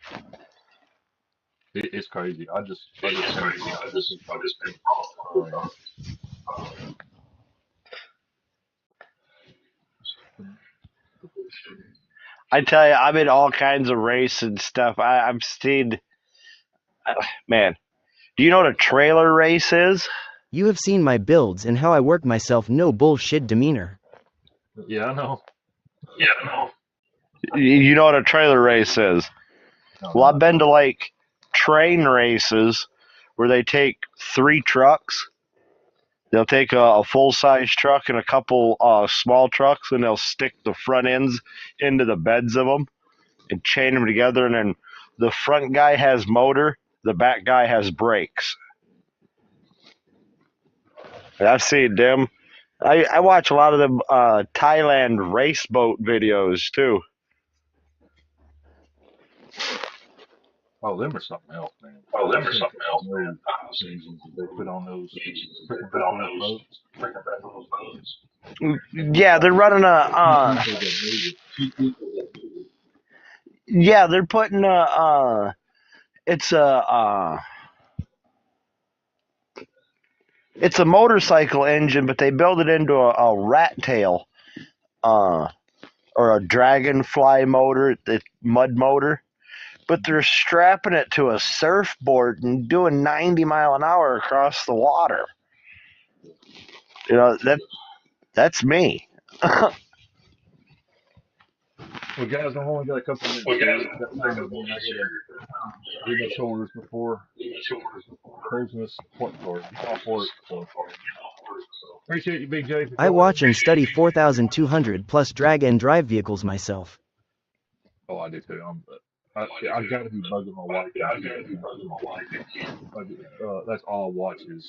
It's crazy. I just I tell you, I'm in all kinds of race and stuff. I've seen, man. Do you know what a trailer race is? You have seen my builds and how I work myself, no bullshit demeanor. Yeah, I know. You know what a trailer race is? Well, I've been to like train races where they take 3 trucks. They'll take a full-size truck and a couple small trucks, and they'll stick the front ends into the beds of them and chain them together. And then the front guy has motor, the back guy has brakes. And I've seen them. I watch a lot of them Thailand race boat videos too. Oh, them are something else, man. They put on those boats. Yeah, they're running a. Yeah, they're putting a. It's a. It's a motorcycle engine, but they build it into a rat tail, or a dragonfly motor, the mud motor. But they're strapping it to a surfboard and doing 90 mile an hour across the water. You know, that's me. Well, guys, I've only got a couple minutes. Do my shoulders before closing this point for it. Off work. So. Appreciate you, Big J. I watch and study 4,200 plus drag and drive vehicles myself. Oh, I do too. I've got to be bugging my wife. That's all I watch is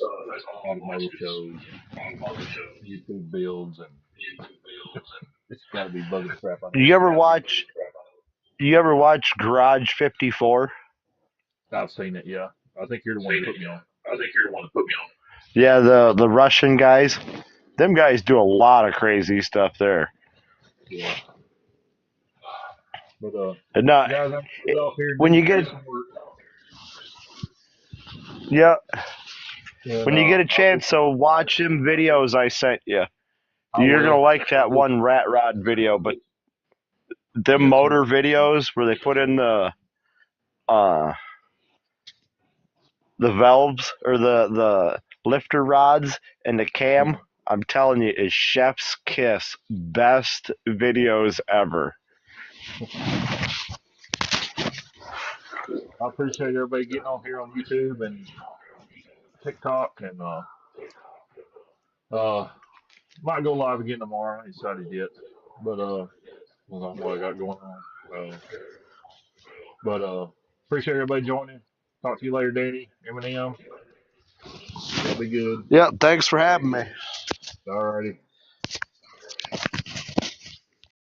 automotive shows, YouTube builds, and it's got to be bugging the crap out of me. You ever watch Garage 54? I've seen it. Yeah, I think you're the one who put me on. Yeah, the Russian guys. Them guys do a lot of crazy stuff there. Yeah. But No, guys, I'm off here. when you get when you get a chance, so watch them videos I sent you. You're gonna like that one rat rod video, but them motor videos where they put in the valves or the lifter rods and the cam, I'm telling you, is chef's kiss. Best videos ever. I appreciate everybody getting on here on YouTube and TikTok, and might go live again tomorrow. I ain't decided yet, but what I got going on. But appreciate everybody joining. Talk to you later, Danny, Eminem. Y'all be good. Yeah, thanks for having me. Alrighty.